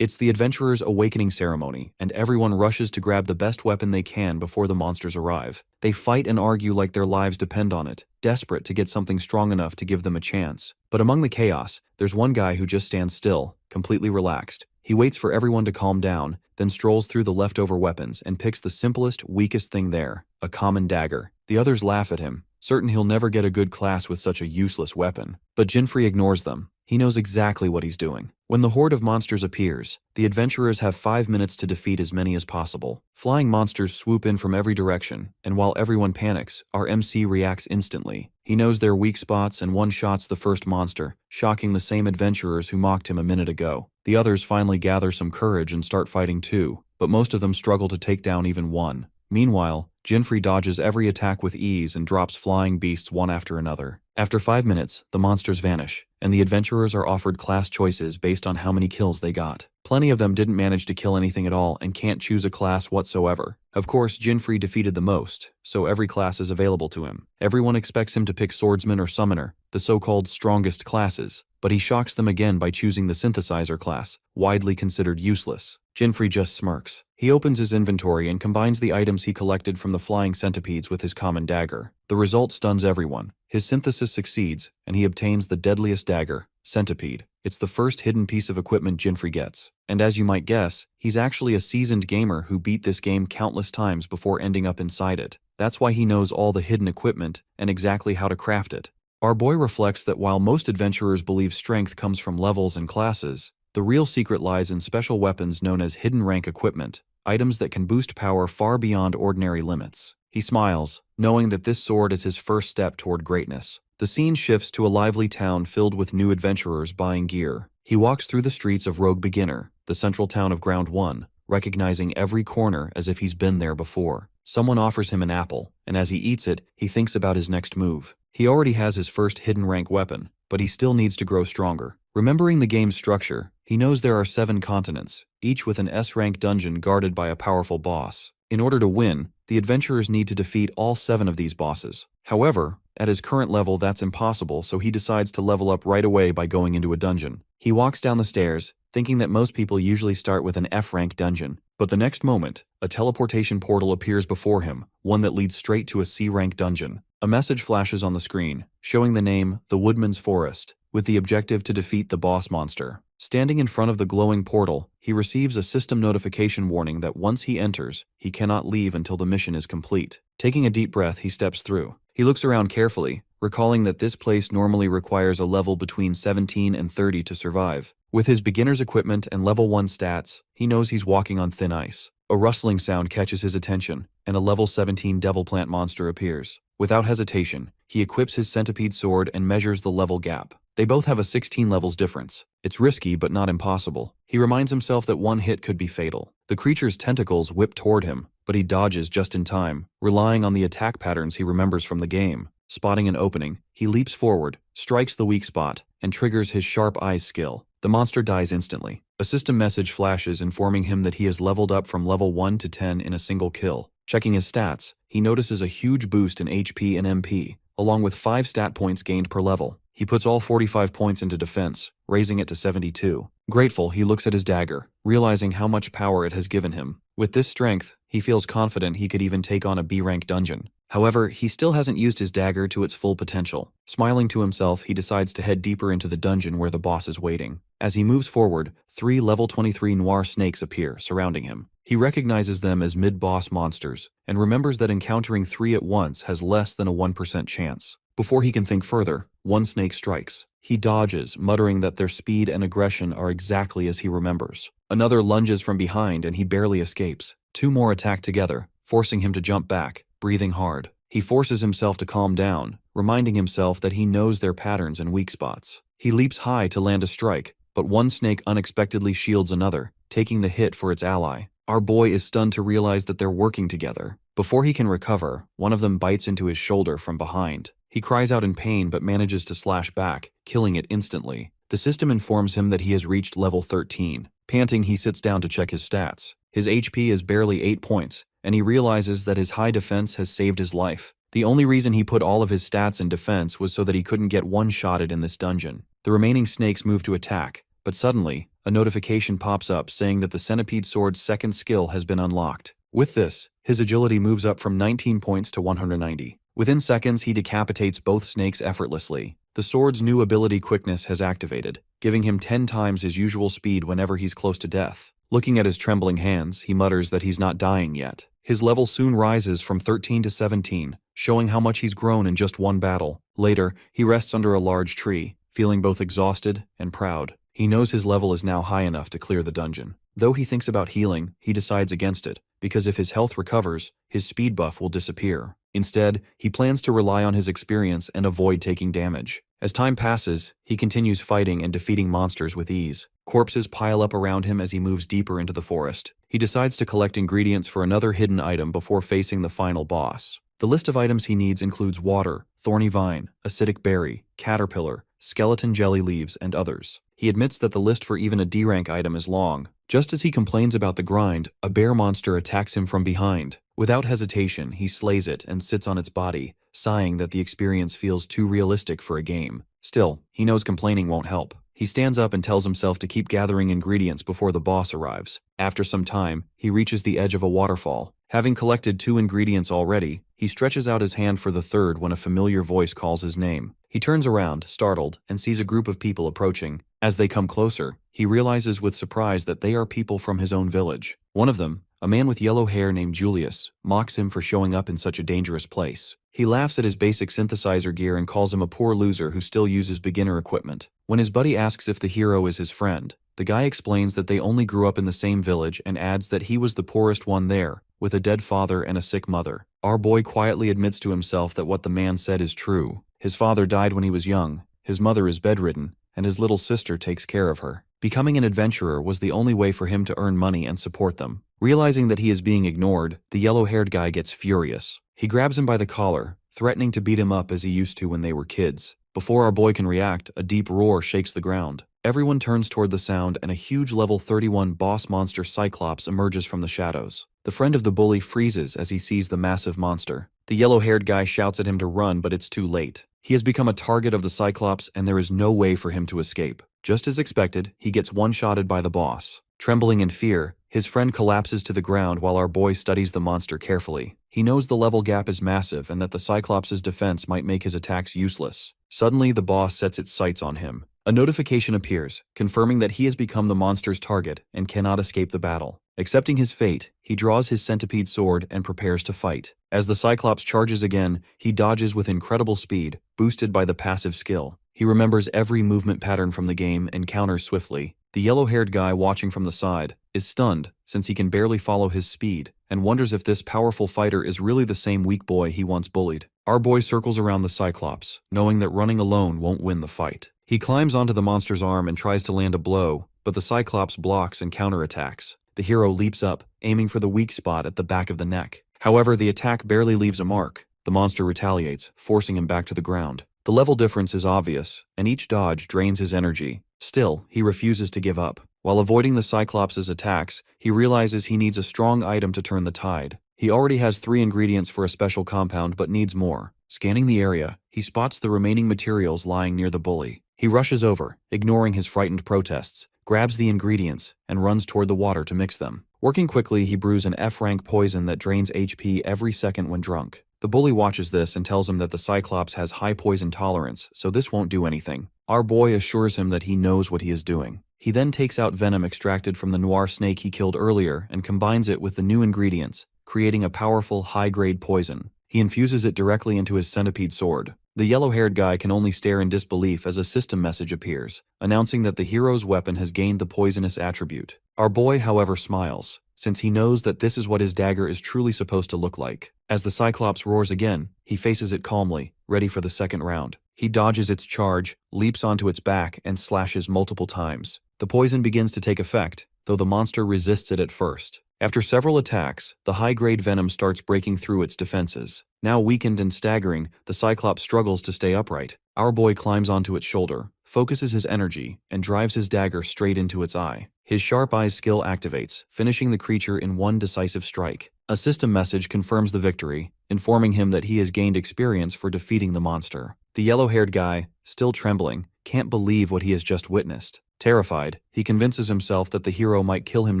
It's the adventurer's awakening ceremony, and everyone rushes to grab the best weapon they can before the monsters arrive. They fight and argue like their lives depend on it, desperate to get something strong enough to give them a chance. But among the chaos, there's one guy who just stands still, completely relaxed. He waits for everyone to calm down, then strolls through the leftover weapons and picks the simplest, weakest thing there, a common dagger. The others laugh at him, certain he'll never get a good class with such a useless weapon. But Jinfrey ignores them. He knows exactly what he's doing. When the horde of monsters appears, the adventurers have 5 minutes to defeat as many as possible. Flying monsters swoop in from every direction, and while everyone panics, our MC reacts instantly. He knows their weak spots and one-shots the first monster, shocking the same adventurers who mocked him a minute ago. The others finally gather some courage and start fighting too, but most of them struggle to take down even one. Meanwhile, Jinfrey dodges every attack with ease and drops flying beasts one after another. After 5 minutes, the monsters vanish, and the adventurers are offered class choices based on how many kills they got. Plenty of them didn't manage to kill anything at all and can't choose a class whatsoever. Of course, Jinfrey defeated the most, so every class is available to him. Everyone expects him to pick swordsman or summoner, the so-called strongest classes, but he shocks them again by choosing the synthesizer class, widely considered useless. Jinfrey just smirks. He opens his inventory and combines the items he collected from the flying centipedes with his common dagger. The result stuns everyone. His synthesis succeeds, and he obtains the deadliest dagger, Centipede. It's the first hidden piece of equipment Jinfrey gets. And as you might guess, he's actually a seasoned gamer who beat this game countless times before ending up inside it. That's why he knows all the hidden equipment and exactly how to craft it. Our boy reflects that while most adventurers believe strength comes from levels and classes, the real secret lies in special weapons known as hidden rank equipment, items that can boost power far beyond ordinary limits. He smiles, knowing that this sword is his first step toward greatness. The scene shifts to a lively town filled with new adventurers buying gear. He walks through the streets of Rogue Beginner, the central town of Ground 1, recognizing every corner as if he's been there before. Someone offers him an apple, and as he eats it, he thinks about his next move. He already has his first hidden rank weapon, but he still needs to grow stronger. Remembering the game's structure, he knows there are 7 continents, each with an S-rank dungeon guarded by a powerful boss. In order to win, the adventurers need to defeat all 7 of these bosses. However, at his current level that's impossible, so he decides to level up right away by going into a dungeon. He walks down the stairs, thinking that most people usually start with an F-rank dungeon. But the next moment, a teleportation portal appears before him, one that leads straight to a C-rank dungeon. A message flashes on the screen, showing the name, The Woodman's Forest, with the objective to defeat the boss monster. Standing in front of the glowing portal, he receives a system notification warning that once he enters, he cannot leave until the mission is complete. Taking a deep breath, he steps through. He looks around carefully, recalling that this place normally requires a level between 17 and 30 to survive. With his beginner's equipment and level 1 stats, he knows he's walking on thin ice. A rustling sound catches his attention, and a level 17 devil plant monster appears. Without hesitation, he equips his centipede sword and measures the level gap. They both have a 16 levels difference. It's risky but not impossible. He reminds himself that one hit could be fatal. The creature's tentacles whip toward him, but he dodges just in time, relying on the attack patterns he remembers from the game. Spotting an opening, he leaps forward, strikes the weak spot, and triggers his sharp eyes skill. The monster dies instantly. A system message flashes informing him that he has leveled up from level 1 to 10 in a single kill. Checking his stats, he notices a huge boost in HP and MP, along with 5 stat points gained per level. He puts all 45 points into defense, raising it to 72. Grateful, he looks at his dagger, realizing how much power it has given him. With this strength, he feels confident he could even take on a B-rank dungeon. However, he still hasn't used his dagger to its full potential. Smiling to himself, he decides to head deeper into the dungeon where the boss is waiting. As he moves forward, 3 level 23 noir snakes appear, surrounding him. He recognizes them as mid-boss monsters, and remembers that encountering 3 at once has less than a 1% chance. Before he can think further, one snake strikes. He dodges, muttering that their speed and aggression are exactly as he remembers. Another lunges from behind and he barely escapes. 2 more attack together, forcing him to jump back, breathing hard. He forces himself to calm down, reminding himself that he knows their patterns and weak spots. He leaps high to land a strike, but one snake unexpectedly shields another, taking the hit for its ally. Our boy is stunned to realize that they're working together. Before he can recover, one of them bites into his shoulder from behind. He cries out in pain but manages to slash back, killing it instantly. The system informs him that he has reached level 13. Panting, he sits down to check his stats. His HP is barely 8 points, and he realizes that his high defense has saved his life. The only reason he put all of his stats in defense was so that he couldn't get one-shotted in this dungeon. The remaining snakes move to attack, but suddenly, a notification pops up saying that the Centipede Sword's second skill has been unlocked. With this, his agility moves up from 19 points to 190. Within seconds, he decapitates both snakes effortlessly. The sword's new ability quickness has activated, giving him 10 times his usual speed whenever he's close to death. Looking at his trembling hands, he mutters that he's not dying yet. His level soon rises from 13 to 17, showing how much he's grown in just one battle. Later, he rests under a large tree, feeling both exhausted and proud. He knows his level is now high enough to clear the dungeon. Though he thinks about healing, he decides against it, because if his health recovers, his speed buff will disappear. Instead, he plans to rely on his experience and avoid taking damage. As time passes, he continues fighting and defeating monsters with ease. Corpses pile up around him as he moves deeper into the forest. He decides to collect ingredients for another hidden item before facing the final boss. The list of items he needs includes water, thorny vine, acidic berry, caterpillar, skeleton jelly leaves, and others. He admits that the list for even a D-rank item is long. Just as he complains about the grind, a bear monster attacks him from behind. Without hesitation, he slays it and sits on its body, sighing that the experience feels too realistic for a game. Still, he knows complaining won't help. He stands up and tells himself to keep gathering ingredients before the boss arrives. After some time, he reaches the edge of a waterfall. Having collected 2 ingredients already, he stretches out his hand for the third when a familiar voice calls his name. He turns around, startled, and sees a group of people approaching. As they come closer, he realizes with surprise that they are people from his own village. One of them, a man with yellow hair named Julius, mocks him for showing up in such a dangerous place. He laughs at his basic synthesizer gear and calls him a poor loser who still uses beginner equipment. When his buddy asks if the hero is his friend, the guy explains that they only grew up in the same village and adds that he was the poorest one there, with a dead father and a sick mother. Our boy quietly admits to himself that what the man said is true. His father died when he was young, his mother is bedridden, and his little sister takes care of her. Becoming an adventurer was the only way for him to earn money and support them. Realizing that he is being ignored, the yellow-haired guy gets furious. He grabs him by the collar, threatening to beat him up as he used to when they were kids. Before our boy can react, a deep roar shakes the ground. Everyone turns toward the sound and a huge level 31 boss monster Cyclops emerges from the shadows. The friend of the bully freezes as he sees the massive monster. The yellow-haired guy shouts at him to run, but it's too late. He has become a target of the Cyclops and there is no way for him to escape. Just as expected, he gets one-shotted by the boss. Trembling in fear, his friend collapses to the ground while our boy studies the monster carefully. He knows the level gap is massive and that the Cyclops' defense might make his attacks useless. Suddenly, the boss sets its sights on him. A notification appears, confirming that he has become the monster's target and cannot escape the battle. Accepting his fate, he draws his centipede sword and prepares to fight. As the Cyclops charges again, he dodges with incredible speed, boosted by the passive skill. He remembers every movement pattern from the game and counters swiftly. The yellow-haired guy watching from the side is stunned since he can barely follow his speed and wonders if this powerful fighter is really the same weak boy he once bullied. Our boy circles around the Cyclops, knowing that running alone won't win the fight. He climbs onto the monster's arm and tries to land a blow, but the Cyclops blocks and counterattacks. The hero leaps up, aiming for the weak spot at the back of the neck. However, the attack barely leaves a mark. The monster retaliates, forcing him back to the ground. The level difference is obvious, and each dodge drains his energy. Still, he refuses to give up. While avoiding the Cyclops' attacks, he realizes he needs a strong item to turn the tide. He already has 3 ingredients for a special compound but needs more. Scanning the area, he spots the remaining materials lying near the bully. He rushes over, ignoring his frightened protests, grabs the ingredients, and runs toward the water to mix them. Working quickly, he brews an F-rank poison that drains HP every second when drunk. The bully watches this and tells him that the Cyclops has high poison tolerance, so this won't do anything. Our boy assures him that he knows what he is doing. He then takes out venom extracted from the noir snake he killed earlier and combines it with the new ingredients, creating a powerful, high-grade poison. He infuses it directly into his centipede sword. The yellow-haired guy can only stare in disbelief as a system message appears, announcing that the hero's weapon has gained the poisonous attribute. Our boy, however, smiles, since he knows that this is what his dagger is truly supposed to look like. As the Cyclops roars again, he faces it calmly, ready for the second round. He dodges its charge, leaps onto its back, and slashes multiple times. The poison begins to take effect, though the monster resists it at first. After several attacks, the high-grade venom starts breaking through its defenses. Now weakened and staggering, the Cyclops struggles to stay upright. Our boy climbs onto its shoulder, focuses his energy, and drives his dagger straight into its eye. His sharp eyes skill activates, finishing the creature in one decisive strike. A system message confirms the victory, informing him that he has gained experience for defeating the monster. The yellow-haired guy, still trembling, can't believe what he has just witnessed. Terrified, he convinces himself that the hero might kill him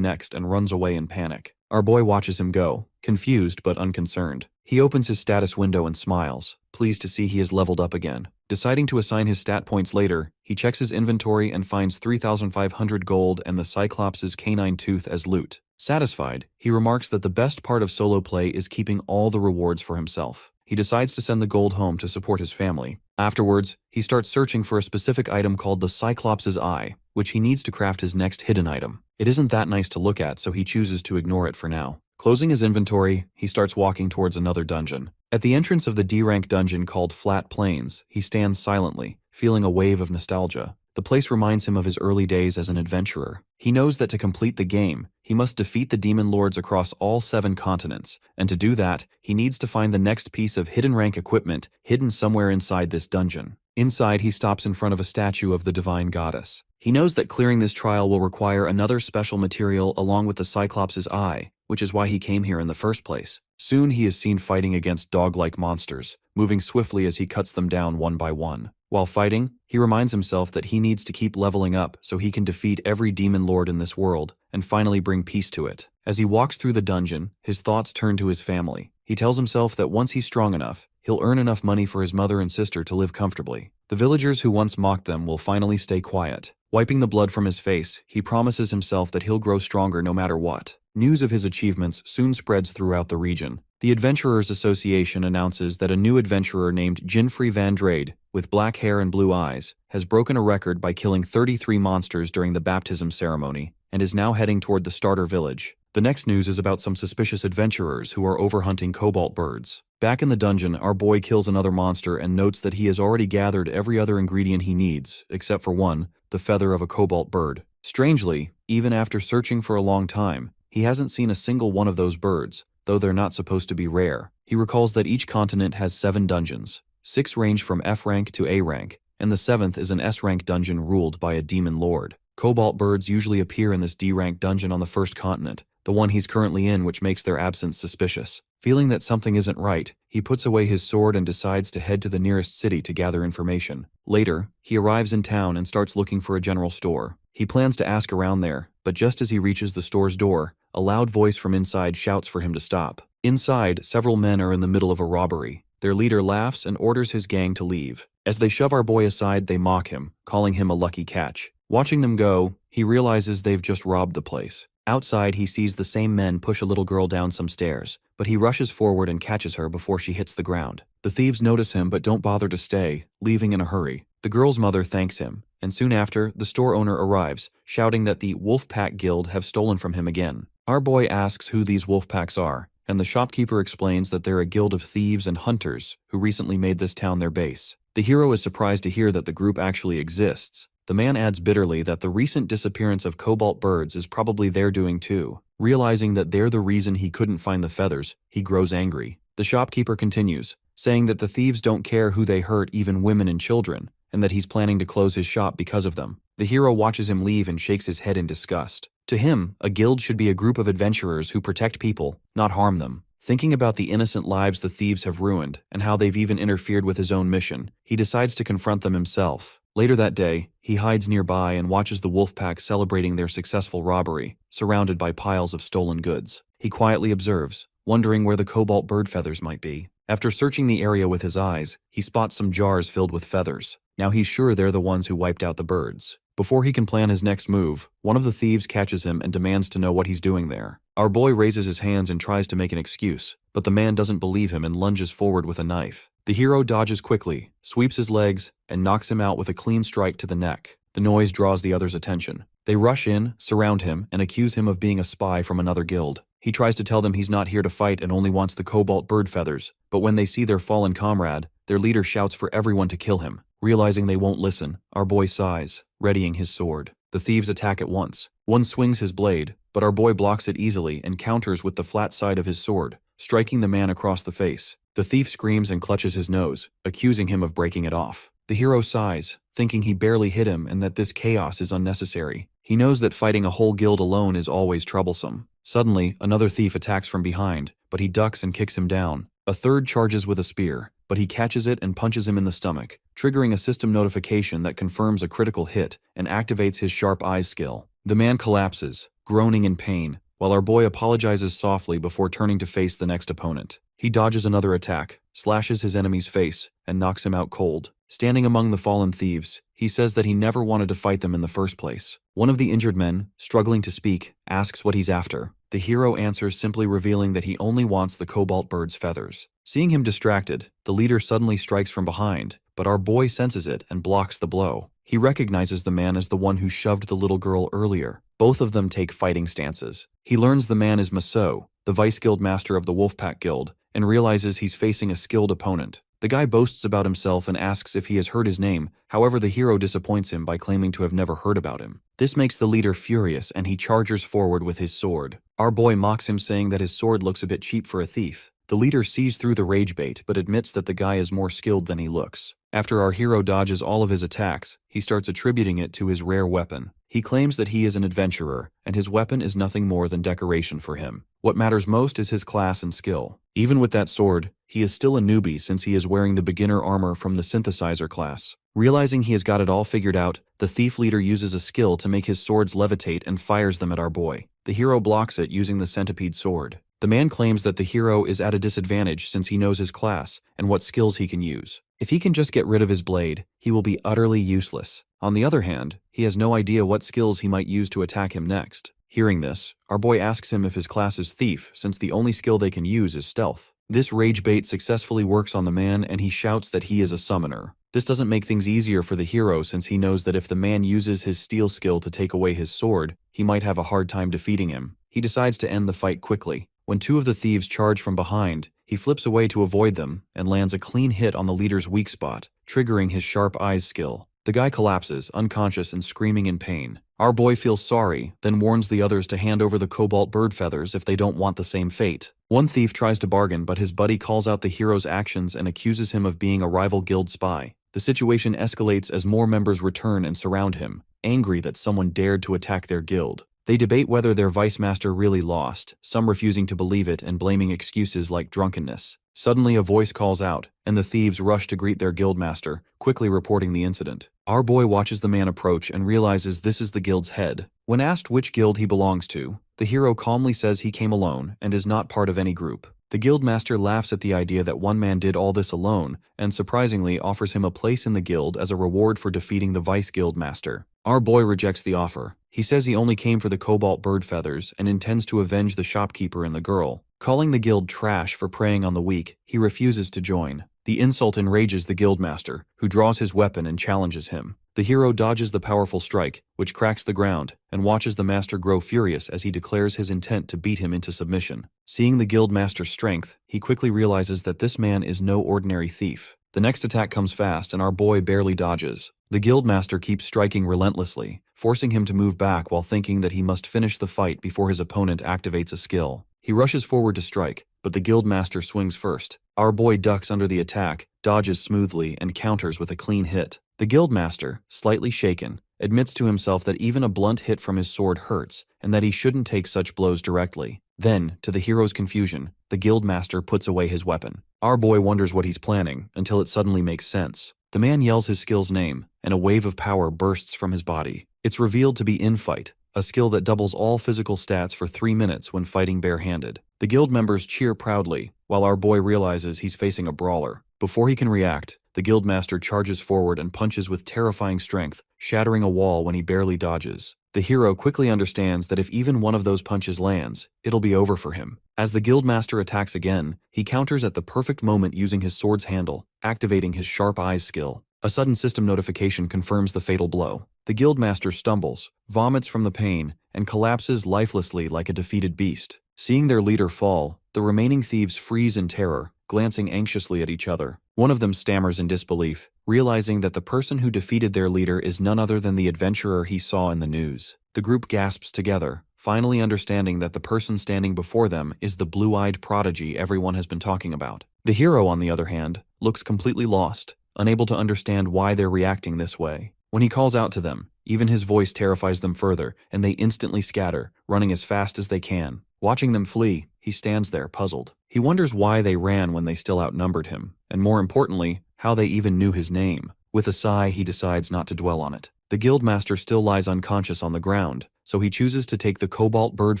next and runs away in panic. Our boy watches him go, confused but unconcerned. He opens his status window and smiles, pleased to see he is leveled up again. Deciding to assign his stat points later, he checks his inventory and finds 3,500 gold and the Cyclops' canine tooth as loot. Satisfied, he remarks that the best part of solo play is keeping all the rewards for himself. He decides to send the gold home to support his family. Afterwards, he starts searching for a specific item called the Cyclops' Eye, which he needs to craft his next hidden item. It isn't that nice to look at, so he chooses to ignore it for now. Closing his inventory, he starts walking towards another dungeon. At the entrance of the D-rank dungeon called Flat Plains, he stands silently, feeling a wave of nostalgia. The place reminds him of his early days as an adventurer. He knows that to complete the game, he must defeat the demon lords across all 7 continents, and to do that, he needs to find the next piece of hidden rank equipment hidden somewhere inside this dungeon. Inside, he stops in front of a statue of the divine goddess. He knows that clearing this trial will require another special material along with the Cyclops' Eye, which is why he came here in the first place. Soon he is seen fighting against dog-like monsters, moving swiftly as he cuts them down one by one. While fighting, he reminds himself that he needs to keep leveling up so he can defeat every demon lord in this world and finally bring peace to it. As he walks through the dungeon, his thoughts turn to his family. He tells himself that once he's strong enough, he'll earn enough money for his mother and sister to live comfortably. The villagers who once mocked them will finally stay quiet. Wiping the blood from his face, he promises himself that he'll grow stronger no matter what. News of his achievements soon spreads throughout the region. The Adventurers Association announces that a new adventurer named Jinfrey Van Drade, with black hair and blue eyes, has broken a record by killing 33 monsters during the baptism ceremony and is now heading toward the starter village. The next news is about some suspicious adventurers who are overhunting cobalt birds. Back in the dungeon, our boy kills another monster and notes that he has already gathered every other ingredient he needs, except for one, the feather of a cobalt bird. Strangely, even after searching for a long time, he hasn't seen a single one of those birds, though they're not supposed to be rare. He recalls that each continent has 7 dungeons. 6 range from F rank to A rank, and the 7th is an S rank dungeon ruled by a demon lord. Cobalt birds usually appear in this D rank dungeon on the first continent, the one he's currently in, which makes their absence suspicious. Feeling that something isn't right, he puts away his sword and decides to head to the nearest city to gather information. Later, he arrives in town and starts looking for a general store. He plans to ask around there, but just as he reaches the store's door, a loud voice from inside shouts for him to stop. Inside, several men are in the middle of a robbery. Their leader laughs and orders his gang to leave. As they shove our boy aside, they mock him, calling him a lucky catch. Watching them go, he realizes they've just robbed the place. Outside, he sees the same men push a little girl down some stairs, but he rushes forward and catches her before she hits the ground. The thieves notice him but don't bother to stay, leaving in a hurry. The girl's mother thanks him, and soon after, the store owner arrives, shouting that the Wolfpack Guild have stolen from him again. Our boy asks who these Wolfpacks are, and the shopkeeper explains that they're a guild of thieves and hunters who recently made this town their base. The hero is surprised to hear that the group actually exists. The man adds bitterly that the recent disappearance of cobalt birds is probably their doing too. Realizing that they're the reason he couldn't find the feathers, he grows angry. The shopkeeper continues, saying that the thieves don't care who they hurt, even women and children, and that he's planning to close his shop because of them. The hero watches him leave and shakes his head in disgust. To him, a guild should be a group of adventurers who protect people, not harm them. Thinking about the innocent lives the thieves have ruined, and how they've even interfered with his own mission, he decides to confront them himself. Later that day, he hides nearby and watches the Wolfpack celebrating their successful robbery, surrounded by piles of stolen goods. He quietly observes, wondering where the cobalt bird feathers might be. After searching the area with his eyes, he spots some jars filled with feathers. Now he's sure they're the ones who wiped out the birds. Before he can plan his next move, one of the thieves catches him and demands to know what he's doing there. Our boy raises his hands and tries to make an excuse, but the man doesn't believe him and lunges forward with a knife. The hero dodges quickly, sweeps his legs, and knocks him out with a clean strike to the neck. The noise draws the others' attention. They rush in, surround him, and accuse him of being a spy from another guild. He tries to tell them he's not here to fight and only wants the cobalt bird feathers, but when they see their fallen comrade, their leader shouts for everyone to kill him. Realizing they won't listen, our boy sighs, readying his sword. The thieves attack at once. One swings his blade, but our boy blocks it easily and counters with the flat side of his sword, striking the man across the face. The thief screams and clutches his nose, accusing him of breaking it off. The hero sighs, thinking he barely hit him and that this chaos is unnecessary. He knows that fighting a whole guild alone is always troublesome. Suddenly, another thief attacks from behind, but he ducks and kicks him down. A third charges with a spear. but he catches it and punches him in the stomach, triggering a system notification that confirms a critical hit and activates his sharp eyes skill. The man collapses, groaning in pain, while our boy apologizes softly before turning to face the next opponent. He dodges another attack, slashes his enemy's face, and knocks him out cold. Standing among the fallen thieves, he says that he never wanted to fight them in the first place. One of the injured men, struggling to speak, asks what he's after. The hero answers, simply revealing that he only wants the cobalt bird's feathers. Seeing him distracted, the leader suddenly strikes from behind, but our boy senses it and blocks the blow. He recognizes the man as the one who shoved the little girl earlier. Both of them take fighting stances. He learns the man is Maso, the Vice Guild Master of the Wolfpack Guild, and realizes he's facing a skilled opponent. The guy boasts about himself and asks if he has heard his name, however the hero disappoints him by claiming to have never heard about him. This makes the leader furious and he charges forward with his sword. Our boy mocks him, saying that his sword looks a bit cheap for a thief. The leader sees through the rage bait but admits that the guy is more skilled than he looks. After our hero dodges all of his attacks, he starts attributing it to his rare weapon. He claims that he is an adventurer, and his weapon is nothing more than decoration for him. What matters most is his class and skill. Even with that sword, he is still a newbie since he is wearing the beginner armor from the synthesizer class. Realizing he has got it all figured out, the thief leader uses a skill to make his swords levitate and fires them at our boy. The hero blocks it using the centipede sword. The man claims that the hero is at a disadvantage since he knows his class and what skills he can use. If he can just get rid of his blade, he will be utterly useless. On the other hand, he has no idea what skills he might use to attack him next. Hearing this, our boy asks him if his class is thief, since the only skill they can use is stealth. This rage bait successfully works on the man and he shouts that he is a summoner. This doesn't make things easier for the hero since he knows that if the man uses his steal skill to take away his sword, he might have a hard time defeating him. He decides to end the fight quickly. When two of the thieves charge from behind, he flips away to avoid them and lands a clean hit on the leader's weak spot, triggering his sharp eyes skill. The guy collapses, unconscious and screaming in pain. Our boy feels sorry, then warns the others to hand over the cobalt bird feathers if they don't want the same fate. One thief tries to bargain, but his buddy calls out the hero's actions and accuses him of being a rival guild spy. The situation escalates as more members return and surround him, angry that someone dared to attack their guild. They debate whether their vice master really lost, some refusing to believe it and blaming excuses like drunkenness. Suddenly a voice calls out, and the thieves rush to greet their guild master, quickly reporting the incident. Our boy watches the man approach and realizes this is the guild's head. When asked which guild he belongs to, the hero calmly says he came alone and is not part of any group. The guild master laughs at the idea that one man did all this alone and surprisingly offers him a place in the guild as a reward for defeating the vice guild master. Our boy rejects the offer. He says he only came for the cobalt bird feathers and intends to avenge the shopkeeper and the girl. Calling the guild trash for preying on the weak, he refuses to join. The insult enrages the guildmaster, who draws his weapon and challenges him. The hero dodges the powerful strike, which cracks the ground, and watches the master grow furious as he declares his intent to beat him into submission. Seeing the guildmaster's strength, he quickly realizes that this man is no ordinary thief. The next attack comes fast and our boy barely dodges. The guildmaster keeps striking relentlessly, forcing him to move back while thinking that he must finish the fight before his opponent activates a skill. He rushes forward to strike, but the guildmaster swings first. Our boy ducks under the attack, dodges smoothly, and counters with a clean hit. The guildmaster, slightly shaken, admits to himself that even a blunt hit from his sword hurts, and that he shouldn't take such blows directly. Then, to the hero's confusion, the guildmaster puts away his weapon. Our boy wonders what he's planning, until it suddenly makes sense. The man yells his skill's name, and a wave of power bursts from his body. It's revealed to be Infight, a skill that doubles all physical stats for 3 minutes when fighting barehanded. The guild members cheer proudly, while our boy realizes he's facing a brawler. Before he can react, the guildmaster charges forward and punches with terrifying strength, shattering a wall when he barely dodges. The hero quickly understands that if even one of those punches lands, it'll be over for him. As the guildmaster attacks again, he counters at the perfect moment using his sword's handle, activating his sharp eyes skill. A sudden system notification confirms the fatal blow. The guildmaster stumbles, vomits from the pain, and collapses lifelessly like a defeated beast. Seeing their leader fall, the remaining thieves freeze in terror, glancing anxiously at each other. One of them stammers in disbelief, realizing that the person who defeated their leader is none other than the adventurer he saw in the news. The group gasps together, finally understanding that the person standing before them is the blue-eyed prodigy everyone has been talking about. The hero, on the other hand, looks completely lost, unable to understand why they're reacting this way. When he calls out to them, even his voice terrifies them further, and they instantly scatter, running as fast as they can. Watching them flee, he stands there puzzled. He wonders why they ran when they still outnumbered him, and more importantly, how they even knew his name. With a sigh, he decides not to dwell on it. The guildmaster still lies unconscious on the ground, so he chooses to take the cobalt bird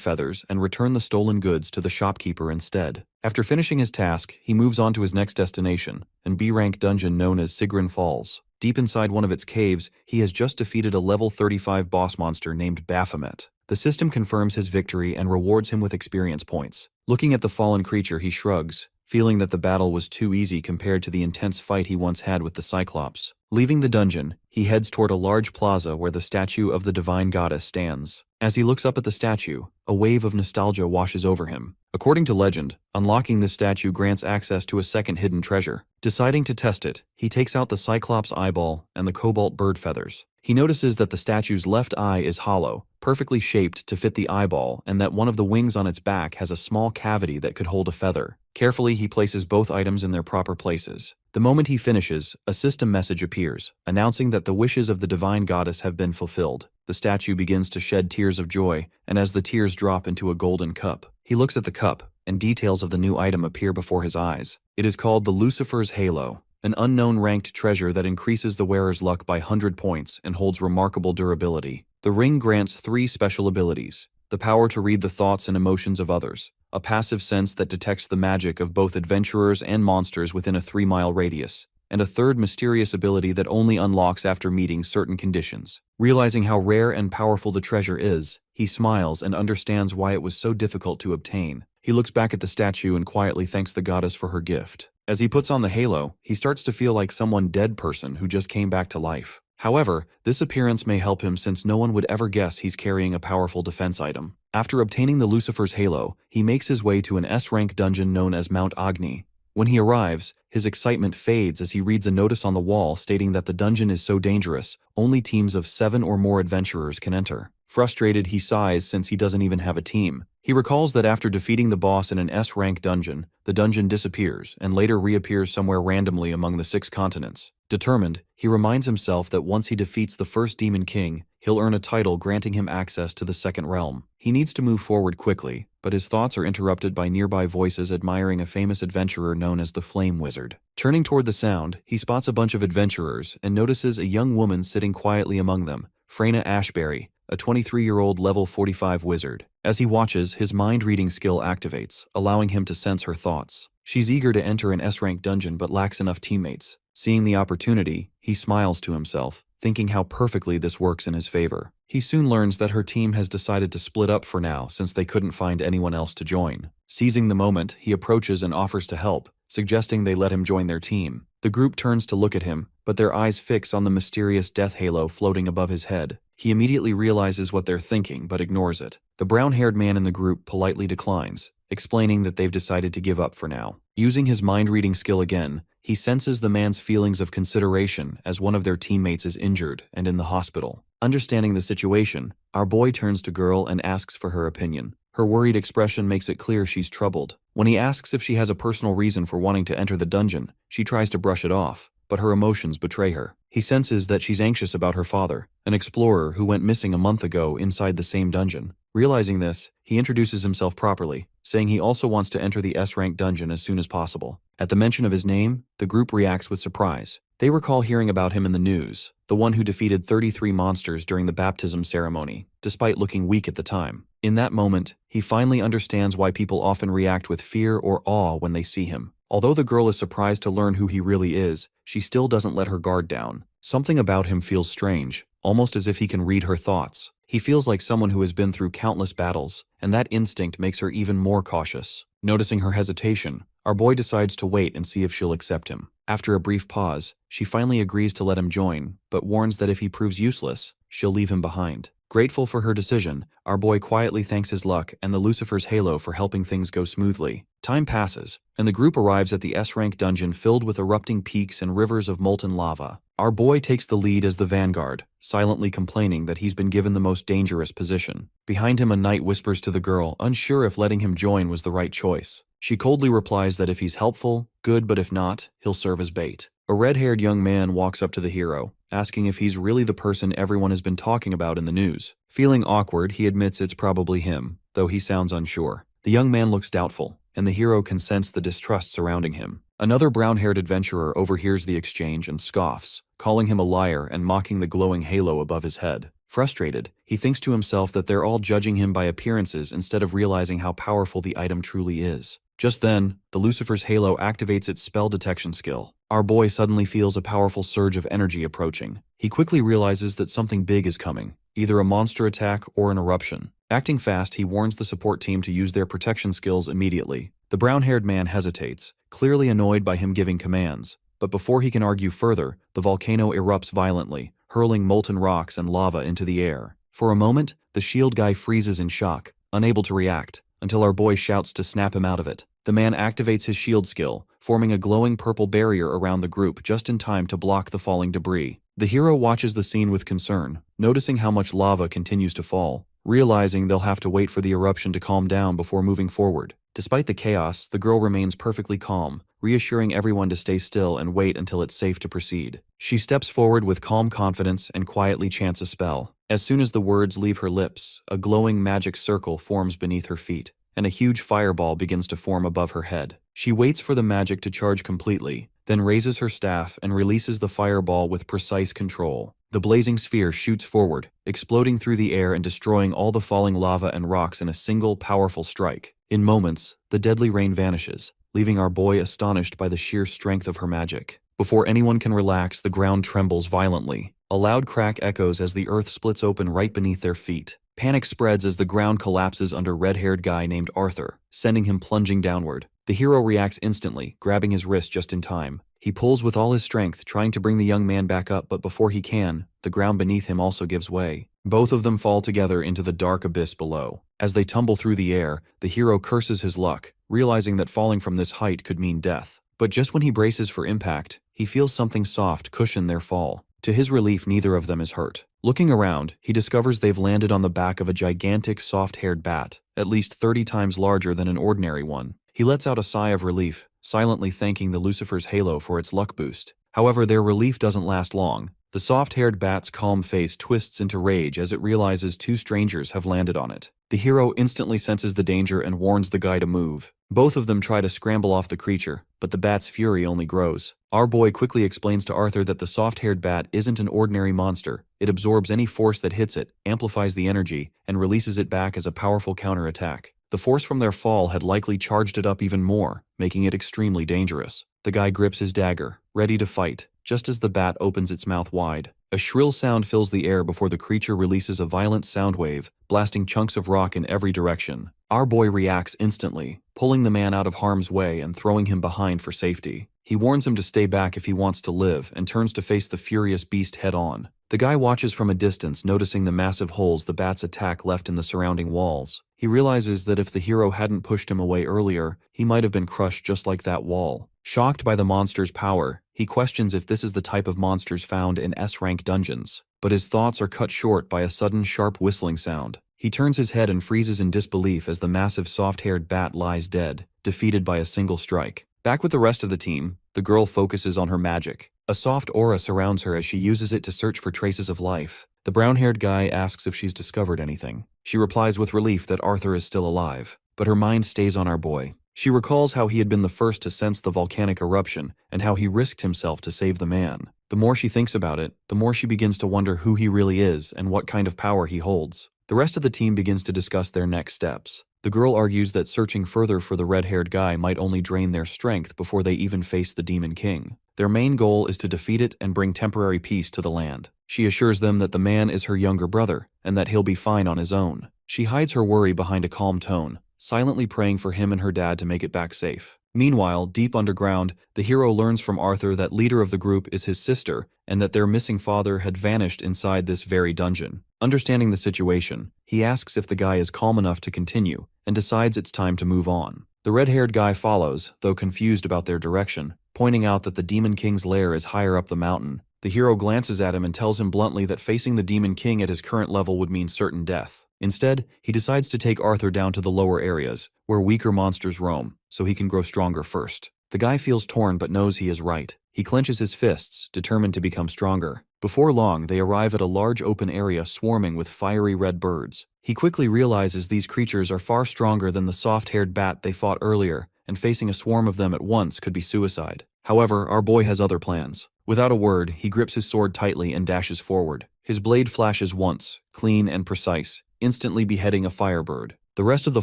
feathers and return the stolen goods to the shopkeeper instead. After finishing his task, he moves on to his next destination, an B-rank dungeon known as Sigrin Falls. Deep inside one of its caves, he has just defeated a level 35 boss monster named Baphomet. The system confirms his victory and rewards him with experience points. Looking at the fallen creature, he shrugs, feeling that the battle was too easy compared to the intense fight he once had with the Cyclops. Leaving the dungeon, he heads toward a large plaza where the statue of the divine goddess stands. As he looks up at the statue, a wave of nostalgia washes over him. According to legend, unlocking this statue grants access to a second hidden treasure. Deciding to test it, he takes out the Cyclops eyeball and the cobalt bird feathers. He notices that the statue's left eye is hollow, perfectly shaped to fit the eyeball, and that one of the wings on its back has a small cavity that could hold a feather. Carefully, he places both items in their proper places. The moment he finishes, a system message appears, announcing that the wishes of the divine goddess have been fulfilled. The statue begins to shed tears of joy, and as the tears drop into a golden cup, he looks at the cup, and details of the new item appear before his eyes. It is called the Lucifer's Halo, an unknown ranked treasure that increases the wearer's luck by 100 points and holds remarkable durability. The ring grants 3 special abilities: the power to read the thoughts and emotions of others, a passive sense that detects the magic of both adventurers and monsters within a 3-mile radius, and a third mysterious ability that only unlocks after meeting certain conditions. Realizing how rare and powerful the treasure is, he smiles and understands why it was so difficult to obtain. He looks back at the statue and quietly thanks the goddess for her gift. As he puts on the halo, he starts to feel like someone dead person who just came back to life. However, this appearance may help him since no one would ever guess he's carrying a powerful defense item. After obtaining the Lucifer's Halo, he makes his way to an S-rank dungeon known as Mount Agni. When he arrives, his excitement fades as he reads a notice on the wall stating that the dungeon is so dangerous, only teams of 7 or more adventurers can enter. Frustrated, he sighs since he doesn't even have a team. He recalls that after defeating the boss in an S-rank dungeon, the dungeon disappears and later reappears somewhere randomly among the 6 continents. Determined, he reminds himself that once he defeats the first Demon King, he'll earn a title granting him access to the second realm. He needs to move forward quickly, but his thoughts are interrupted by nearby voices admiring a famous adventurer known as the Flame Wizard. Turning toward the sound, he spots a bunch of adventurers and notices a young woman sitting quietly among them, Freyna Ashbury, a 23-year-old level 45 wizard. As he watches, his mind-reading skill activates, allowing him to sense her thoughts. She's eager to enter an S-rank dungeon but lacks enough teammates. Seeing the opportunity, he smiles to himself, thinking how perfectly this works in his favor. He soon learns that her team has decided to split up for now since they couldn't find anyone else to join. Seizing the moment, he approaches and offers to help, suggesting they let him join their team. The group turns to look at him, but their eyes fix on the mysterious death halo floating above his head. He immediately realizes what they're thinking but ignores it. The brown-haired man in the group politely declines, explaining that they've decided to give up for now. Using his mind-reading skill again, he senses the man's feelings of consideration as one of their teammates is injured and in the hospital. Understanding the situation, our boy turns to girl and asks for her opinion. Her worried expression makes it clear she's troubled. When he asks if she has a personal reason for wanting to enter the dungeon, she tries to brush it off, but her emotions betray her. He senses that she's anxious about her father, an explorer who went missing a month ago inside the same dungeon. Realizing this, he introduces himself properly, saying he also wants to enter the S-rank dungeon as soon as possible. At the mention of his name, the group reacts with surprise. They recall hearing about him in the news, the one who defeated 33 monsters during the baptism ceremony, despite looking weak at the time. In that moment, he finally understands why people often react with fear or awe when they see him. Although the girl is surprised to learn who he really is, she still doesn't let her guard down. Something about him feels strange, almost as if he can read her thoughts. He feels like someone who has been through countless battles, and that instinct makes her even more cautious. Noticing her hesitation, our boy decides to wait and see if she'll accept him. After a brief pause, she finally agrees to let him join, but warns that if he proves useless, she'll leave him behind. Grateful for her decision, our boy quietly thanks his luck and the Lucifer's Halo for helping things go smoothly. Time passes, and the group arrives at the S-rank dungeon filled with erupting peaks and rivers of molten lava. Our boy takes the lead as the vanguard, silently complaining that he's been given the most dangerous position. Behind him, a knight whispers to the girl, unsure if letting him join was the right choice. She coldly replies that if he's helpful, good, but if not, he'll serve as bait. A red-haired young man walks up to the hero, asking if he's really the person everyone has been talking about in the news. Feeling awkward, he admits it's probably him, though he sounds unsure. The young man looks doubtful, and the hero can sense the distrust surrounding him. Another brown-haired adventurer overhears the exchange and scoffs, calling him a liar and mocking the glowing halo above his head. Frustrated, he thinks to himself that they're all judging him by appearances instead of realizing how powerful the item truly is. Just then, the Lucifer's halo activates its spell detection skill. Our boy suddenly feels a powerful surge of energy approaching. He quickly realizes that something big is coming, either a monster attack or an eruption. Acting fast, he warns the support team to use their protection skills immediately. The brown-haired man hesitates, clearly annoyed by him giving commands. But before he can argue further, the volcano erupts violently, hurling molten rocks and lava into the air. For a moment, the shield guy freezes in shock, unable to react, until our boy shouts to snap him out of it. The man activates his shield skill, forming a glowing purple barrier around the group just in time to block the falling debris. The hero watches the scene with concern, noticing how much lava continues to fall, realizing they'll have to wait for the eruption to calm down before moving forward. Despite the chaos, the girl remains perfectly calm, reassuring everyone to stay still and wait until it's safe to proceed. She steps forward with calm confidence and quietly chants a spell. As soon as the words leave her lips, a glowing magic circle forms beneath her feet, and a huge fireball begins to form above her head. She waits for the magic to charge completely, then raises her staff and releases the fireball with precise control. The blazing sphere shoots forward, exploding through the air and destroying all the falling lava and rocks in a single, powerful strike. In moments, the deadly rain vanishes, leaving our boy astonished by the sheer strength of her magic. Before anyone can relax, the ground trembles violently. A loud crack echoes as the earth splits open right beneath their feet. Panic spreads as the ground collapses under a red-haired guy named Arthur, sending him plunging downward. The hero reacts instantly, grabbing his wrist just in time. He pulls with all his strength, trying to bring the young man back up, but before he can, the ground beneath him also gives way. Both of them fall together into the dark abyss below. As they tumble through the air, the hero curses his luck, realizing that falling from this height could mean death. But just when he braces for impact, he feels something soft cushion their fall. To his relief, neither of them is hurt. Looking around, he discovers they've landed on the back of a gigantic soft-haired bat, at least 30 times larger than an ordinary one. He lets out a sigh of relief, silently thanking the Lucifer's halo for its luck boost. However, their relief doesn't last long. The soft-haired bat's calm face twists into rage as it realizes two strangers have landed on it. The hero instantly senses the danger and warns the guy to move. Both of them try to scramble off the creature, but the bat's fury only grows. Our boy quickly explains to Arthur that the soft-haired bat isn't an ordinary monster. It absorbs any force that hits it, amplifies the energy, and releases it back as a powerful counterattack. The force from their fall had likely charged it up even more, making it extremely dangerous. The guy grips his dagger, ready to fight, just as the bat opens its mouth wide. A shrill sound fills the air before the creature releases a violent sound wave, blasting chunks of rock in every direction. Our boy reacts instantly, pulling the man out of harm's way and throwing him behind for safety. He warns him to stay back if he wants to live and turns to face the furious beast head-on. The guy watches from a distance, noticing the massive holes the bat's attack left in the surrounding walls. He realizes that if the hero hadn't pushed him away earlier, he might have been crushed just like that wall. Shocked by the monster's power, he questions if this is the type of monsters found in S-rank dungeons. But his thoughts are cut short by a sudden sharp whistling sound. He turns his head and freezes in disbelief as the massive soft-haired bat lies dead, defeated by a single strike. Back with the rest of the team, the girl focuses on her magic. A soft aura surrounds her as she uses it to search for traces of life. The brown-haired guy asks if she's discovered anything. She replies with relief that Arthur is still alive, but her mind stays on our boy. She recalls how he had been the first to sense the volcanic eruption and how he risked himself to save the man. The more she thinks about it, the more she begins to wonder who he really is and what kind of power he holds. The rest of the team begins to discuss their next steps. The girl argues that searching further for the red-haired guy might only drain their strength before they even face the Demon King. Their main goal is to defeat it and bring temporary peace to the land. She assures them that the man is her younger brother and that he'll be fine on his own. She hides her worry behind a calm tone, silently praying for him and her dad to make it back safe. Meanwhile, deep underground, the hero learns from Arthur that leader of the group is his sister and that their missing father had vanished inside this very dungeon. Understanding the situation, he asks if the guy is calm enough to continue and decides it's time to move on. The red-haired guy follows, though confused about their direction, pointing out that the Demon King's lair is higher up the mountain. The hero glances at him and tells him bluntly that facing the Demon King at his current level would mean certain death. Instead, he decides to take Arthur down to the lower areas, where weaker monsters roam, so he can grow stronger first. The guy feels torn but knows he is right. He clenches his fists, determined to become stronger. Before long, they arrive at a large open area swarming with fiery red birds. He quickly realizes these creatures are far stronger than the soft-haired bat they fought earlier, and facing a swarm of them at once could be suicide. However, our boy has other plans. Without a word, he grips his sword tightly and dashes forward. His blade flashes once, clean and precise, instantly beheading a firebird. The rest of the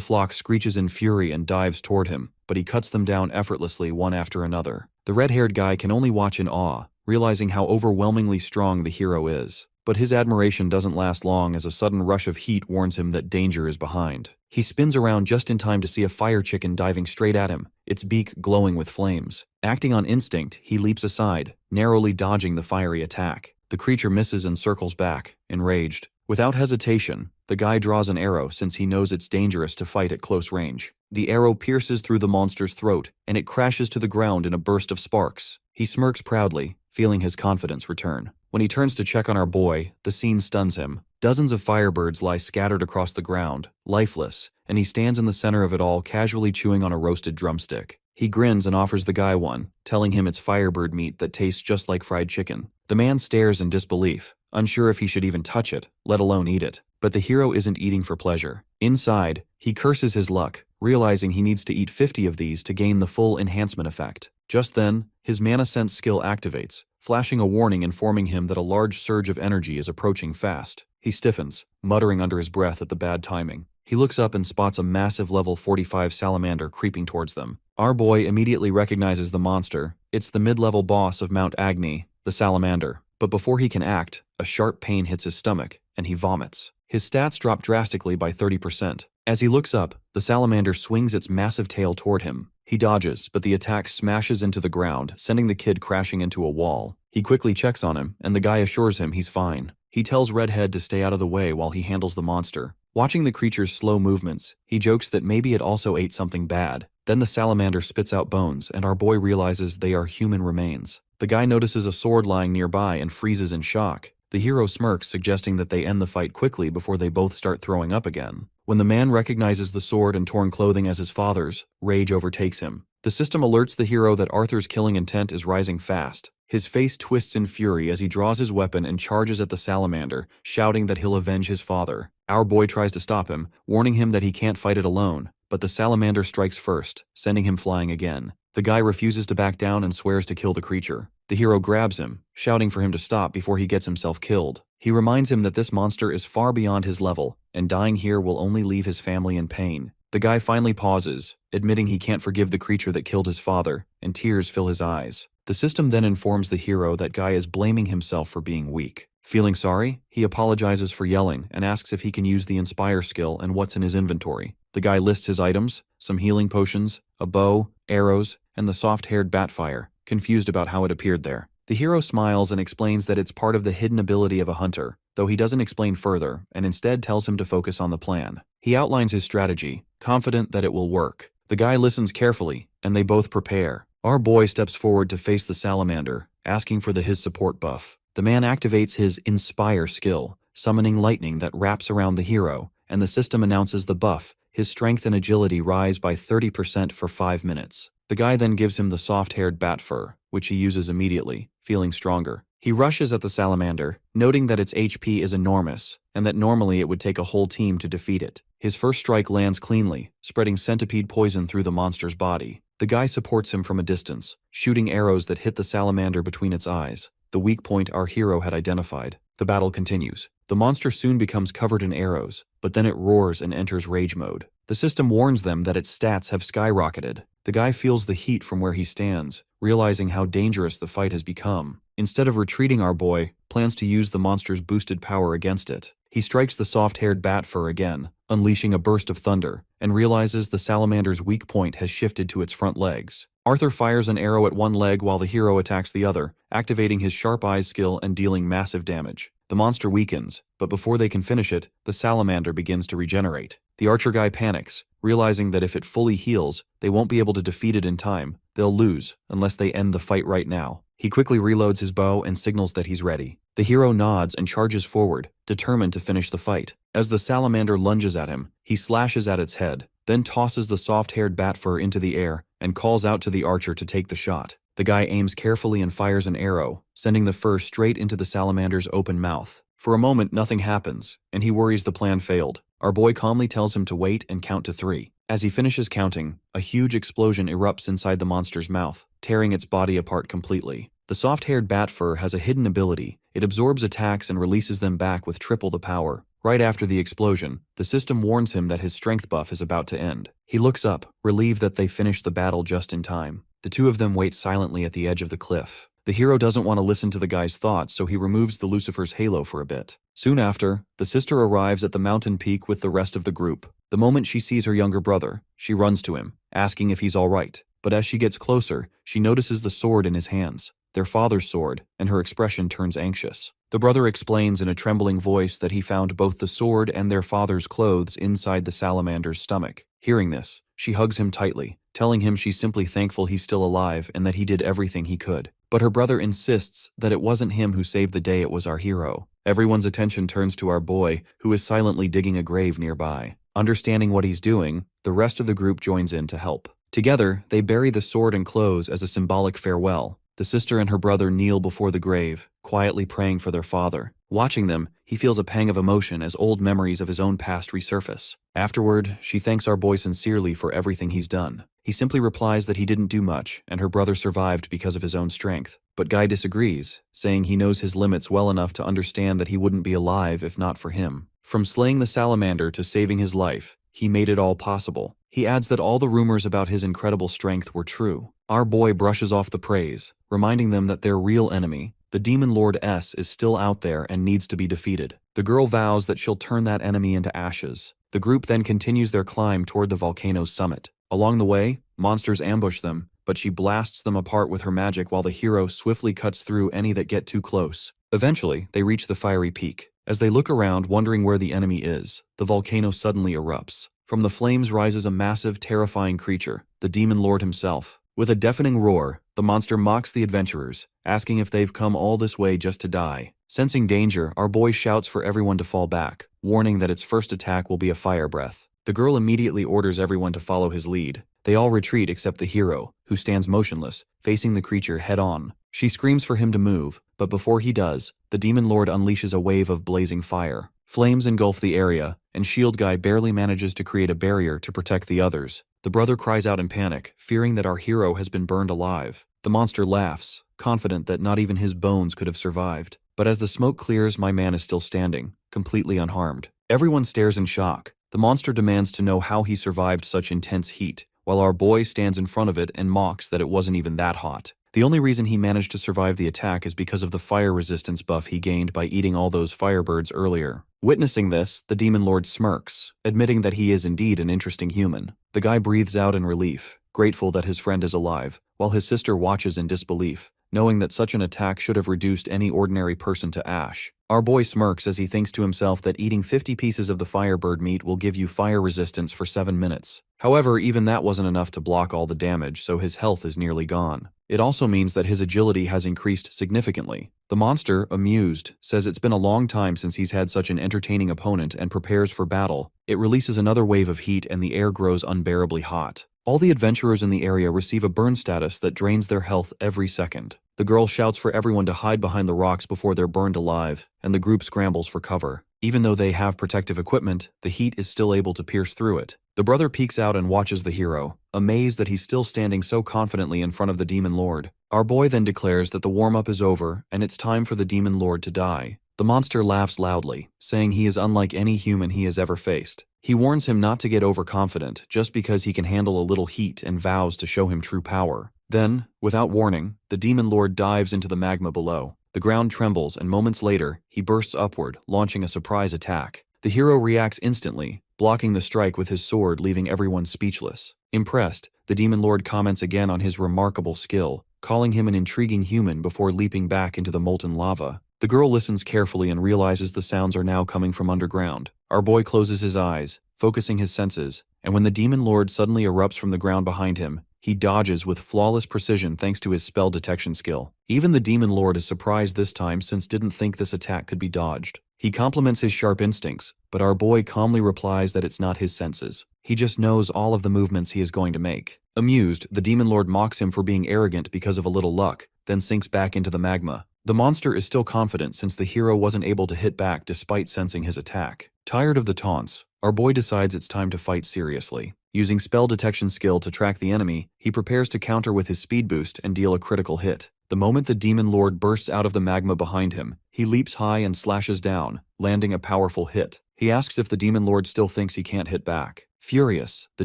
flock screeches in fury and dives toward him, but he cuts them down effortlessly one after another. The red-haired guy can only watch in awe, realizing how overwhelmingly strong the hero is. But his admiration doesn't last long as a sudden rush of heat warns him that danger is behind. He spins around just in time to see a fire chicken diving straight at him, its beak glowing with flames. Acting on instinct, he leaps aside, narrowly dodging the fiery attack. The creature misses and circles back, enraged. Without hesitation, the guy draws an arrow since he knows it's dangerous to fight at close range. The arrow pierces through the monster's throat, and it crashes to the ground in a burst of sparks. He smirks proudly, feeling his confidence return. When he turns to check on our boy, the scene stuns him. Dozens of firebirds lie scattered across the ground, lifeless, and he stands in the center of it all casually chewing on a roasted drumstick. He grins and offers the guy one, telling him it's firebird meat that tastes just like fried chicken. The man stares in disbelief, unsure if he should even touch it, let alone eat it. But the hero isn't eating for pleasure. Inside, he curses his luck, realizing he needs to eat 50 of these to gain the full enhancement effect. Just then, his mana sense skill activates, flashing a warning informing him that a large surge of energy is approaching fast. He stiffens, muttering under his breath at the bad timing. He looks up and spots a massive level 45 salamander creeping towards them. Our boy immediately recognizes the monster. It's the mid-level boss of Mount Agni, the salamander. But before he can act, a sharp pain hits his stomach, and he vomits. His stats drop drastically by 30%. As he looks up, the salamander swings its massive tail toward him. He dodges, but the attack smashes into the ground, sending the kid crashing into a wall. He quickly checks on him, and the guy assures him he's fine. He tells Redhead to stay out of the way while he handles the monster. Watching the creature's slow movements, he jokes that maybe it also ate something bad. Then the salamander spits out bones, and our boy realizes they are human remains. The guy notices a sword lying nearby and freezes in shock. The hero smirks, suggesting that they end the fight quickly before they both start throwing up again. When the man recognizes the sword and torn clothing as his father's, rage overtakes him. The system alerts the hero that Arthur's killing intent is rising fast. His face twists in fury as he draws his weapon and charges at the salamander, shouting that he'll avenge his father. Our boy tries to stop him, warning him that he can't fight it alone, but the salamander strikes first, sending him flying again. The guy refuses to back down and swears to kill the creature. The hero grabs him, shouting for him to stop before he gets himself killed. He reminds him that this monster is far beyond his level, and dying here will only leave his family in pain. The guy finally pauses, admitting he can't forgive the creature that killed his father, and tears fill his eyes. The system then informs the hero that Guy is blaming himself for being weak. Feeling sorry, he apologizes for yelling and asks if he can use the Inspire skill and what's in his inventory. The guy lists his items, some healing potions, a bow, arrows, and the soft-haired batfire, confused about how it appeared there. The hero smiles and explains that it's part of the hidden ability of a hunter, though he doesn't explain further and instead tells him to focus on the plan. He outlines his strategy, confident that it will work. The guy listens carefully, and they both prepare. Our boy steps forward to face the salamander, asking for his support buff. The man activates his Inspire skill, summoning lightning that wraps around the hero, and the system announces the buff. His strength and agility rise by 30% for 5 minutes. The guy then gives him the soft-haired bat fur, which he uses immediately, feeling stronger. He rushes at the salamander, noting that its HP is enormous, and that normally it would take a whole team to defeat it. His first strike lands cleanly, spreading centipede poison through the monster's body. The guy supports him from a distance, shooting arrows that hit the salamander between its eyes, the weak point our hero had identified. The battle continues. The monster soon becomes covered in arrows, but then it roars and enters rage mode. The system warns them that its stats have skyrocketed. The guy feels the heat from where he stands, realizing how dangerous the fight has become. Instead of retreating, our boy plans to use the monster's boosted power against it. He strikes the soft-haired bat fur again, unleashing a burst of thunder, and realizes the salamander's weak point has shifted to its front legs. Arthur fires an arrow at one leg while the hero attacks the other, activating his sharp eyes skill and dealing massive damage. The monster weakens, but before they can finish it, the salamander begins to regenerate. The archer guy panics, realizing that if it fully heals, they won't be able to defeat it in time. They'll lose, unless they end the fight right now. He quickly reloads his bow and signals that he's ready. The hero nods and charges forward, determined to finish the fight. As the salamander lunges at him, he slashes at its head, then tosses the soft-haired bat fur into the air and calls out to the archer to take the shot. The guy aims carefully and fires an arrow, sending the fur straight into the salamander's open mouth. For a moment, nothing happens, and he worries the plan failed. Our boy calmly tells him to wait and count to 3. As he finishes counting, a huge explosion erupts inside the monster's mouth, tearing its body apart completely. The soft-haired bat fur has a hidden ability. It absorbs attacks and releases them back with triple the power. Right after the explosion, the system warns him that his strength buff is about to end. He looks up, relieved that they finished the battle just in time. The two of them wait silently at the edge of the cliff. The hero doesn't want to listen to the guy's thoughts, so he removes the Lucifer's halo for a bit. Soon after, the sister arrives at the mountain peak with the rest of the group. The moment she sees her younger brother, she runs to him, asking if he's all right. But as she gets closer, she notices the sword in his hands, their father's sword, and her expression turns anxious. The brother explains in a trembling voice that he found both the sword and their father's clothes inside the salamander's stomach. Hearing this, she hugs him tightly, telling him she's simply thankful he's still alive and that he did everything he could. But her brother insists that it wasn't him who saved the day, it was our hero. Everyone's attention turns to our boy, who is silently digging a grave nearby. Understanding what he's doing, the rest of the group joins in to help. Together, they bury the sword and clothes as a symbolic farewell. The sister and her brother kneel before the grave, quietly praying for their father. Watching them, he feels a pang of emotion as old memories of his own past resurface. Afterward, she thanks our boy sincerely for everything he's done. He simply replies that he didn't do much, and her brother survived because of his own strength. But Guy disagrees, saying he knows his limits well enough to understand that he wouldn't be alive if not for him. From slaying the salamander to saving his life, he made it all possible. He adds that all the rumors about his incredible strength were true. Our boy brushes off the praise, reminding them that their real enemy, the Demon Lord S, is still out there and needs to be defeated. The girl vows that she'll turn that enemy into ashes. The group then continues their climb toward the volcano's summit. Along the way, monsters ambush them, but she blasts them apart with her magic while the hero swiftly cuts through any that get too close. Eventually, they reach the fiery peak. As they look around, wondering where the enemy is, the volcano suddenly erupts. From the flames rises a massive, terrifying creature, the Demon Lord himself. With a deafening roar, the monster mocks the adventurers, asking if they've come all this way just to die. Sensing danger, our boy shouts for everyone to fall back, warning that its first attack will be a fire breath. The girl immediately orders everyone to follow his lead. They all retreat except the hero, who stands motionless, facing the creature head-on. She screams for him to move, but before he does, the Demon Lord unleashes a wave of blazing fire. Flames engulf the area, and Shield Guy barely manages to create a barrier to protect the others. The brother cries out in panic, fearing that our hero has been burned alive. The monster laughs, confident that not even his bones could have survived. But as the smoke clears, my man is still standing, completely unharmed. Everyone stares in shock. The monster demands to know how he survived such intense heat, while our boy stands in front of it and mocks that it wasn't even that hot. The only reason he managed to survive the attack is because of the fire resistance buff he gained by eating all those firebirds earlier. Witnessing this, the Demon Lord smirks, admitting that he is indeed an interesting human. The guy breathes out in relief, grateful that his friend is alive, while his sister watches in disbelief, knowing that such an attack should have reduced any ordinary person to ash. Our boy smirks as he thinks to himself that eating 50 pieces of the firebird meat will give you fire resistance for 7 minutes. However, even that wasn't enough to block all the damage, so his health is nearly gone. It also means that his agility has increased significantly. The monster, amused, says it's been a long time since he's had such an entertaining opponent and prepares for battle. It releases another wave of heat and the air grows unbearably hot. All the adventurers in the area receive a burn status that drains their health every second. The girl shouts for everyone to hide behind the rocks before they're burned alive, and the group scrambles for cover. Even though they have protective equipment, the heat is still able to pierce through it. The brother peeks out and watches the hero, amazed that he's still standing so confidently in front of the Demon Lord. Our boy then declares that the warm-up is over and it's time for the Demon Lord to die. The monster laughs loudly, saying he is unlike any human he has ever faced. He warns him not to get overconfident just because he can handle a little heat and vows to show him true power. Then, without warning, the Demon Lord dives into the magma below. The ground trembles and moments later, he bursts upward, launching a surprise attack. The hero reacts instantly, blocking the strike with his sword, leaving everyone speechless. Impressed, the Demon Lord comments again on his remarkable skill, calling him an intriguing human before leaping back into the molten lava. The girl listens carefully and realizes the sounds are now coming from underground. Our boy closes his eyes, focusing his senses, and when the Demon Lord suddenly erupts from the ground behind him, he dodges with flawless precision thanks to his spell detection skill. Even the Demon Lord is surprised this time since didn't think this attack could be dodged. He compliments his sharp instincts, but our boy calmly replies that it's not his senses. He just knows all of the movements he is going to make. Amused, the Demon Lord mocks him for being arrogant because of a little luck, then sinks back into the magma. The monster is still confident since the hero wasn't able to hit back despite sensing his attack. Tired of the taunts, our boy decides it's time to fight seriously. Using spell detection skill to track the enemy, he prepares to counter with his speed boost and deal a critical hit. The moment the demon lord bursts out of the magma behind him, he leaps high and slashes down, landing a powerful hit. He asks if the demon lord still thinks he can't hit back. Furious, the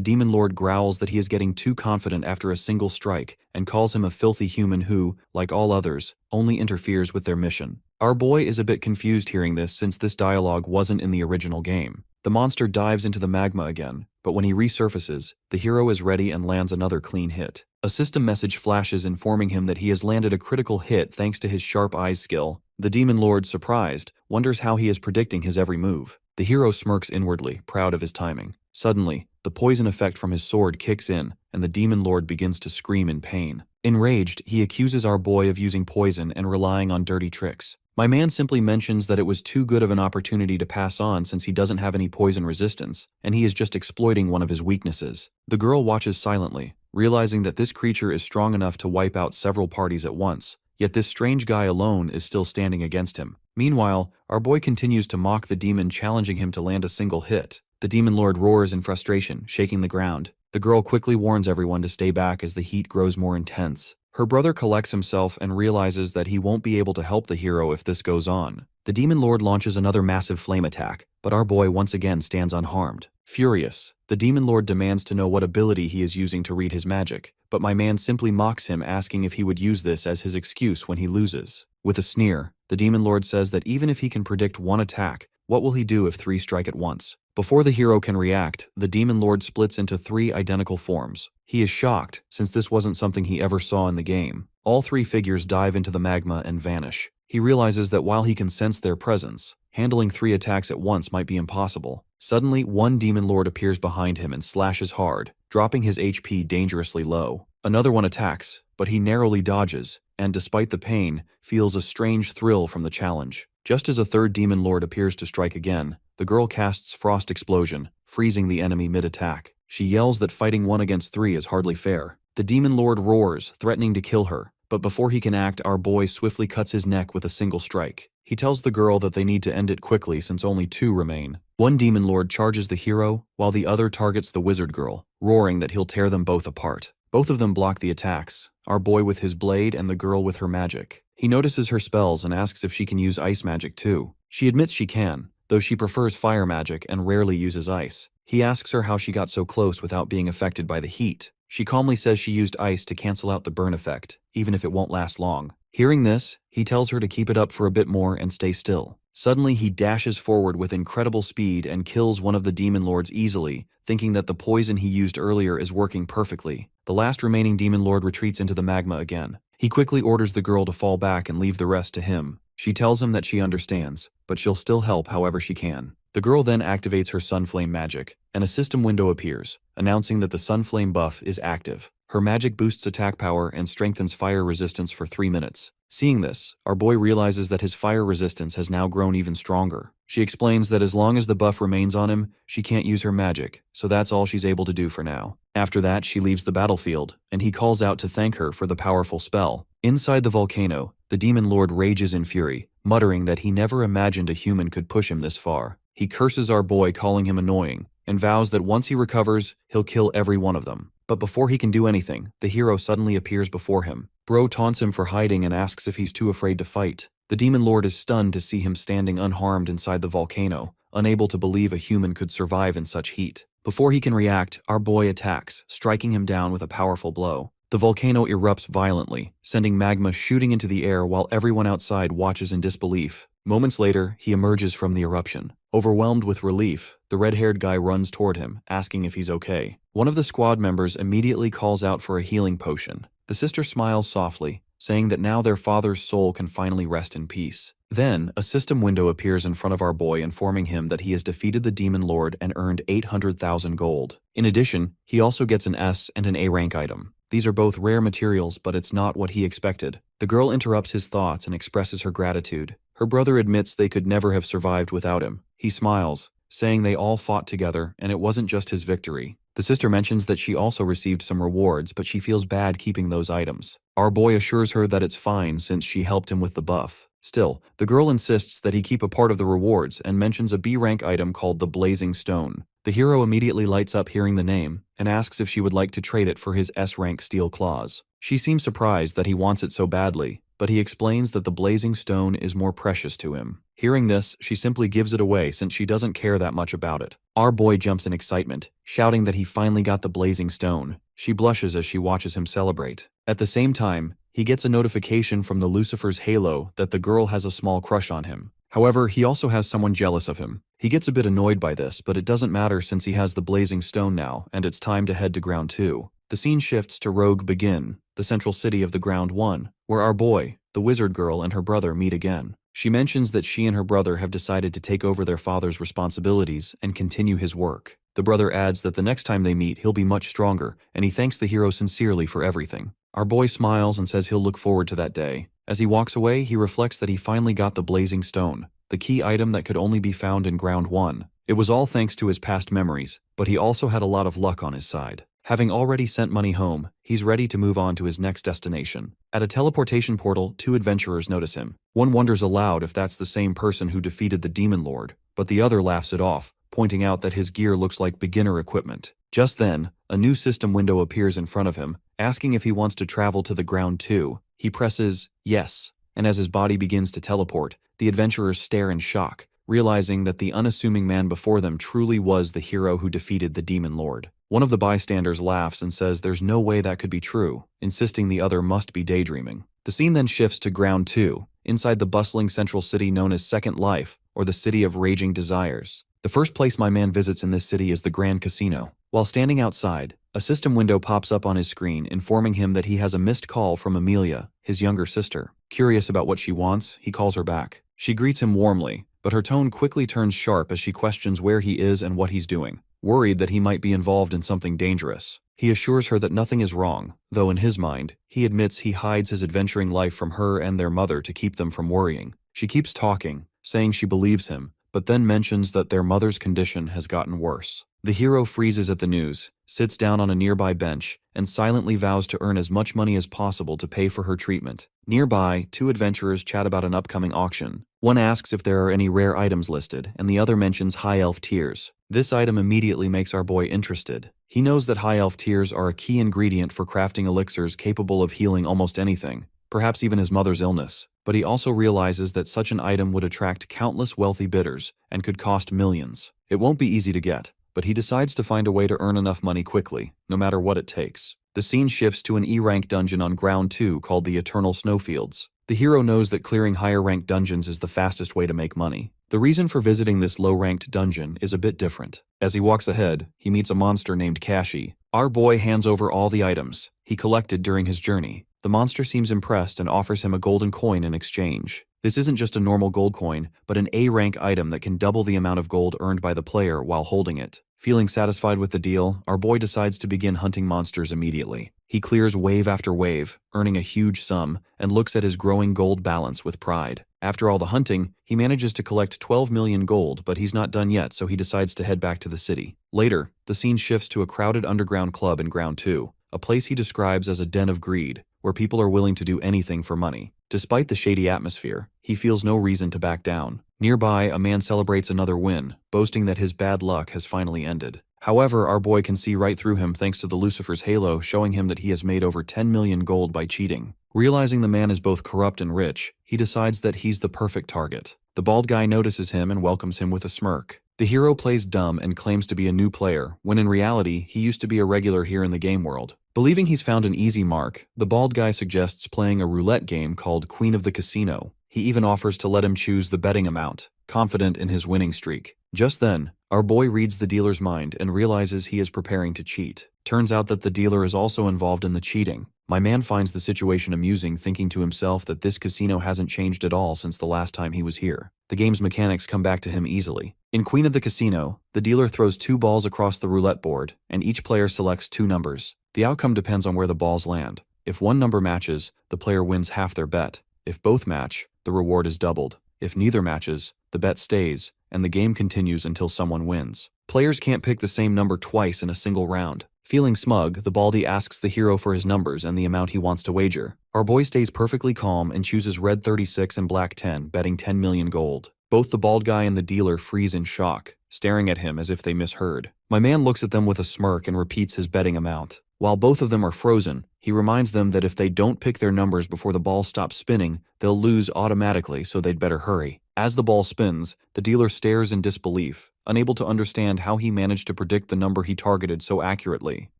demon lord growls that he is getting too confident after a single strike and calls him a filthy human who, like all others, only interferes with their mission. Our boy is a bit confused hearing this since this dialogue wasn't in the original game. The monster dives into the magma again, but when he resurfaces, the hero is ready and lands another clean hit. A system message flashes informing him that he has landed a critical hit thanks to his sharp eyes skill. The demon lord, surprised, wonders how he is predicting his every move. The hero smirks inwardly, proud of his timing. Suddenly, the poison effect from his sword kicks in, and the demon lord begins to scream in pain. Enraged, he accuses our boy of using poison and relying on dirty tricks. My man simply mentions that it was too good of an opportunity to pass on since he doesn't have any poison resistance, and he is just exploiting one of his weaknesses. The girl watches silently, realizing that this creature is strong enough to wipe out several parties at once, yet this strange guy alone is still standing against him. Meanwhile, our boy continues to mock the demon, challenging him to land a single hit. The demon lord roars in frustration, shaking the ground. The girl quickly warns everyone to stay back as the heat grows more intense. Her brother collects himself and realizes that he won't be able to help the hero if this goes on. The demon lord launches another massive flame attack, but our boy once again stands unharmed. Furious, the demon lord demands to know what ability he is using to read his magic, but my man simply mocks him, asking if he would use this as his excuse when he loses. With a sneer, the demon lord says that even if he can predict one attack, what will he do if 3 strike at once? Before the hero can react, the demon lord splits into 3 identical forms. He is shocked, since this wasn't something he ever saw in the game. All 3 figures dive into the magma and vanish. He realizes that while he can sense their presence, handling 3 attacks at once might be impossible. Suddenly, one demon lord appears behind him and slashes hard, dropping his HP dangerously low. Another one attacks, but he narrowly dodges, and despite the pain, feels a strange thrill from the challenge. Just as a 3rd demon lord appears to strike again, the girl casts Frost Explosion, freezing the enemy mid-attack. She yells that fighting 1 against 3 is hardly fair. The demon lord roars, threatening to kill her, but before he can act, our boy swiftly cuts his neck with a single strike. He tells the girl that they need to end it quickly since only 2 remain. One demon lord charges the hero, while the other targets the wizard girl, roaring that he'll tear them both apart. Both of them block the attacks, our boy with his blade and the girl with her magic. He notices her spells and asks if she can use ice magic too. She admits she can, though she prefers fire magic and rarely uses ice. He asks her how she got so close without being affected by the heat. She calmly says she used ice to cancel out the burn effect, even if it won't last long. Hearing this, he tells her to keep it up for a bit more and stay still. Suddenly, he dashes forward with incredible speed and kills one of the demon lords easily, thinking that the poison he used earlier is working perfectly. The last remaining demon lord retreats into the magma again. He quickly orders the girl to fall back and leave the rest to him. She tells him that she understands, but she'll still help however she can. The girl then activates her Sunflame magic, and a system window appears, announcing that the Sunflame buff is active. Her magic boosts attack power and strengthens fire resistance for 3 minutes. Seeing this, our boy realizes that his fire resistance has now grown even stronger. She explains that as long as the buff remains on him, she can't use her magic, so that's all she's able to do for now. After that, she leaves the battlefield, and he calls out to thank her for the powerful spell. Inside the volcano, the demon lord rages in fury, muttering that he never imagined a human could push him this far. He curses our boy, calling him annoying, and vows that once he recovers, he'll kill every one of them. But before he can do anything, the hero suddenly appears before him. Bro taunts him for hiding and asks if he's too afraid to fight. The demon lord is stunned to see him standing unharmed inside the volcano, unable to believe a human could survive in such heat. Before he can react, our boy attacks, striking him down with a powerful blow. The volcano erupts violently, sending magma shooting into the air while everyone outside watches in disbelief. Moments later, he emerges from the eruption. Overwhelmed with relief, the red-haired guy runs toward him, asking if he's okay. One of the squad members immediately calls out for a healing potion. The sister smiles softly, saying that now their father's soul can finally rest in peace. Then, a system window appears in front of our boy, informing him that he has defeated the demon lord and earned 800,000 gold. In addition, he also gets an S and an A rank item. These are both rare materials, but it's not what he expected. The girl interrupts his thoughts and expresses her gratitude. Her brother admits they could never have survived without him. He smiles, saying they all fought together and it wasn't just his victory. The sister mentions that she also received some rewards, but she feels bad keeping those items. Our boy assures her that it's fine since she helped him with the buff. Still, the girl insists that he keep a part of the rewards and mentions a B rank item called the Blazing Stone. The hero immediately lights up hearing the name and asks if she would like to trade it for his S-rank steel claws. She seems surprised that he wants it so badly, but he explains that the blazing stone is more precious to him. Hearing this, she simply gives it away since she doesn't care that much about it. Our boy jumps in excitement, shouting that he finally got the blazing stone. She blushes as she watches him celebrate. At the same time, he gets a notification from the Lucifer's halo that the girl has a small crush on him. However, he also has someone jealous of him. He gets a bit annoyed by this, but it doesn't matter since he has the blazing stone now, and it's time to head to Ground 2. The scene shifts to Rogue Begin, the central city of the Ground 1, where our boy, the wizard girl, and her brother meet again. She mentions that she and her brother have decided to take over their father's responsibilities and continue his work. The brother adds that the next time they meet, he'll be much stronger, and he thanks the hero sincerely for everything. Our boy smiles and says he'll look forward to that day. As he walks away, he reflects that he finally got the blazing stone, the key item that could only be found in Ground 1. It was all thanks to his past memories, but he also had a lot of luck on his side. Having already sent money home, he's ready to move on to his next destination. At a teleportation portal, two adventurers notice him. One wonders aloud if that's the same person who defeated the Demon Lord, but the other laughs it off, pointing out that his gear looks like beginner equipment. Just then, a new system window appears in front of him, asking if he wants to travel to the Ground 2. He presses yes, and as his body begins to teleport, the adventurers stare in shock, realizing that the unassuming man before them truly was the hero who defeated the Demon Lord. One of the bystanders laughs and says there's no way that could be true, insisting the other must be daydreaming. The scene then shifts to Ground 2, inside the bustling central city known as Second Life, or the City of Raging Desires. The first place my man visits in this city is the Grand Casino. While standing outside, a system window pops up on his screen informing him that he has a missed call from Amelia, his younger sister. Curious about what she wants, he calls her back. She greets him warmly, but her tone quickly turns sharp as she questions where he is and what he's doing, worried that he might be involved in something dangerous. He assures her that nothing is wrong, though in his mind, he admits he hides his adventuring life from her and their mother to keep them from worrying. She keeps talking, saying she believes him, but then mentions that their mother's condition has gotten worse. The hero freezes at the news, sits down on a nearby bench, and silently vows to earn as much money as possible to pay for her treatment. Nearby, two adventurers chat about an upcoming auction. One asks if there are any rare items listed, and the other mentions high elf tears. This item immediately makes our boy interested. He knows that high elf tears are a key ingredient for crafting elixirs capable of healing almost anything, perhaps even his mother's illness. But he also realizes that such an item would attract countless wealthy bidders and could cost millions. It won't be easy to get, but he decides to find a way to earn enough money quickly, no matter what it takes. The scene shifts to an E-rank dungeon on Ground 2 called the Eternal Snowfields. The hero knows that clearing higher-ranked dungeons is the fastest way to make money. The reason for visiting this low-ranked dungeon is a bit different. As he walks ahead, he meets a monster named Kashi. Our boy hands over all the items he collected during his journey. The monster seems impressed and offers him a golden coin in exchange. This isn't just a normal gold coin, but an A-rank item that can double the amount of gold earned by the player while holding it. Feeling satisfied with the deal, our boy decides to begin hunting monsters immediately. He clears wave after wave, earning a huge sum, and looks at his growing gold balance with pride. After all the hunting, he manages to collect 12 million gold, but he's not done yet, so he decides to head back to the city. Later, the scene shifts to a crowded underground club in Ground 2, a place he describes as a den of greed, where people are willing to do anything for money. Despite the shady atmosphere, he feels no reason to back down. Nearby, a man celebrates another win, boasting that his bad luck has finally ended. However, our boy can see right through him thanks to the Lucifer's halo showing him that he has made over 10 million gold by cheating. Realizing the man is both corrupt and rich, he decides that he's the perfect target. The bald guy notices him and welcomes him with a smirk. The hero plays dumb and claims to be a new player, when in reality, he used to be a regular here in the game world. Believing he's found an easy mark, the bald guy suggests playing a roulette game called Queen of the Casino. He even offers to let him choose the betting amount, confident in his winning streak. Just then, our boy reads the dealer's mind and realizes he is preparing to cheat. Turns out that the dealer is also involved in the cheating. My man finds the situation amusing, thinking to himself that this casino hasn't changed at all since the last time he was here. The game's mechanics come back to him easily. In Queen of the Casino, the dealer throws 2 balls across the roulette board, and each player selects 2 numbers. The outcome depends on where the balls land. If one number matches, the player wins half their bet. If both match, the reward is doubled. If neither matches, the bet stays, and the game continues until someone wins. Players can't pick the same number twice in a single round. Feeling smug, the baldy asks the hero for his numbers and the amount he wants to wager. Our boy stays perfectly calm and chooses red 36 and black 10, betting 10 million gold. Both the bald guy and the dealer freeze in shock, staring at him as if they misheard. My man looks at them with a smirk and repeats his betting amount. While both of them are frozen, he reminds them that if they don't pick their numbers before the ball stops spinning, they'll lose automatically, so they'd better hurry. As the ball spins, the dealer stares in disbelief, unable to understand how he managed to predict the number he targeted so accurately.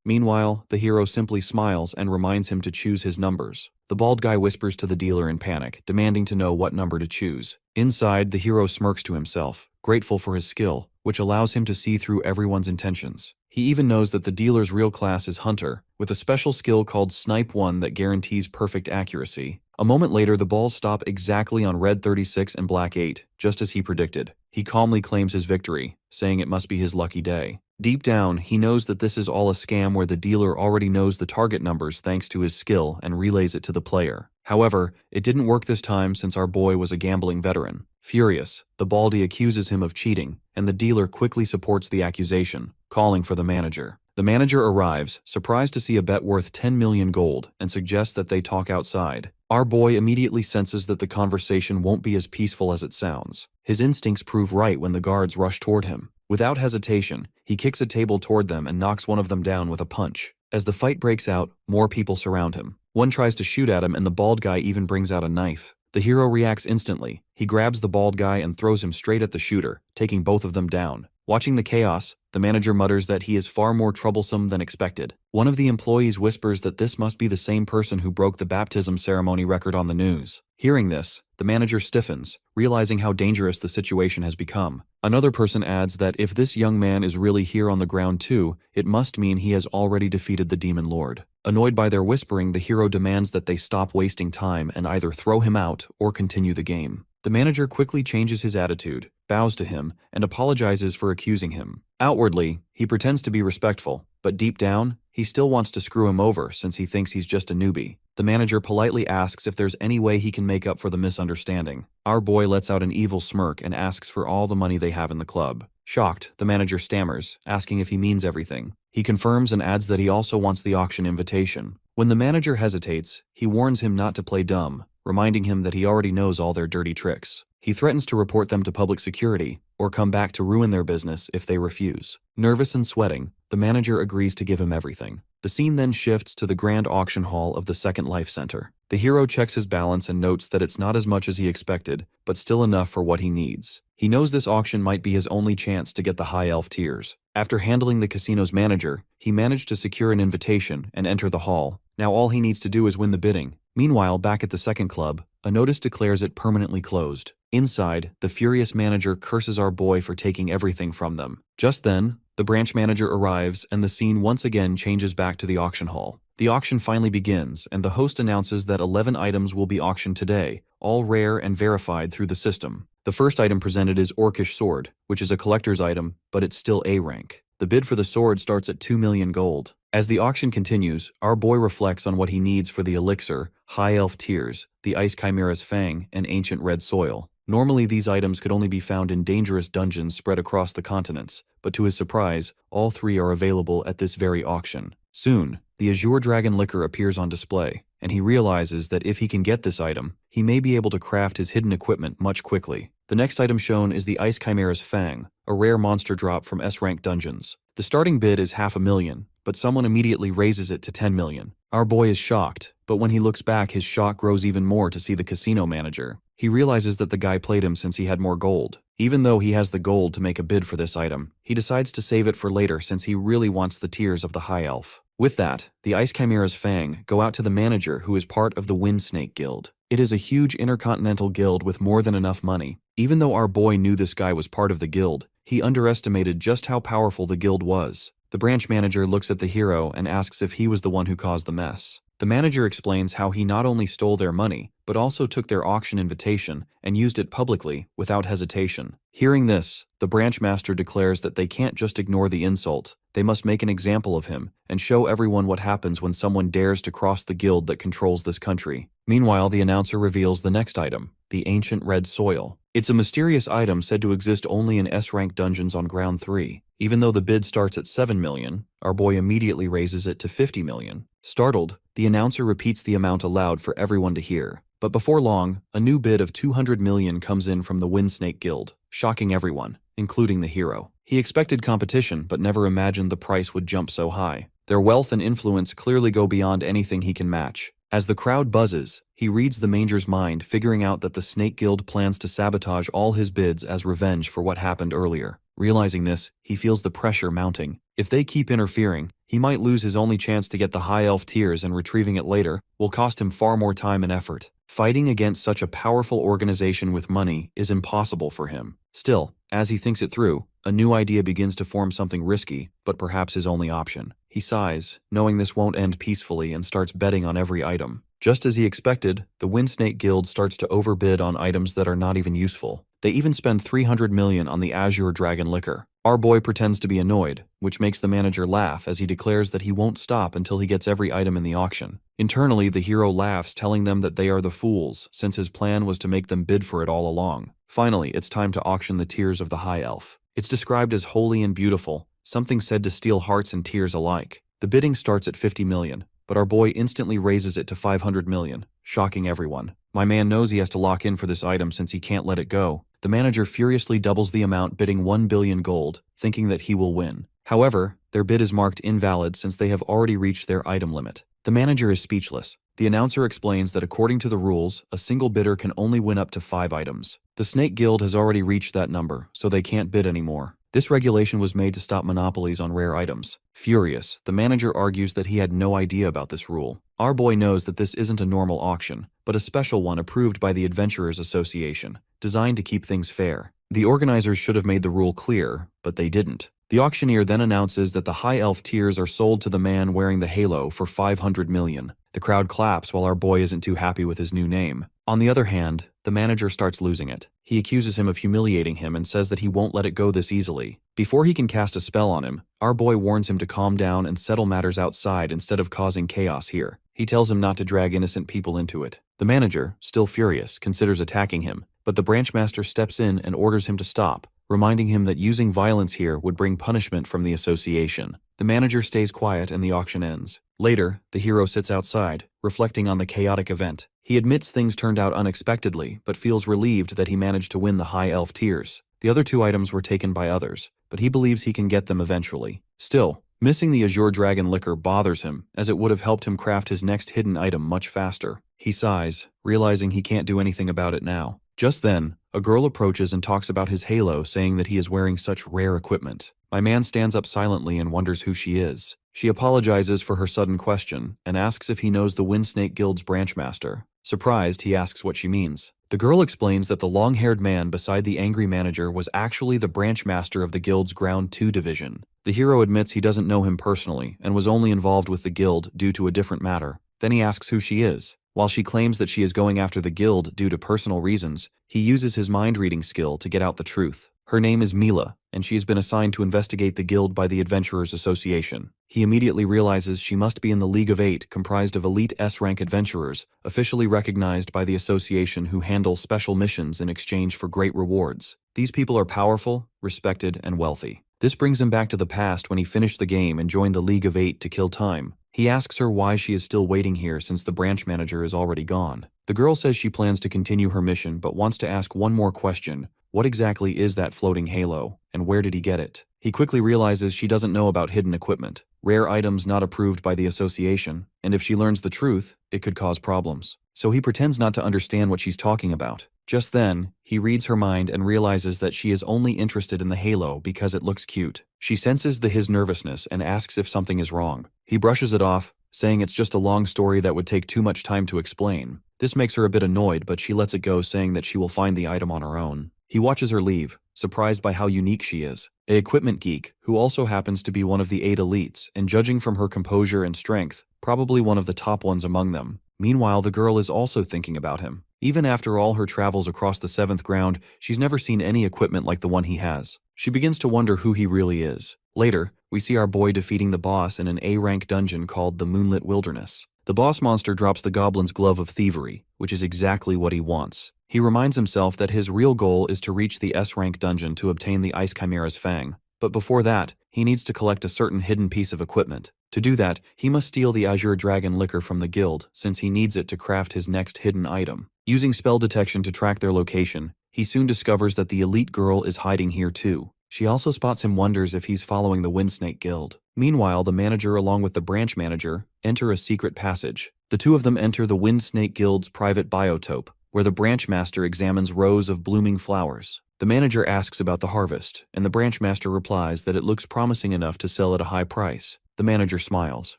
Meanwhile, the hero simply smiles and reminds him to choose his numbers. The bald guy whispers to the dealer in panic, demanding to know what number to choose. Inside, the hero smirks to himself, grateful for his skill, which allows him to see through everyone's intentions. He even knows that the dealer's real class is Hunter, with a special skill called Snipe 1 that guarantees perfect accuracy. A moment later, the balls stop exactly on red 36 and black 8, just as he predicted. He calmly claims his victory, saying it must be his lucky day. Deep down, he knows that this is all a scam where the dealer already knows the target numbers thanks to his skill and relays it to the player. However, it didn't work this time since our boy was a gambling veteran. Furious, the baldy accuses him of cheating, and the dealer quickly supports the accusation, calling for the manager. The manager arrives, surprised to see a bet worth 10 million gold, and suggests that they talk outside. Our boy immediately senses that the conversation won't be as peaceful as it sounds. His instincts prove right when the guards rush toward him. Without hesitation, he kicks a table toward them and knocks one of them down with a punch. As the fight breaks out, more people surround him. One tries to shoot at him and the bald guy even brings out a knife. The hero reacts instantly. He grabs the bald guy and throws him straight at the shooter, taking both of them down. Watching the chaos, the manager mutters that he is far more troublesome than expected. One of the employees whispers that this must be the same person who broke the baptism ceremony record on the news. Hearing this, the manager stiffens, realizing how dangerous the situation has become. Another person adds that if this young man is really here on the ground too, it must mean he has already defeated the demon lord. Annoyed by their whispering, the hero demands that they stop wasting time and either throw him out or continue the game. The manager quickly changes his attitude, bows to him, and apologizes for accusing him. Outwardly, he pretends to be respectful, but deep down, he still wants to screw him over since he thinks he's just a newbie. The manager politely asks if there's any way he can make up for the misunderstanding. Our boy lets out an evil smirk and asks for all the money they have in the club. Shocked, the manager stammers, asking if he means everything. He confirms and adds that he also wants the auction invitation. When the manager hesitates, he warns him not to play dumb, reminding him that he already knows all their dirty tricks. He threatens to report them to public security, or come back to ruin their business if they refuse. Nervous and sweating, the manager agrees to give him everything. The scene then shifts to the grand auction hall of the Second Life Center. The hero checks his balance and notes that it's not as much as he expected, but still enough for what he needs. He knows this auction might be his only chance to get the high elf tiers. After handling the casino's manager, he managed to secure an invitation and enter the hall. Now all he needs to do is win the bidding. Meanwhile, back at the second club, a notice declares it permanently closed. Inside, the furious manager curses our boy for taking everything from them. Just then, the branch manager arrives and the scene once again changes back to the auction hall. The auction finally begins, and the host announces that 11 items will be auctioned today, all rare and verified through the system. The first item presented is Orcish Sword, which is a collector's item, but it's still A rank. The bid for the sword starts at 2 million gold. As the auction continues, our boy reflects on what he needs for the elixir, high elf tears, the ice chimera's fang, and ancient red soil. Normally these items could only be found in dangerous dungeons spread across the continents, but to his surprise, all three are available at this very auction. Soon, the Azure Dragon liquor appears on display, and he realizes that if he can get this item, he may be able to craft his hidden equipment much quickly. The next item shown is the Ice Chimera's Fang, a rare monster drop from S-rank dungeons. The starting bid is 500,000, but someone immediately raises it to 10 million. Our boy is shocked, but when he looks back, his shock grows even more to see the casino manager. He realizes that the guy played him since he had more gold. Even though he has the gold to make a bid for this item, he decides to save it for later since he really wants the tears of the High Elf. With that, the Ice Chimera's Fang go out to the manager who is part of the Wind Snake Guild. It is a huge intercontinental guild with more than enough money. Even though our boy knew this guy was part of the guild, he underestimated just how powerful the guild was. The branch manager looks at the hero and asks if he was the one who caused the mess. The manager explains how he not only stole their money, but also took their auction invitation and used it publicly without hesitation. Hearing this, the branch master declares that they can't just ignore the insult. They must make an example of him and show everyone what happens when someone dares to cross the guild that controls this country. Meanwhile, the announcer reveals the next item, the ancient red soil. It's a mysterious item said to exist only in S-rank dungeons on Ground 3. Even though the bid starts at 7 million, our boy immediately raises it to 50 million. Startled, the announcer repeats the amount aloud for everyone to hear. But before long, a new bid of 200 million comes in from the Windsnake Guild, shocking everyone, including the hero. He expected competition but never imagined the price would jump so high. Their wealth and influence clearly go beyond anything he can match. As the crowd buzzes, he reads the Manger's mind, figuring out that the Snake Guild plans to sabotage all his bids as revenge for what happened earlier. Realizing this, he feels the pressure mounting. If they keep interfering, he might lose his only chance to get the High Elf Tears, and retrieving it later will cost him far more time and effort. Fighting against such a powerful organization with money is impossible for him. Still, as he thinks it through, a new idea begins to form, something risky, but perhaps his only option. He sighs, knowing this won't end peacefully, and starts betting on every item. Just as he expected, the Windsnake Guild starts to overbid on items that are not even useful. They even spend 300 million on the Azure Dragon liquor. Our boy pretends to be annoyed, which makes the manager laugh as he declares that he won't stop until he gets every item in the auction. Internally, the hero laughs, telling them that they are the fools, since his plan was to make them bid for it all along. Finally, it's time to auction the tears of the High Elf. It's described as holy and beautiful, something said to steal hearts and tears alike. The bidding starts at 50 million, but our boy instantly raises it to 500 million, shocking everyone. My man knows he has to lock in for this item since he can't let it go. The manager furiously doubles the amount, bidding 1 billion gold, thinking that he will win. However, their bid is marked invalid since they have already reached their item limit. The manager is speechless. The announcer explains that according to the rules, a single bidder can only win up to 5 items. The Snake Guild has already reached that number, so they can't bid anymore. This regulation was made to stop monopolies on rare items. Furious, the manager argues that he had no idea about this rule. Our boy knows that this isn't a normal auction, but a special one approved by the Adventurers Association, designed to keep things fair. The organizers should have made the rule clear, but they didn't. The auctioneer then announces that the High Elf Tears are sold to the man wearing the halo for 500 million. The crowd claps while our boy isn't too happy with his new name. On the other hand, the manager starts losing it. He accuses him of humiliating him and says that he won't let it go this easily. Before he can cast a spell on him, our boy warns him to calm down and settle matters outside instead of causing chaos here. He tells him not to drag innocent people into it. The manager, still furious, considers attacking him, but the branchmaster steps in and orders him to stop, reminding him that using violence here would bring punishment from the association. The manager stays quiet and the auction ends. Later, the hero sits outside, reflecting on the chaotic event. He admits things turned out unexpectedly, but feels relieved that he managed to win the High Elf Tears. The other 2 items were taken by others, but he believes he can get them eventually. Still, missing the Azure Dragon liquor bothers him, as it would have helped him craft his next hidden item much faster. He sighs, realizing he can't do anything about it now. Just then, a girl approaches and talks about his halo, saying that he is wearing such rare equipment. My man stands up silently and wonders who she is. She apologizes for her sudden question and asks if he knows the Windsnake Guild's branchmaster. Surprised, he asks what she means. The girl explains that the long-haired man beside the angry manager was actually the branchmaster of the guild's Ground 2 division. The hero admits he doesn't know him personally and was only involved with the guild due to a different matter. Then he asks who she is. While she claims that she is going after the guild due to personal reasons, he uses his mind-reading skill to get out the truth. Her name is Mila, and she has been assigned to investigate the guild by the Adventurers Association. He immediately realizes she must be in the League of 8, comprised of elite S-rank adventurers, officially recognized by the association, who handle special missions in exchange for great rewards. These people are powerful, respected, and wealthy. This brings him back to the past when he finished the game and joined the League of 8 to kill time. He asks her why she is still waiting here since the branch manager is already gone. The girl says she plans to continue her mission but wants to ask one more question. What exactly is that floating halo, and where did he get it? He quickly realizes she doesn't know about hidden equipment, rare items not approved by the association, and if she learns the truth, it could cause problems. So he pretends not to understand what she's talking about. Just then, he reads her mind and realizes that she is only interested in the halo because it looks cute. She senses his nervousness and asks if something is wrong. He brushes it off, saying it's just a long story that would take too much time to explain. This makes her a bit annoyed, but she lets it go, saying that she will find the item on her own. He watches her leave, surprised by how unique she is. An equipment geek, who also happens to be one of the 8 elites, and judging from her composure and strength, probably one of the top ones among them. Meanwhile, the girl is also thinking about him. Even after all her travels across the 7th ground, she's never seen any equipment like the one he has. She begins to wonder who he really is. Later, we see our boy defeating the boss in an A-rank dungeon called the Moonlit Wilderness. The boss monster drops the goblin's glove of thievery, which is exactly what he wants. He reminds himself that his real goal is to reach the S-rank dungeon to obtain the Ice Chimera's Fang. But before that, he needs to collect a certain hidden piece of equipment. To do that, he must steal the Azure Dragon liquor from the guild, since he needs it to craft his next hidden item. Using spell detection to track their location, he soon discovers that the elite girl is hiding here too. She also spots him, wonders if he's following the Windsnake Guild. Meanwhile, the manager along with the branch manager enter a secret passage. The two of them enter the Windsnake Guild's private biotope, where the branch master examines rows of blooming flowers. The manager asks about the harvest, and the branch master replies that it looks promising enough to sell at a high price. The manager smiles,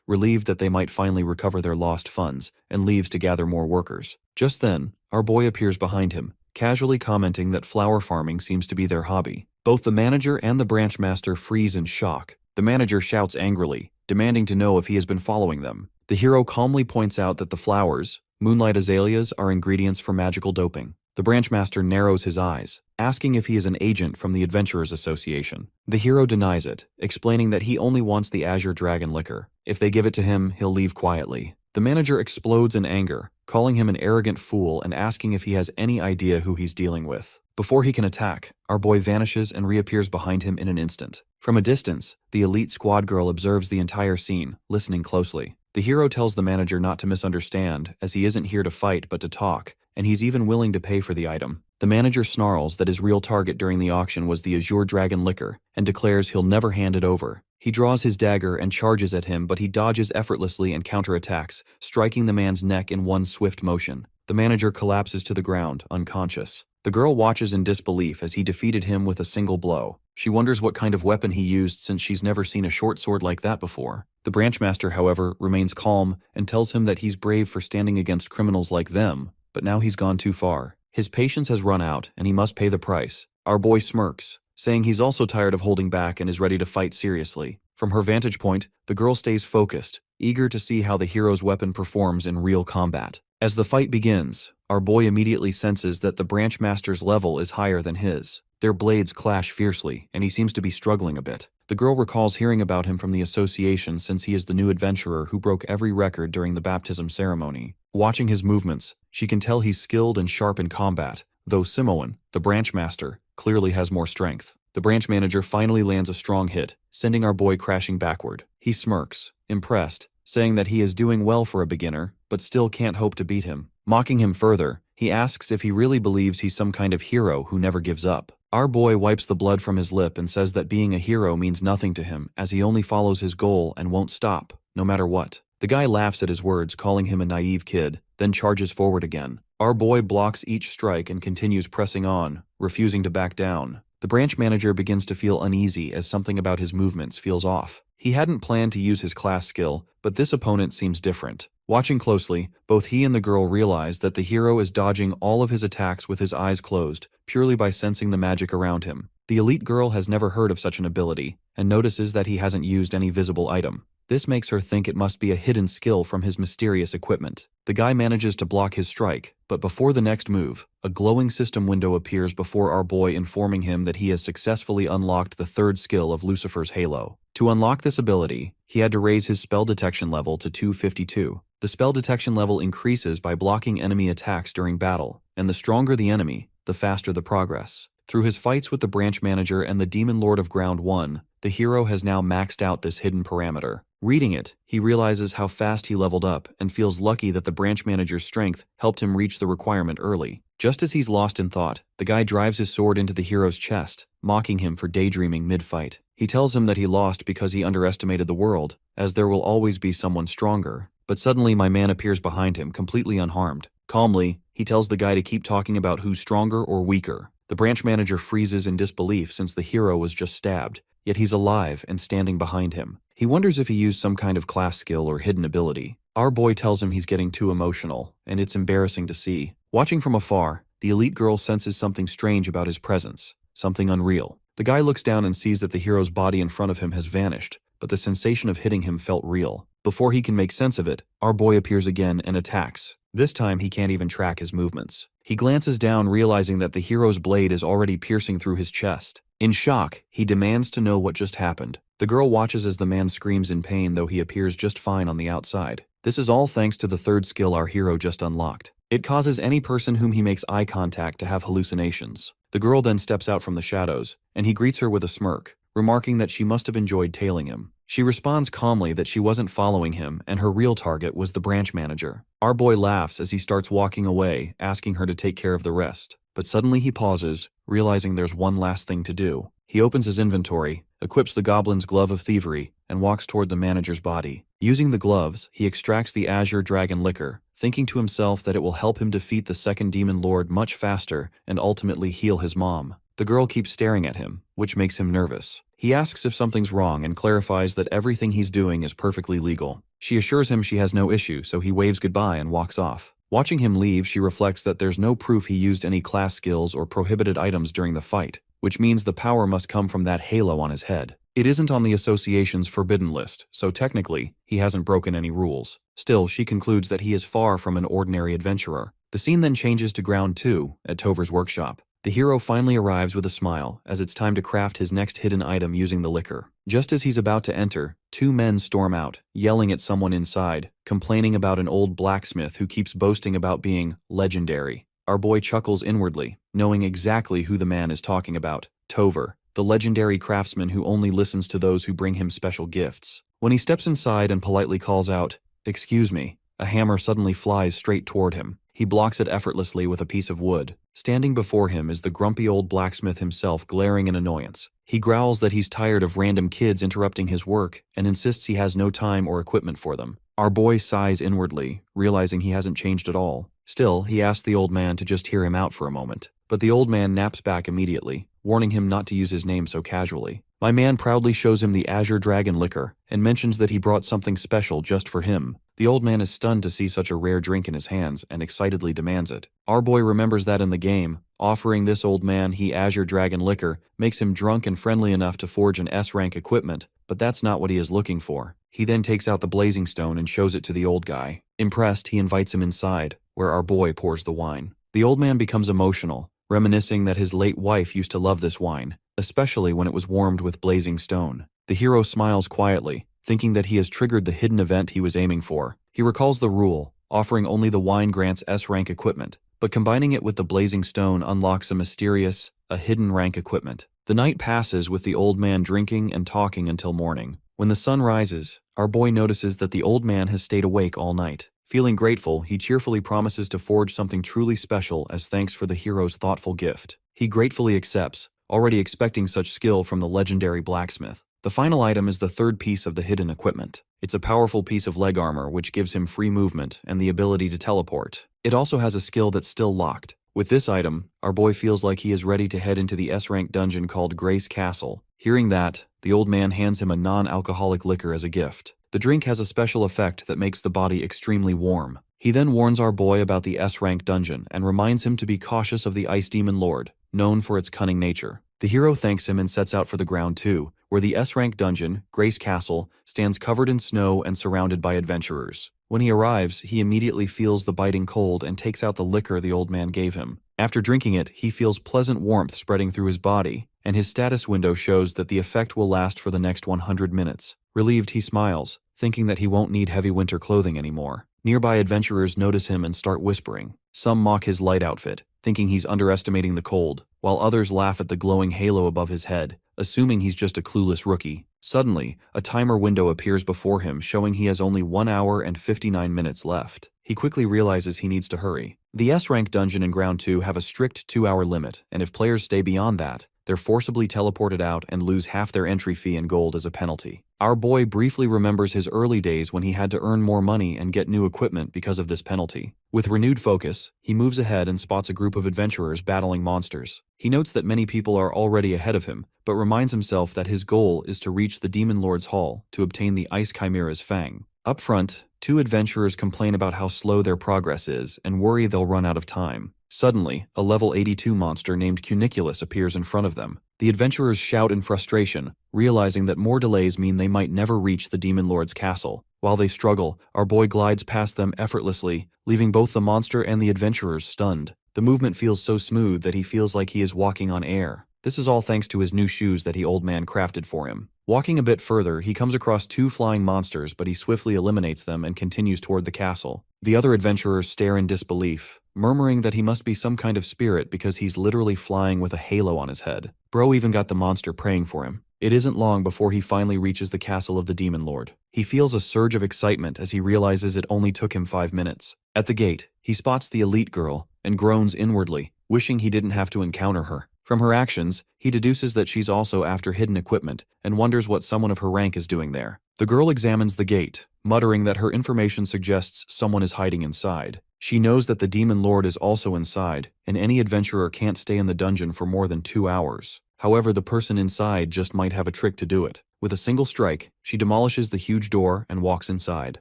relieved that they might finally recover their lost funds, and leaves to gather more workers. Just then, our boy appears behind him, casually commenting that flower farming seems to be their hobby. Both the manager and the branch master freeze in shock. The manager shouts angrily, demanding to know if he has been following them. The hero calmly points out that the flowers, moonlight azaleas, are ingredients for magical doping. The branch master narrows his eyes, asking if he is an agent from the Adventurers Association. The hero denies it, explaining that he only wants the Azure Dragon liquor. If they give it to him, he'll leave quietly. The manager explodes in anger, calling him an arrogant fool and asking if he has any idea who he's dealing with. Before he can attack, our boy vanishes and reappears behind him in an instant. From a distance, the elite squad girl observes the entire scene, listening closely. The hero tells the manager not to misunderstand, as he isn't here to fight but to talk, and he's even willing to pay for the item. The manager snarls that his real target during the auction was the Azure Dragon liquor, and declares he'll never hand it over. He draws his dagger and charges at him, but he dodges effortlessly and counterattacks, striking the man's neck in one swift motion. The manager collapses to the ground, unconscious. The girl watches in disbelief as he defeated him with a single blow. She wonders what kind of weapon he used, since she's never seen a short sword like that before. The branch master, however, remains calm and tells him that he's brave for standing against criminals like them, but now he's gone too far. His patience has run out, and he must pay the price. Our boy smirks, saying he's also tired of holding back and is ready to fight seriously. From her vantage point, the girl stays focused, eager to see how the hero's weapon performs in real combat. As the fight begins, our boy immediately senses that the branch master's level is higher than his. Their blades clash fiercely, and he seems to be struggling a bit. The girl recalls hearing about him from the association, since he is the new adventurer who broke every record during the baptism ceremony. Watching his movements, she can tell he's skilled and sharp in combat, though Simoan, the branch master, clearly has more strength. The branch manager finally lands a strong hit, sending our boy crashing backward. He smirks, impressed, saying that he is doing well for a beginner, but still can't hope to beat him. Mocking him further, he asks if he really believes he's some kind of hero who never gives up. Our boy wipes the blood from his lip and says that being a hero means nothing to him, as he only follows his goal and won't stop, no matter what. The guy laughs at his words, calling him a naive kid, then charges forward again. Our boy blocks each strike and continues pressing on, refusing to back down. The branch manager begins to feel uneasy as something about his movements feels off. He hadn't planned to use his class skill, but this opponent seems different. Watching closely, both he and the girl realize that the hero is dodging all of his attacks with his eyes closed, purely by sensing the magic around him. The elite girl has never heard of such an ability, and notices that he hasn't used any visible item. This makes her think it must be a hidden skill from his mysterious equipment. The guy manages to block his strike, but before the next move, a glowing system window appears before our boy, informing him that he has successfully unlocked the third skill of Lucifer's Halo. To unlock this ability, he had to raise his spell detection level to 252. The spell detection level increases by blocking enemy attacks during battle, and the stronger the enemy, the faster the progress. Through his fights with the branch manager and the Demon Lord of Ground 1, the hero has now maxed out this hidden parameter. Reading it, he realizes how fast he leveled up and feels lucky that the branch manager's strength helped him reach the requirement early. Just as he's lost in thought, the guy drives his sword into the hero's chest, mocking him for daydreaming mid-fight. He tells him that he lost because he underestimated the world, as there will always be someone stronger. But suddenly my man appears behind him, completely unharmed. Calmly, he tells the guy to keep talking about who's stronger or weaker. The branch manager freezes in disbelief since the hero was just stabbed, yet he's alive and standing behind him. He wonders if he used some kind of class skill or hidden ability. Our boy tells him he's getting too emotional, and it's embarrassing to see. Watching from afar, the elite girl senses something strange about his presence, something unreal. The guy looks down and sees that the hero's body in front of him has vanished, but the sensation of hitting him felt real. Before he can make sense of it, our boy appears again and attacks. This time he can't even track his movements. He glances down, realizing that the hero's blade is already piercing through his chest. In shock, he demands to know what just happened. The girl watches as the man screams in pain, though he appears just fine on the outside. This is all thanks to the third skill our hero just unlocked. It causes any person whom he makes eye contact to have hallucinations. The girl then steps out from the shadows, and he greets her with a smirk, remarking that she must have enjoyed tailing him. She responds calmly that she wasn't following him and her real target was the branch manager. Our boy laughs as he starts walking away, asking her to take care of the rest. But suddenly he pauses, realizing there's one last thing to do. He opens his inventory, equips the goblin's glove of thievery, and walks toward the manager's body. Using the gloves, he extracts the azure dragon liquor, thinking to himself that it will help him defeat the second demon lord much faster and ultimately heal his mom. The girl keeps staring at him, which makes him nervous. He asks if something's wrong and clarifies that everything he's doing is perfectly legal. She assures him she has no issue, so he waves goodbye and walks off. Watching him leave, she reflects that there's no proof he used any class skills or prohibited items during the fight, which means the power must come from that halo on his head. It isn't on the association's forbidden list, so technically, he hasn't broken any rules. Still, she concludes that he is far from an ordinary adventurer. The scene then changes to Ground 2, at Tover's workshop. The hero finally arrives with a smile, as it's time to craft his next hidden item using the liquor. Just as he's about to enter, two men storm out, yelling at someone inside, complaining about an old blacksmith who keeps boasting about being legendary. Our boy chuckles inwardly, knowing exactly who the man is talking about, Tover, the legendary craftsman who only listens to those who bring him special gifts. When he steps inside and politely calls out, "Excuse me," a hammer suddenly flies straight toward him. He blocks it effortlessly with a piece of wood. Standing before him is the grumpy old blacksmith himself, glaring in annoyance. He growls that he's tired of random kids interrupting his work and insists he has no time or equipment for them. Our boy sighs inwardly, realizing he hasn't changed at all. Still, he asks the old man to just hear him out for a moment. But the old man naps back immediately, warning him not to use his name so casually. My man proudly shows him the Azure Dragon liquor and mentions that he brought something special just for him. The old man is stunned to see such a rare drink in his hands and excitedly demands it. Our boy remembers that in the game, offering this old man the Azure Dragon liquor makes him drunk and friendly enough to forge an S-rank equipment, but that's not what he is looking for. He then takes out the blazing stone and shows it to the old guy. Impressed, he invites him inside, where our boy pours the wine. The old man becomes emotional, reminiscing that his late wife used to love this wine, especially when it was warmed with blazing stone. The hero smiles quietly, thinking that he has triggered the hidden event he was aiming for. He recalls the rule, offering only the wine grants S-rank equipment, but combining it with the blazing stone unlocks a hidden rank equipment. The night passes with the old man drinking and talking until morning. When the sun rises, our boy notices that the old man has stayed awake all night. Feeling grateful, he cheerfully promises to forge something truly special as thanks for the hero's thoughtful gift. He gratefully accepts, already expecting such skill from the legendary blacksmith. The final item is the third piece of the hidden equipment. It's a powerful piece of leg armor which gives him free movement and the ability to teleport. It also has a skill that's still locked. With this item, our boy feels like he is ready to head into the S-rank dungeon called Grace Castle. Hearing that, the old man hands him a non-alcoholic liquor as a gift. The drink has a special effect that makes the body extremely warm. He then warns our boy about the S-rank dungeon and reminds him to be cautious of the Ice Demon Lord, known for its cunning nature. The hero thanks him and sets out for the Ground 2, where the S-rank dungeon, Grace Castle, stands covered in snow and surrounded by adventurers. When he arrives, he immediately feels the biting cold and takes out the liquor the old man gave him. After drinking it, he feels pleasant warmth spreading through his body, and his status window shows that the effect will last for the next 100 minutes. Relieved, he smiles, thinking that he won't need heavy winter clothing anymore. Nearby adventurers notice him and start whispering. Some mock his light outfit, thinking he's underestimating the cold, while others laugh at the glowing halo above his head, assuming he's just a clueless rookie. Suddenly, a timer window appears before him showing he has only 1 hour and 59 minutes left. He quickly realizes he needs to hurry. The S-rank dungeon in Ground 2 have a strict 2-hour limit, and if players stay beyond that, they're forcibly teleported out and lose half their entry fee in gold as a penalty. Our boy briefly remembers his early days when he had to earn more money and get new equipment because of this penalty. With renewed focus, he moves ahead and spots a group of adventurers battling monsters. He notes that many people are already ahead of him, but reminds himself that his goal is to reach the Demon Lord's Hall to obtain the Ice Chimera's Fang. Up front, two adventurers complain about how slow their progress is and worry they'll run out of time. Suddenly, a level 82 monster named Cuniculus appears in front of them. The adventurers shout in frustration, realizing that more delays mean they might never reach the Demon Lord's castle. While they struggle, our boy glides past them effortlessly, leaving both the monster and the adventurers stunned. The movement feels so smooth that he feels like he is walking on air. This is all thanks to his new shoes that the old man crafted for him. Walking a bit further, he comes across two flying monsters, but he swiftly eliminates them and continues toward the castle. The other adventurers stare in disbelief, murmuring that he must be some kind of spirit because he's literally flying with a halo on his head. Bro even got the monster praying for him. It isn't long before he finally reaches the castle of the Demon Lord. He feels a surge of excitement as he realizes it only took him 5 minutes. At the gate, he spots the elite girl and groans inwardly, wishing he didn't have to encounter her. From her actions, he deduces that she's also after hidden equipment and wonders what someone of her rank is doing there. The girl examines the gate, muttering that her information suggests someone is hiding inside. She knows that the Demon Lord is also inside, and any adventurer can't stay in the dungeon for more than 2 hours. However, the person inside just might have a trick to do it. With a single strike, she demolishes the huge door and walks inside.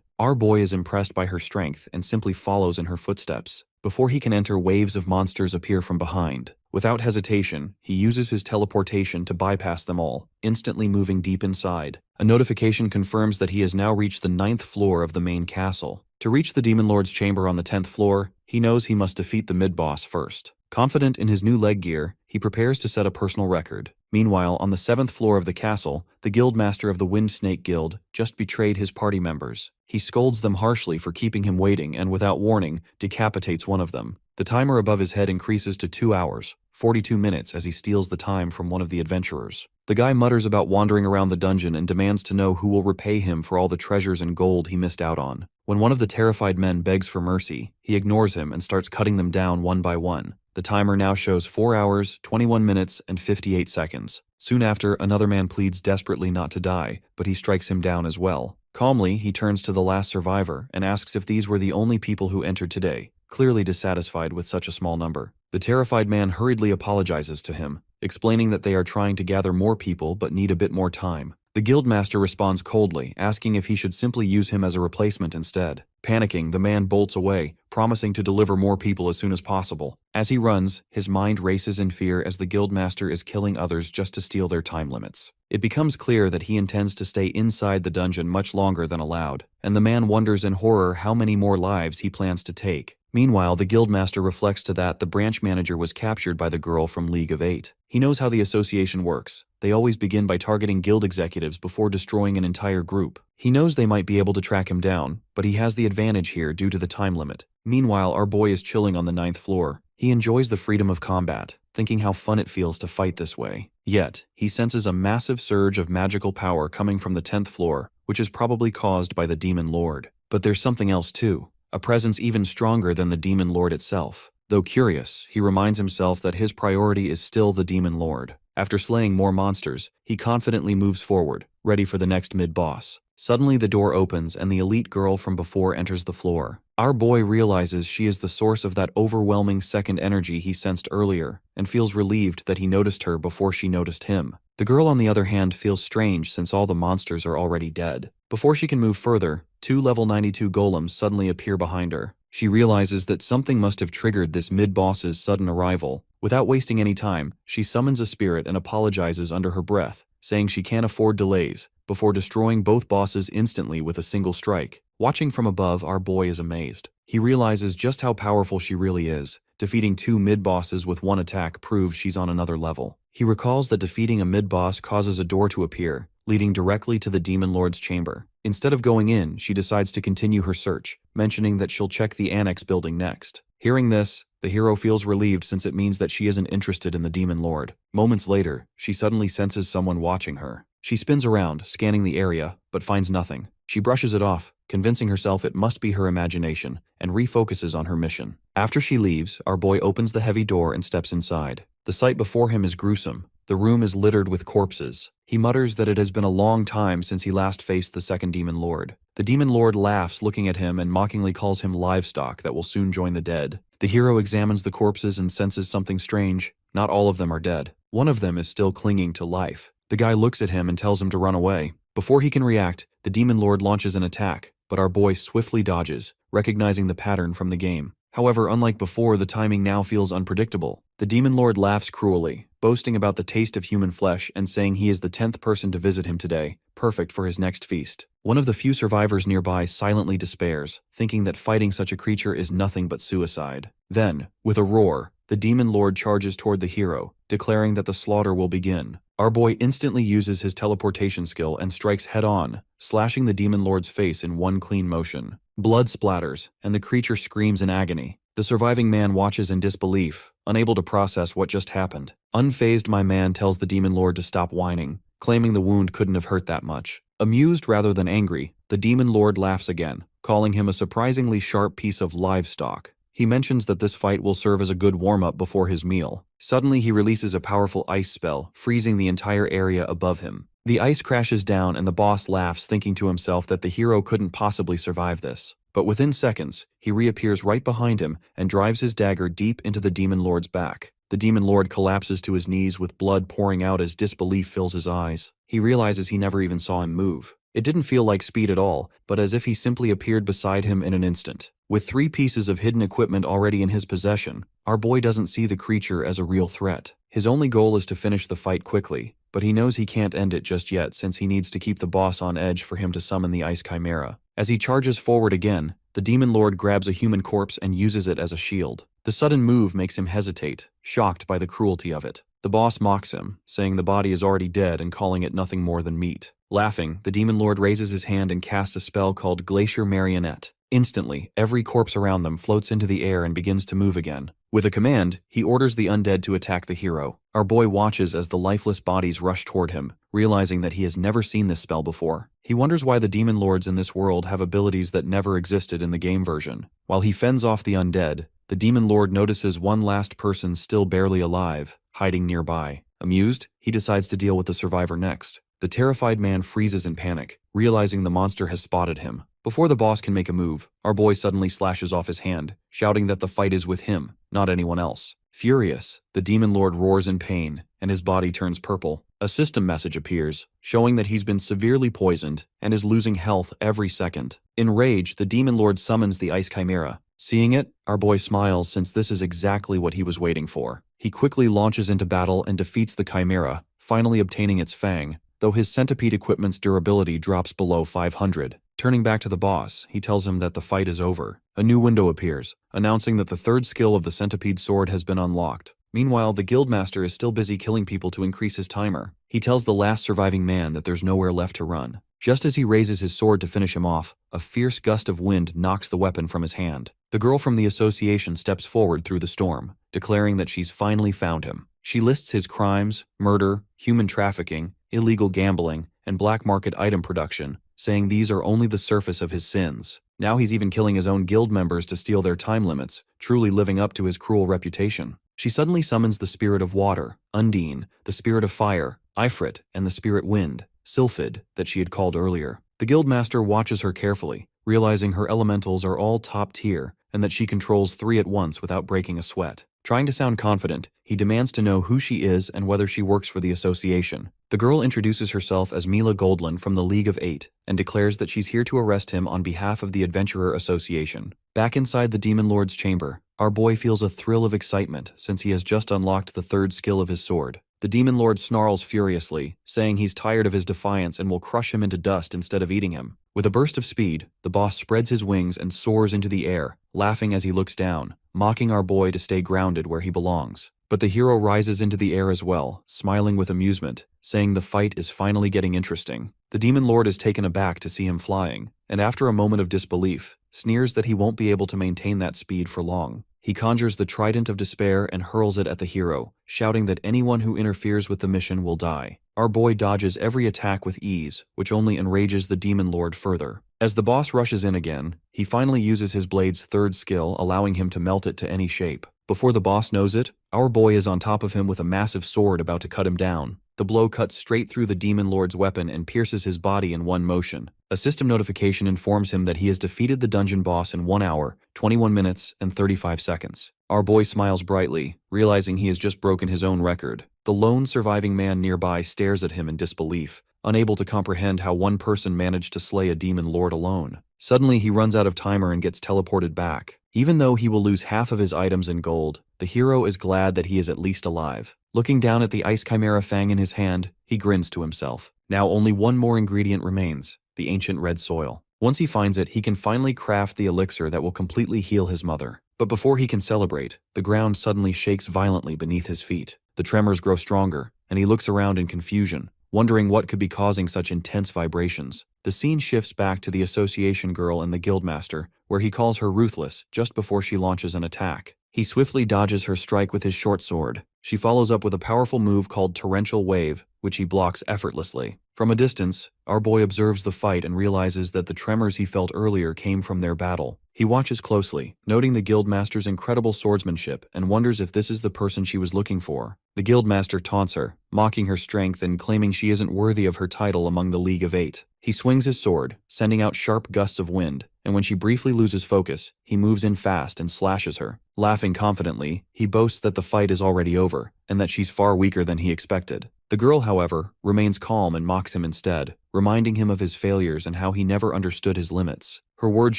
Our boy is impressed by her strength and simply follows in her footsteps. Before he can enter, waves of monsters appear from behind. Without hesitation, he uses his teleportation to bypass them all, instantly moving deep inside. A notification confirms that he has now reached the 9th floor of the main castle. To reach the Demon Lord's chamber on the 10th floor, he knows he must defeat the mid-boss first. Confident in his new leg gear, he prepares to set a personal record. Meanwhile, on the 7th floor of the castle, the guildmaster of the Wind Snake Guild just betrayed his party members. He scolds them harshly for keeping him waiting and, without warning, decapitates one of them. The timer above his head increases to 2 hours, 42 minutes as he steals the time from one of the adventurers. The guy mutters about wandering around the dungeon and demands to know who will repay him for all the treasures and gold he missed out on. When one of the terrified men begs for mercy, he ignores him and starts cutting them down one by one. The timer now shows 4 hours, 21 minutes, and 58 seconds. Soon after, another man pleads desperately not to die, but he strikes him down as well. Calmly, he turns to the last survivor and asks if these were the only people who entered today, clearly dissatisfied with such a small number. The terrified man hurriedly apologizes to him, explaining that they are trying to gather more people but need a bit more time. The guildmaster responds coldly, asking if he should simply use him as a replacement instead. Panicking, the man bolts away, promising to deliver more people as soon as possible. As he runs, his mind races in fear as the guildmaster is killing others just to steal their time limits. It becomes clear that he intends to stay inside the dungeon much longer than allowed, and the man wonders in horror how many more lives he plans to take. Meanwhile, the guildmaster reflects to that the branch manager was captured by the girl from League of Eight. He knows how the association works. They always begin by targeting guild executives before destroying an entire group. He knows they might be able to track him down, but he has the advantage here due to the time limit. Meanwhile, our boy is chilling on the 9th floor. He enjoys the freedom of combat, thinking how fun it feels to fight this way. Yet, he senses a massive surge of magical power coming from the 10th floor, which is probably caused by the Demon Lord. But there's something else too. A presence even stronger than the Demon Lord itself. Though curious, he reminds himself that his priority is still the Demon Lord. After slaying more monsters, he confidently moves forward, ready for the next mid-boss. Suddenly the door opens and the elite girl from before enters the floor. Our boy realizes she is the source of that overwhelming second energy he sensed earlier, and feels relieved that he noticed her before she noticed him. The girl, on the other hand, feels strange since all the monsters are already dead. Before she can move further, 2 level 92 golems suddenly appear behind her. She realizes that something must have triggered this mid-boss's sudden arrival. Without wasting any time, she summons a spirit and apologizes under her breath, saying she can't afford delays, before destroying both bosses instantly with a single strike. Watching from above, our boy is amazed. He realizes just how powerful she really is. Defeating 2 mid-bosses with one attack proves she's on another level. He recalls that defeating a mid-boss causes a door to appear, leading directly to the Demon Lord's chamber. Instead of going in, she decides to continue her search, mentioning that she'll check the annex building next. Hearing this, the hero feels relieved since it means that she isn't interested in the Demon Lord. Moments later, she suddenly senses someone watching her. She spins around, scanning the area, but finds nothing. She brushes it off, convincing herself it must be her imagination, and refocuses on her mission. After she leaves, our boy opens the heavy door and steps inside. The sight before him is gruesome. The room is littered with corpses. He mutters that it has been a long time since he last faced the second Demon Lord. The Demon Lord laughs, looking at him, and mockingly calls him livestock that will soon join the dead. The hero examines the corpses and senses something strange. Not all of them are dead. One of them is still clinging to life. The guy looks at him and tells him to run away. Before he can react, the Demon Lord launches an attack, but our boy swiftly dodges, recognizing the pattern from the game. However, unlike before, the timing now feels unpredictable. The Demon Lord laughs cruelly, boasting about the taste of human flesh and saying he is the 10th person to visit him today, perfect for his next feast. One of the few survivors nearby silently despairs, thinking that fighting such a creature is nothing but suicide. Then, with a roar, the Demon Lord charges toward the hero, declaring that the slaughter will begin. Our boy instantly uses his teleportation skill and strikes head-on, slashing the Demon Lord's face in one clean motion. Blood splatters, and the creature screams in agony. The surviving man watches in disbelief, unable to process what just happened. Unfazed, my man tells the Demon Lord to stop whining, claiming the wound couldn't have hurt that much. Amused rather than angry, the demon lord laughs again, calling him a surprisingly sharp piece of livestock. He mentions that this fight will serve as a good warm-up before his meal. Suddenly, he releases a powerful ice spell, freezing the entire area above him. The ice crashes down and the boss laughs, thinking to himself that the hero couldn't possibly survive this. But within seconds, he reappears right behind him and drives his dagger deep into the demon lord's back. The demon lord collapses to his knees with blood pouring out as disbelief fills his eyes. He realizes he never even saw him move. It didn't feel like speed at all, but as if he simply appeared beside him in an instant. With 3 pieces of hidden equipment already in his possession, our boy doesn't see the creature as a real threat. His only goal is to finish the fight quickly, but he knows he can't end it just yet since he needs to keep the boss on edge for him to summon the ice chimera. As he charges forward again, the demon lord grabs a human corpse and uses it as a shield. The sudden move makes him hesitate, shocked by the cruelty of it. The boss mocks him, saying the body is already dead and calling it nothing more than meat. Laughing, the demon lord raises his hand and casts a spell called Glacier Marionette. Instantly, every corpse around them floats into the air and begins to move again. With a command, he orders the undead to attack the hero. Our boy watches as the lifeless bodies rush toward him, realizing that he has never seen this spell before. He wonders why the demon lords in this world have abilities that never existed in the game version. While he fends off the undead, the demon lord notices one last person still barely alive, hiding nearby. Amused, he decides to deal with the survivor next. The terrified man freezes in panic, realizing the monster has spotted him. Before the boss can make a move, our boy suddenly slashes off his hand, shouting that the fight is with him, not anyone else. Furious, the demon lord roars in pain, and his body turns purple. A system message appears, showing that he's been severely poisoned and is losing health every second. In rage, the demon lord summons the ice chimera. Seeing it, our boy smiles since this is exactly what he was waiting for. He quickly launches into battle and defeats the chimera, finally obtaining its fang, though his centipede equipment's durability drops below 500. Turning back to the boss, he tells him that the fight is over. A new window appears, announcing that the 3rd skill of the centipede sword has been unlocked. Meanwhile, the guildmaster is still busy killing people to increase his timer. He tells the last surviving man that there's nowhere left to run. Just as he raises his sword to finish him off, a fierce gust of wind knocks the weapon from his hand. The girl from the association steps forward through the storm, declaring that she's finally found him. She lists his crimes, murder, human trafficking, illegal gambling, and black market item production, saying these are only the surface of his sins. Now he's even killing his own guild members to steal their time limits, truly living up to his cruel reputation. She suddenly summons the spirit of water, Undine, the spirit of fire, Ifrit, and the spirit wind, Sylphid, that she had called earlier. The guildmaster watches her carefully, realizing her elementals are all top tier and that she controls 3 at once without breaking a sweat. Trying to sound confident, he demands to know who she is and whether she works for the association. The girl introduces herself as Mila Goldlin from the League of 8 and declares that she's here to arrest him on behalf of the Adventurer Association. Back inside the Demon Lord's chamber, our boy feels a thrill of excitement since he has just unlocked the 3rd skill of his sword. The Demon Lord snarls furiously, saying he's tired of his defiance and will crush him into dust instead of eating him. With a burst of speed, the boss spreads his wings and soars into the air, laughing as he looks down, mocking our boy to stay grounded where he belongs. But the hero rises into the air as well, smiling with amusement, saying the fight is finally getting interesting. The Demon Lord is taken aback to see him flying, and after a moment of disbelief, sneers that he won't be able to maintain that speed for long. He conjures the Trident of Despair and hurls it at the hero, shouting that anyone who interferes with the mission will die. Our boy dodges every attack with ease, which only enrages the Demon Lord further. As the boss rushes in again, he finally uses his blade's 3rd skill, allowing him to melt it to any shape. Before the boss knows it, our boy is on top of him with a massive sword about to cut him down. The blow cuts straight through the Demon Lord's weapon and pierces his body in one motion. A system notification informs him that he has defeated the dungeon boss in 1 hour, 21 minutes, and 35 seconds. Our boy smiles brightly, realizing he has just broken his own record. The lone surviving man nearby stares at him in disbelief, unable to comprehend how one person managed to slay a Demon Lord alone. Suddenly, he runs out of timer and gets teleported back. Even though he will lose half of his items in gold, the hero is glad that he is at least alive. Looking down at the ice chimera fang in his hand, he grins to himself. Now only one more ingredient remains, the ancient red soil. Once he finds it, he can finally craft the elixir that will completely heal his mother. But before he can celebrate, the ground suddenly shakes violently beneath his feet. The tremors grow stronger, and he looks around in confusion, wondering what could be causing such intense vibrations. The scene shifts back to the association girl and the guildmaster, where he calls her ruthless just before she launches an attack. He swiftly dodges her strike with his short sword. She follows up with a powerful move called Torrential Wave, which he blocks effortlessly. From a distance, our boy observes the fight and realizes that the tremors he felt earlier came from their battle. He watches closely, noting the guildmaster's incredible swordsmanship, and wonders if this is the person she was looking for. The guildmaster taunts her, mocking her strength and claiming she isn't worthy of her title among the League of Eight. He swings his sword, sending out sharp gusts of wind, and when she briefly loses focus, he moves in fast and slashes her. Laughing confidently, he boasts that the fight is already over, and that she's far weaker than he expected. The girl, however, remains calm and mocks him instead, reminding him of his failures and how he never understood his limits. Her words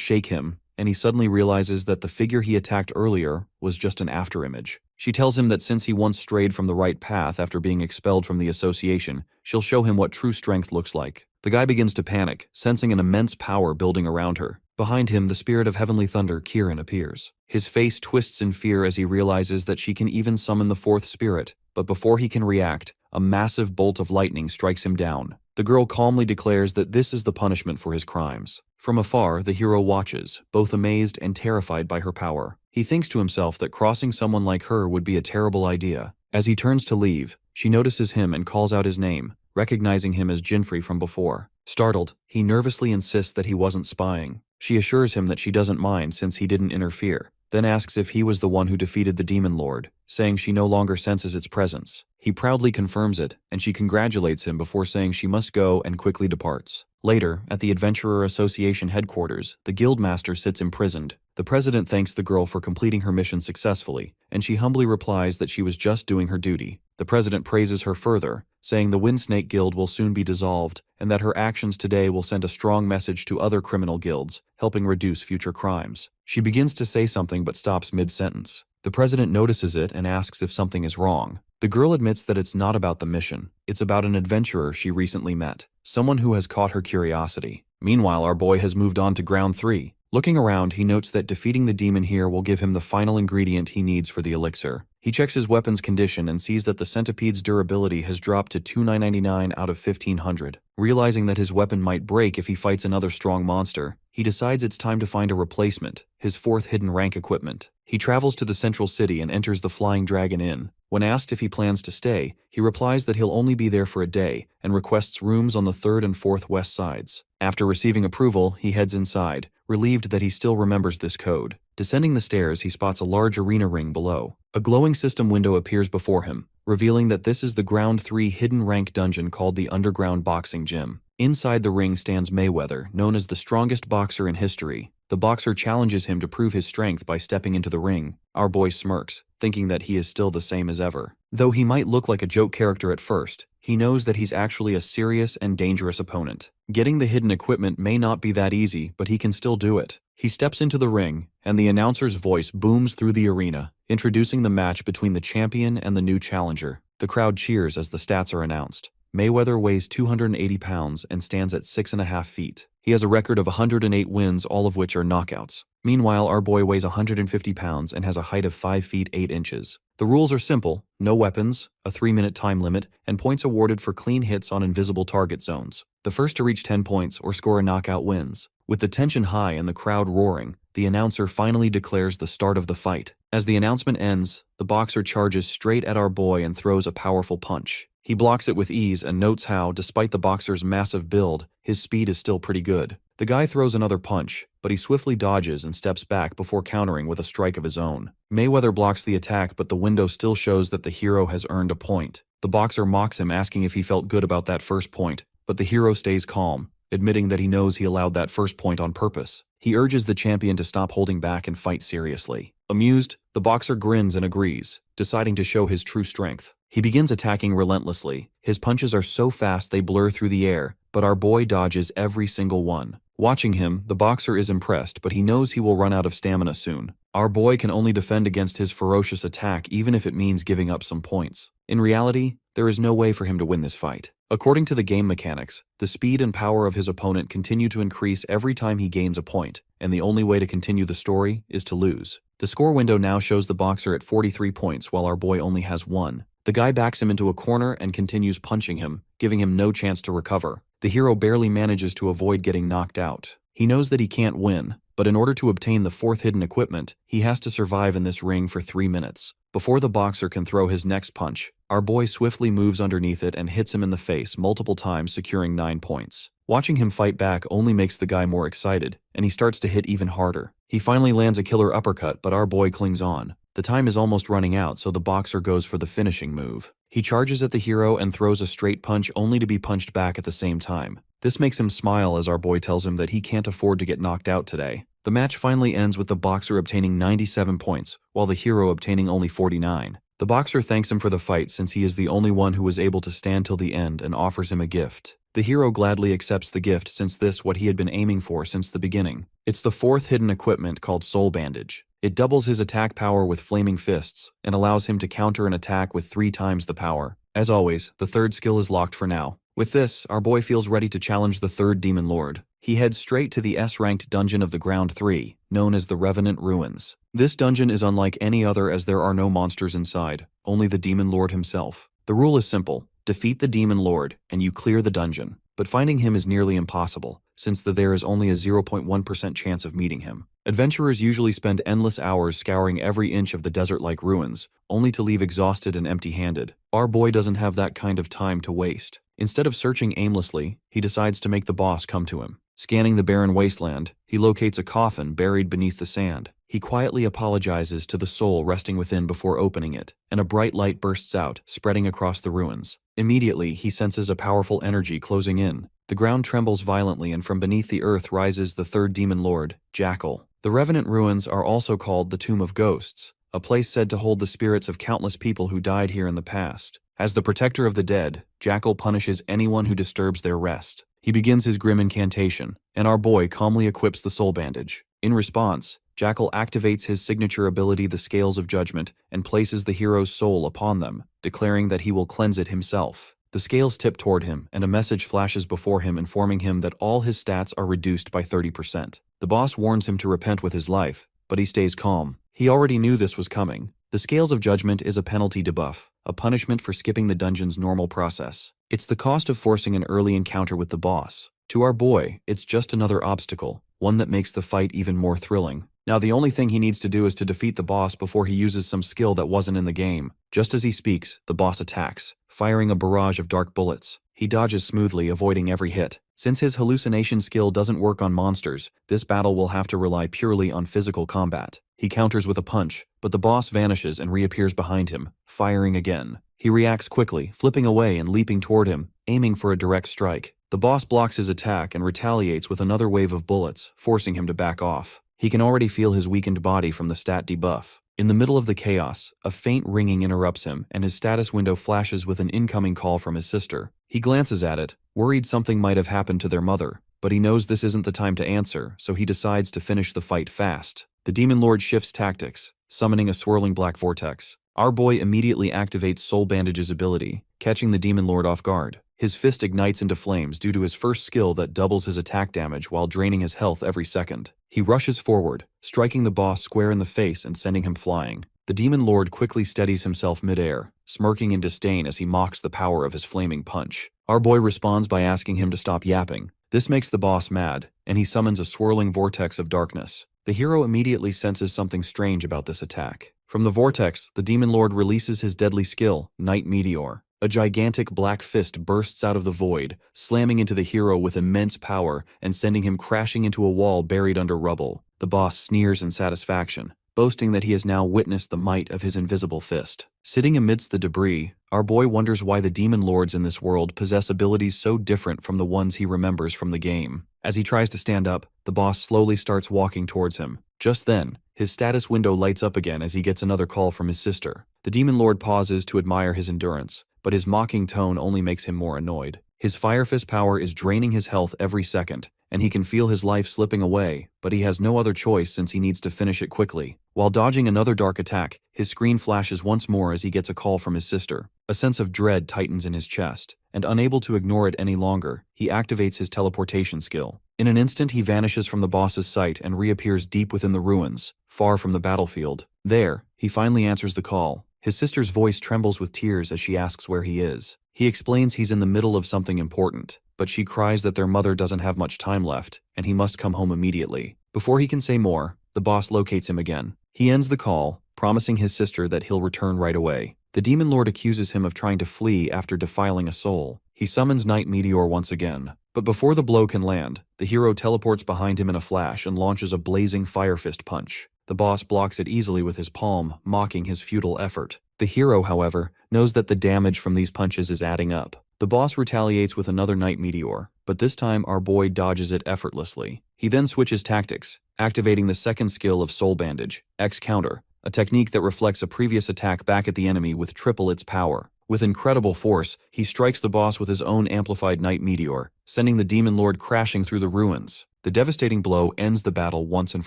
shake him, and he suddenly realizes that the figure he attacked earlier was just an afterimage. She tells him that since he once strayed from the right path after being expelled from the association, she'll show him what true strength looks like. The guy begins to panic, sensing an immense power building around her. Behind him, the spirit of heavenly thunder, Kirin, appears. His face twists in fear as he realizes that she can even summon the fourth spirit, but before he can react, a massive bolt of lightning strikes him down. The girl calmly declares that this is the punishment for his crimes. From afar, the hero watches, both amazed and terrified by her power. He thinks to himself that crossing someone like her would be a terrible idea. As he turns to leave, she notices him and calls out his name, recognizing him as Jinfrey from before. Startled, he nervously insists that he wasn't spying. She assures him that she doesn't mind since he didn't interfere, then asks if he was the one who defeated the Demon Lord, saying she no longer senses its presence. He proudly confirms it, and she congratulates him before saying she must go and quickly departs. Later, at the Adventurer Association headquarters, the Guildmaster sits imprisoned. The president thanks the girl for completing her mission successfully, and she humbly replies that she was just doing her duty. The president praises her further, saying the Windsnake Guild will soon be dissolved, and that her actions today will send a strong message to other criminal guilds, helping reduce future crimes. She begins to say something but stops mid-sentence. The president notices it and asks if something is wrong. The girl admits that it's not about the mission. It's about an adventurer she recently met, someone who has caught her curiosity. Meanwhile, our boy has moved on to Ground 3. Looking around, he notes that defeating the demon here will give him the final ingredient he needs for the elixir. He checks his weapon's condition and sees that the centipede's durability has dropped to 2999 out of 1500. Realizing that his weapon might break if he fights another strong monster, he decides it's time to find a replacement, his fourth hidden rank equipment. He travels to the central city and enters the Flying Dragon Inn. When asked if he plans to stay, he replies that he'll only be there for a day and requests rooms on the 3rd and 4th west sides. After receiving approval, he heads inside, relieved that he still remembers this code. Descending the stairs, he spots a large arena ring below. A glowing system window appears before him, revealing that this is the Ground 3 hidden rank dungeon called the Underground Boxing Gym. Inside the ring stands Mayweather, known as the strongest boxer in history. The boxer challenges him to prove his strength by stepping into the ring. Our boy smirks, thinking that he is still the same as ever. Though he might look like a joke character at first, he knows that he's actually a serious and dangerous opponent. Getting the hidden equipment may not be that easy, but he can still do it. He steps into the ring, and the announcer's voice booms through the arena, introducing the match between the champion and the new challenger. The crowd cheers as the stats are announced. Mayweather weighs 280 pounds and stands at 6.5 feet. He has a record of 108 wins, all of which are knockouts. Meanwhile, our boy weighs 150 pounds and has a height of 5 feet 8 inches. The rules are simple: no weapons, a 3-minute time limit, and points awarded for clean hits on invisible target zones. The first to reach 10 points or score a knockout wins. With the tension high and the crowd roaring, the announcer finally declares the start of the fight. As the announcement ends, the boxer charges straight at our boy and throws a powerful punch. He blocks it with ease and notes how, despite the boxer's massive build, his speed is still pretty good. The guy throws another punch, but he swiftly dodges and steps back before countering with a strike of his own. Mayweather blocks the attack, but the window still shows that the hero has earned a point. The boxer mocks him, asking if he felt good about that first point, but the hero stays calm, admitting that he knows he allowed that first point on purpose. He urges the champion to stop holding back and fight seriously. Amused, the boxer grins and agrees, deciding to show his true strength. He begins attacking relentlessly. His punches are so fast they blur through the air, but our boy dodges every single one. Watching him, the boxer is impressed, but he knows he will run out of stamina soon. Our boy can only defend against his ferocious attack, even if it means giving up some points. In reality, there is no way for him to win this fight. According to the game mechanics, the speed and power of his opponent continue to increase every time he gains a point, and the only way to continue the story is to lose. The score window now shows the boxer at 43 points while our boy only has 1. The guy backs him into a corner and continues punching him, giving him no chance to recover. The hero barely manages to avoid getting knocked out. He knows that he can't win, But in order to obtain the fourth hidden equipment, he has to survive in this ring for 3 minutes. Before the boxer can throw his next punch, our boy swiftly moves underneath it and hits him in the face multiple times, securing 9 points. Watching him fight back only makes the guy more excited, and he starts to hit even harder. He finally lands a killer uppercut, but our boy clings on. The time is almost running out, so the boxer goes for the finishing move. He charges at the hero and throws a straight punch only to be punched back at the same time. This makes him smile as our boy tells him that he can't afford to get knocked out today. The match finally ends with the boxer obtaining 97 points, while the hero obtaining only 49. The boxer thanks him for the fight since he is the only one who was able to stand till the end and offers him a gift. The hero gladly accepts the gift since this what he had been aiming for since the beginning. It's the fourth hidden equipment called Soul Bandage. It doubles his attack power with flaming fists and allows him to counter an attack with 3 times the power. As always, the third skill is locked for now. With this, our boy feels ready to challenge the third demon lord. He heads straight to the S-ranked dungeon of the Ground 3, known as the Revenant Ruins. This dungeon is unlike any other as there are no monsters inside, only the demon lord himself. The rule is simple: defeat the demon lord, and you clear the dungeon. But finding him is nearly impossible, since there is only a 0.1% chance of meeting him. Adventurers usually spend endless hours scouring every inch of the desert-like ruins, only to leave exhausted and empty-handed. Our boy doesn't have that kind of time to waste. Instead of searching aimlessly, he decides to make the boss come to him. Scanning the barren wasteland, he locates a coffin buried beneath the sand. He quietly apologizes to the soul resting within before opening it, and a bright light bursts out, spreading across the ruins. Immediately, he senses a powerful energy closing in. The ground trembles violently, and from beneath the earth rises the third demon lord, Jackal. The Revenant Ruins are also called the Tomb of Ghosts, a place said to hold the spirits of countless people who died here in the past. As the protector of the dead, Jackal punishes anyone who disturbs their rest. He begins his grim incantation, and our boy calmly equips the soul bandage. In response, Jackal activates his signature ability, the Scales of Judgment, and places the hero's soul upon them, declaring that he will cleanse it himself. The scales tip toward him, and a message flashes before him informing him that all his stats are reduced by 30%. The boss warns him to repent with his life, but he stays calm. He already knew this was coming. The Scales of Judgment is a penalty debuff, a punishment for skipping the dungeon's normal process. It's the cost of forcing an early encounter with the boss. To our boy, it's just another obstacle, one that makes the fight even more thrilling. Now the only thing he needs to do is to defeat the boss before he uses some skill that wasn't in the game. Just as he speaks, the boss attacks, firing a barrage of dark bullets. He dodges smoothly, avoiding every hit. Since his hallucination skill doesn't work on monsters, this battle will have to rely purely on physical combat. He counters with a punch, but the boss vanishes and reappears behind him, firing again. He reacts quickly, flipping away and leaping toward him, aiming for a direct strike. The boss blocks his attack and retaliates with another wave of bullets, forcing him to back off. He can already feel his weakened body from the stat debuff. In the middle of the chaos, a faint ringing interrupts him, and his status window flashes with an incoming call from his sister. He glances at it, worried something might have happened to their mother, but he knows this isn't the time to answer, so he decides to finish the fight fast. The Demon Lord shifts tactics, summoning a swirling black vortex. Our boy immediately activates Soul Bandage's ability, catching the Demon Lord off guard. His fist ignites into flames due to his first skill that doubles his attack damage while draining his health every second. He rushes forward, striking the boss square in the face and sending him flying. The Demon Lord quickly steadies himself midair, smirking in disdain as he mocks the power of his flaming punch. Our boy responds by asking him to stop yapping. This makes the boss mad, and he summons a swirling vortex of darkness. The hero immediately senses something strange about this attack. From the vortex, the Demon Lord releases his deadly skill, Night Meteor. A gigantic black fist bursts out of the void, slamming into the hero with immense power and sending him crashing into a wall buried under rubble. The boss sneers in satisfaction, boasting that he has now witnessed the might of his invisible fist. Sitting amidst the debris, our boy wonders why the demon lords in this world possess abilities so different from the ones he remembers from the game. As he tries to stand up, the boss slowly starts walking towards him. Just then, his status window lights up again as he gets another call from his sister. The demon lord pauses to admire his endurance, but his mocking tone only makes him more annoyed. His Fire Fist power is draining his health every second, and he can feel his life slipping away, but he has no other choice since he needs to finish it quickly. While dodging another dark attack, his screen flashes once more as he gets a call from his sister. A sense of dread tightens in his chest, and unable to ignore it any longer, he activates his teleportation skill. In an instant, he vanishes from the boss's sight and reappears deep within the ruins, far from the battlefield. There, he finally answers the call. His sister's voice trembles with tears as she asks where he is. He explains he's in the middle of something important, but she cries that their mother doesn't have much time left, and he must come home immediately. Before he can say more, the boss locates him again. He ends the call, promising his sister that he'll return right away. The demon lord accuses him of trying to flee after defiling a soul. He summons Night Meteor once again. But before the blow can land, the hero teleports behind him in a flash and launches a blazing fire fist punch. The boss blocks it easily with his palm, mocking his futile effort. The hero, however, knows that the damage from these punches is adding up. The boss retaliates with another Night Meteor, but this time our boy dodges it effortlessly. He then switches tactics, activating the second skill of Soul Bandage, X Counter, a technique that reflects a previous attack back at the enemy with triple its power. With incredible force, he strikes the boss with his own amplified Night Meteor, sending the demon lord crashing through the ruins. The devastating blow ends the battle once and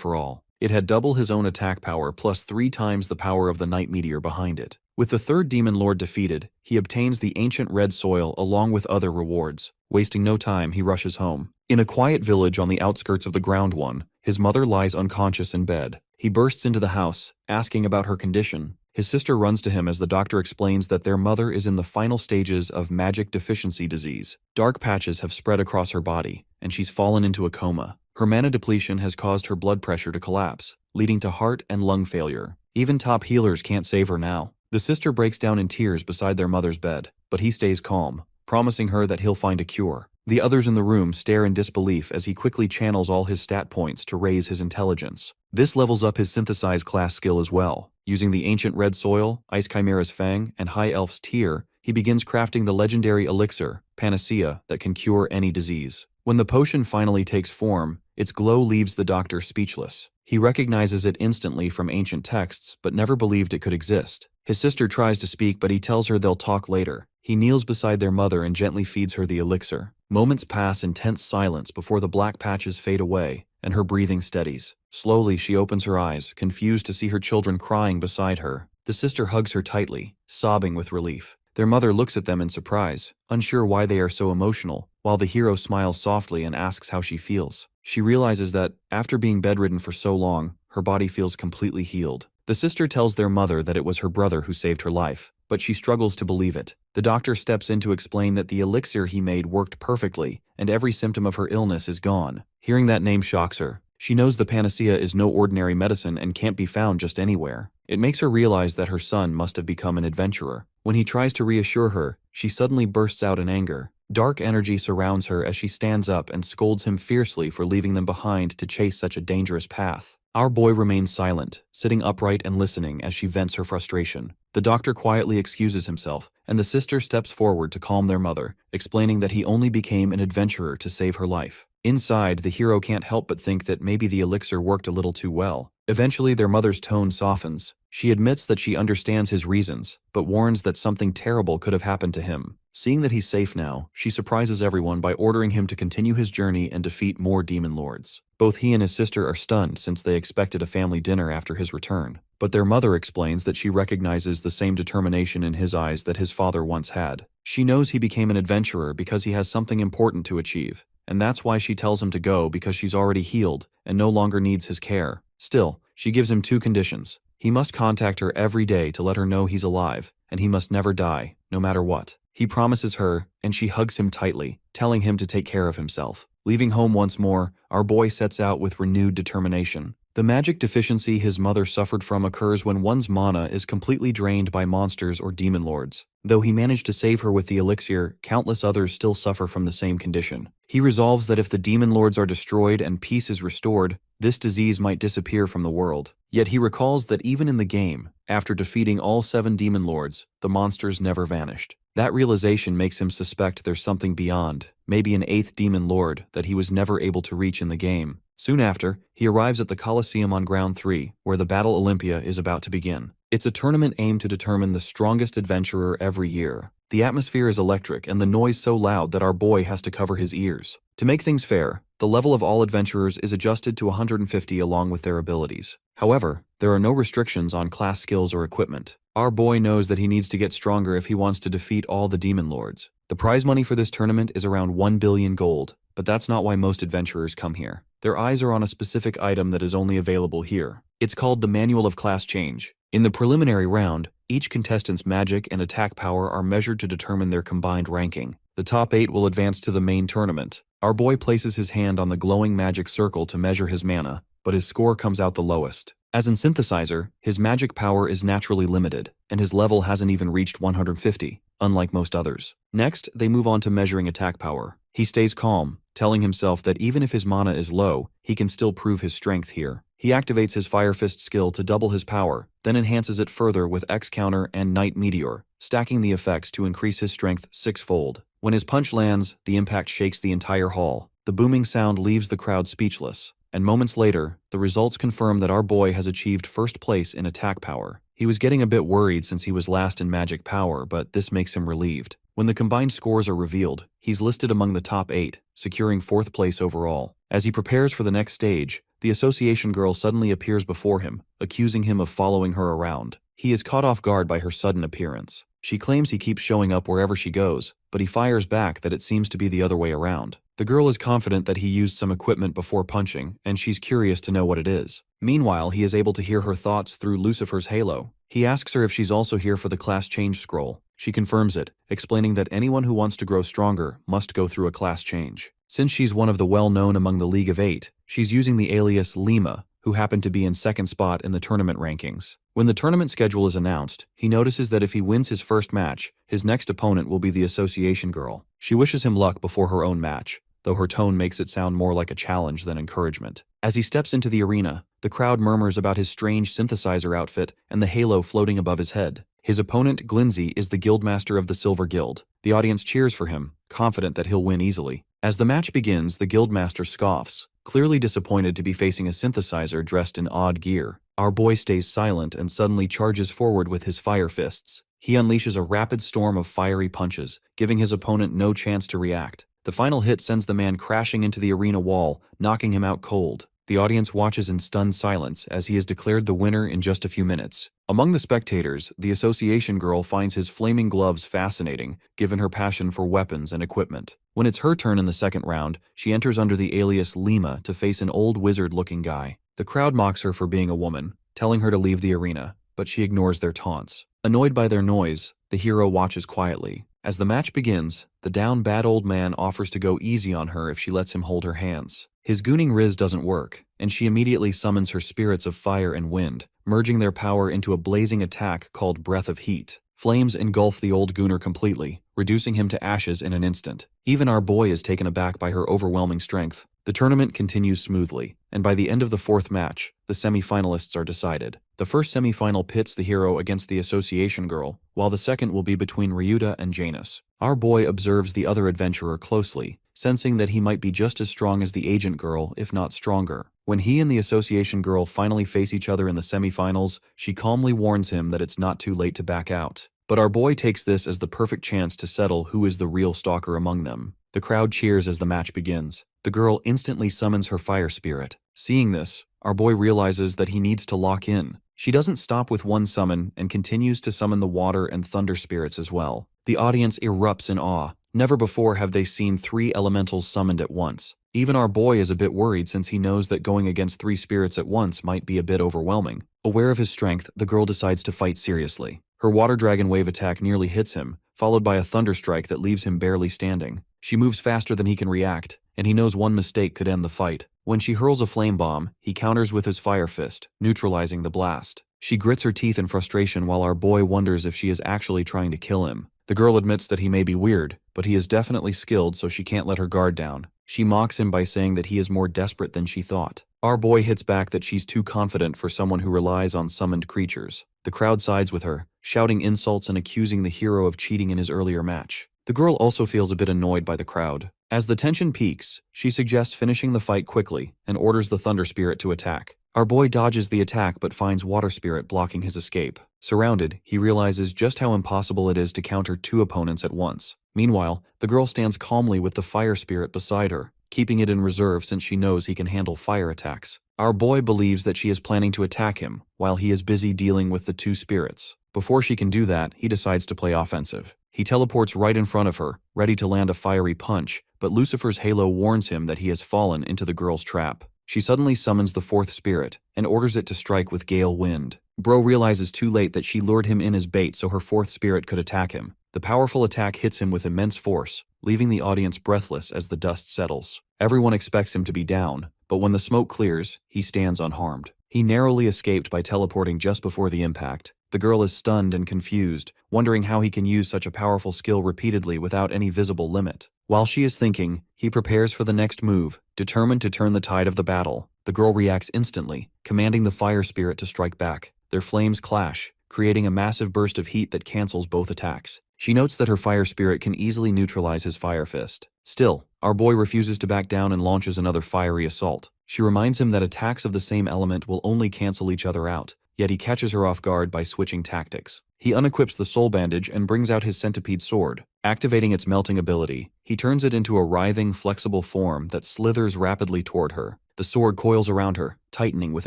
for all. It had double his own attack power plus 3 times the power of the Night Meteor behind it. With the third demon lord defeated, he obtains the ancient red soil along with other rewards. Wasting no time, he rushes home. In a quiet village on the outskirts of the Ground One, his mother lies unconscious in bed. He bursts into the house, asking about her condition. His sister runs to him as the doctor explains that their mother is in the final stages of magic deficiency disease. Dark patches have spread across her body, and she's fallen into a coma. Her mana depletion has caused her blood pressure to collapse, leading to heart and lung failure. Even top healers can't save her now. The sister breaks down in tears beside their mother's bed, but he stays calm, promising her that he'll find a cure. The others in the room stare in disbelief as he quickly channels all his stat points to raise his intelligence. This levels up his synthesize class skill as well. Using the ancient red soil, Ice Chimera's Fang, and High Elf's Tear, he begins crafting the legendary elixir, Panacea, that can cure any disease. When the potion finally takes form, its glow leaves the doctor speechless. He recognizes it instantly from ancient texts, but never believed it could exist. His sister tries to speak, but he tells her they'll talk later. He kneels beside their mother and gently feeds her the elixir. Moments pass in tense silence before the black patches fade away, and her breathing steadies. Slowly, she opens her eyes, confused to see her children crying beside her. The sister hugs her tightly, sobbing with relief. Their mother looks at them in surprise, unsure why they are so emotional, while the hero smiles softly and asks how she feels. She realizes that, after being bedridden for so long, her body feels completely healed. The sister tells their mother that it was her brother who saved her life, but she struggles to believe it. The doctor steps in to explain that the elixir he made worked perfectly, and every symptom of her illness is gone. Hearing that name shocks her. She knows the panacea is no ordinary medicine and can't be found just anywhere. It makes her realize that her son must have become an adventurer. When he tries to reassure her, she suddenly bursts out in anger. Dark energy surrounds her as she stands up and scolds him fiercely for leaving them behind to chase such a dangerous path. Our boy remains silent, sitting upright and listening as she vents her frustration. The doctor quietly excuses himself, and the sister steps forward to calm their mother, explaining that he only became an adventurer to save her life. Inside, the hero can't help but think that maybe the elixir worked a little too well. Eventually, their mother's tone softens. She admits that she understands his reasons, but warns that something terrible could have happened to him. Seeing that he's safe now, she surprises everyone by ordering him to continue his journey and defeat more demon lords. Both he and his sister are stunned since they expected a family dinner after his return. But their mother explains that she recognizes the same determination in his eyes that his father once had. She knows he became an adventurer because he has something important to achieve, and that's why she tells him to go, because she's already healed and no longer needs his care. Still, she gives him 2 conditions. He must contact her every day to let her know he's alive, and he must never die, no matter what. He promises her, and she hugs him tightly, telling him to take care of himself. Leaving home once more, our boy sets out with renewed determination. The magic deficiency his mother suffered from occurs when one's mana is completely drained by monsters or demon lords. Though he managed to save her with the elixir, countless others still suffer from the same condition. He resolves that if the demon lords are destroyed and peace is restored, this disease might disappear from the world. Yet he recalls that even in the game, after defeating all 7 demon lords, the monsters never vanished. That realization makes him suspect there's something beyond, maybe an 8th demon lord that he was never able to reach in the game. Soon after, he arrives at the Colosseum on Ground 3, where the Battle Olympia is about to begin. It's a tournament aimed to determine the strongest adventurer every year. The atmosphere is electric and the noise so loud that our boy has to cover his ears. To make things fair, the level of all adventurers is adjusted to 150 along with their abilities. However, there are no restrictions on class skills or equipment. Our boy knows that he needs to get stronger if he wants to defeat all the demon lords. The prize money for this tournament is around 1 billion gold, but that's not why most adventurers come here. Their eyes are on a specific item that is only available here. It's called the Manual of Class Change. In the preliminary round, each contestant's magic and attack power are measured to determine their combined ranking. The top 8 will advance to the main tournament. Our boy places his hand on the glowing magic circle to measure his mana, but his score comes out the lowest. As in Synthesizer, his magic power is naturally limited, and his level hasn't even reached 150, unlike most others. Next, they move on to measuring attack power. He stays calm, telling himself that even if his mana is low, he can still prove his strength here. He activates his Fire Fist skill to double his power, then enhances it further with X Counter and Night Meteor, stacking the effects to increase his strength sixfold. When his punch lands, the impact shakes the entire hall. The booming sound leaves the crowd speechless. And moments later, the results confirm that our boy has achieved first place in attack power. He was getting a bit worried since he was last in magic power, but this makes him relieved. When the combined scores are revealed, he's listed among the top 8, securing 4th place overall. As he prepares for the next stage, the association girl suddenly appears before him, accusing him of following her around. He is caught off guard by her sudden appearance. She claims he keeps showing up wherever she goes, but he fires back that it seems to be the other way around. The girl is confident that he used some equipment before punching, and she's curious to know what it is. Meanwhile, he is able to hear her thoughts through Lucifer's halo. He asks her if she's also here for the class change scroll. She confirms it, explaining that anyone who wants to grow stronger must go through a class change. Since she's one of the well-known among the League of 8, she's using the alias Lima, who happened to be in 2nd spot in the tournament rankings. When the tournament schedule is announced, he notices that if he wins his first match, his next opponent will be the association girl. She wishes him luck before her own match, though her tone makes it sound more like a challenge than encouragement. As he steps into the arena, the crowd murmurs about his strange synthesizer outfit and the halo floating above his head. His opponent, Glinzy, is the guildmaster of the Silver Guild. The audience cheers for him, confident that he'll win easily. As the match begins, the guildmaster scoffs, clearly disappointed to be facing a synthesizer dressed in odd gear. Our boy stays silent and suddenly charges forward with his fire fists. He unleashes a rapid storm of fiery punches, giving his opponent no chance to react. The final hit sends the man crashing into the arena wall, knocking him out cold. The audience watches in stunned silence as he is declared the winner in just a few minutes. Among the spectators, the association girl finds his flaming gloves fascinating, given her passion for weapons and equipment. When it's her turn in the second round, she enters under the alias Lima to face an old wizard-looking guy. The crowd mocks her for being a woman, telling her to leave the arena, but she ignores their taunts. Annoyed by their noise, the hero watches quietly. As the match begins, the down-bad old man offers to go easy on her if she lets him hold her hands. His gooning riz doesn't work, and she immediately summons her spirits of fire and wind, merging their power into a blazing attack called Breath of Heat. Flames engulf the old gooner completely, reducing him to ashes in an instant. Even our boy is taken aback by her overwhelming strength. The tournament continues smoothly, and by the end of the 4th match, the semi-finalists are decided. The first semi-final pits the hero against the association girl, while the second will be between Ryuta and Janus. Our boy observes the other adventurer closely, sensing that he might be just as strong as the agent girl, if not stronger. When he and the association girl finally face each other in the semi-finals, she calmly warns him that it's not too late to back out. But our boy takes this as the perfect chance to settle who is the real stalker among them. The crowd cheers as the match begins. The girl instantly summons her fire spirit. Seeing this, our boy realizes that he needs to lock in. She doesn't stop with one summon and continues to summon the water and thunder spirits as well. The audience erupts in awe. Never before have they seen 3 elementals summoned at once. Even our boy is a bit worried since he knows that going against 3 spirits at once might be a bit overwhelming. Aware of his strength, the girl decides to fight seriously. Her water dragon wave attack nearly hits him, followed by a thunder strike that leaves him barely standing. She moves faster than he can react, and he knows one mistake could end the fight. When she hurls a flame bomb, he counters with his fire fist, neutralizing the blast. She grits her teeth in frustration while our boy wonders if she is actually trying to kill him. The girl admits that he may be weird, but he is definitely skilled, so she can't let her guard down. She mocks him by saying that he is more desperate than she thought. Our boy hits back that she's too confident for someone who relies on summoned creatures. The crowd sides with her, shouting insults and accusing the hero of cheating in his earlier match. The girl also feels a bit annoyed by the crowd. As the tension peaks, she suggests finishing the fight quickly and orders the Thunder Spirit to attack. Our boy dodges the attack but finds Water Spirit blocking his escape. Surrounded, he realizes just how impossible it is to counter 2 opponents at once. Meanwhile, the girl stands calmly with the Fire Spirit beside her, keeping it in reserve since she knows he can handle fire attacks. Our boy believes that she is planning to attack him, while he is busy dealing with the 2 spirits. Before she can do that, he decides to play offensive. He teleports right in front of her, ready to land a fiery punch, but Lucifer's halo warns him that he has fallen into the girl's trap. She suddenly summons the 4th spirit, and orders it to strike with gale wind. Bro realizes too late that she lured him in as bait so her 4th spirit could attack him. The powerful attack hits him with immense force, leaving the audience breathless as the dust settles. Everyone expects him to be down, but when the smoke clears, he stands unharmed. He narrowly escaped by teleporting just before the impact. The girl is stunned and confused, wondering how he can use such a powerful skill repeatedly without any visible limit. While she is thinking, he prepares for the next move, determined to turn the tide of the battle. The girl reacts instantly, commanding the fire spirit to strike back. Their flames clash, creating a massive burst of heat that cancels both attacks. She notes that her fire spirit can easily neutralize his fire fist. Still, our boy refuses to back down and launches another fiery assault. She reminds him that attacks of the same element will only cancel each other out, yet he catches her off guard by switching tactics. He unequips the soul bandage and brings out his centipede sword. Activating its melting ability, he turns it into a writhing, flexible form that slithers rapidly toward her. The sword coils around her, tightening with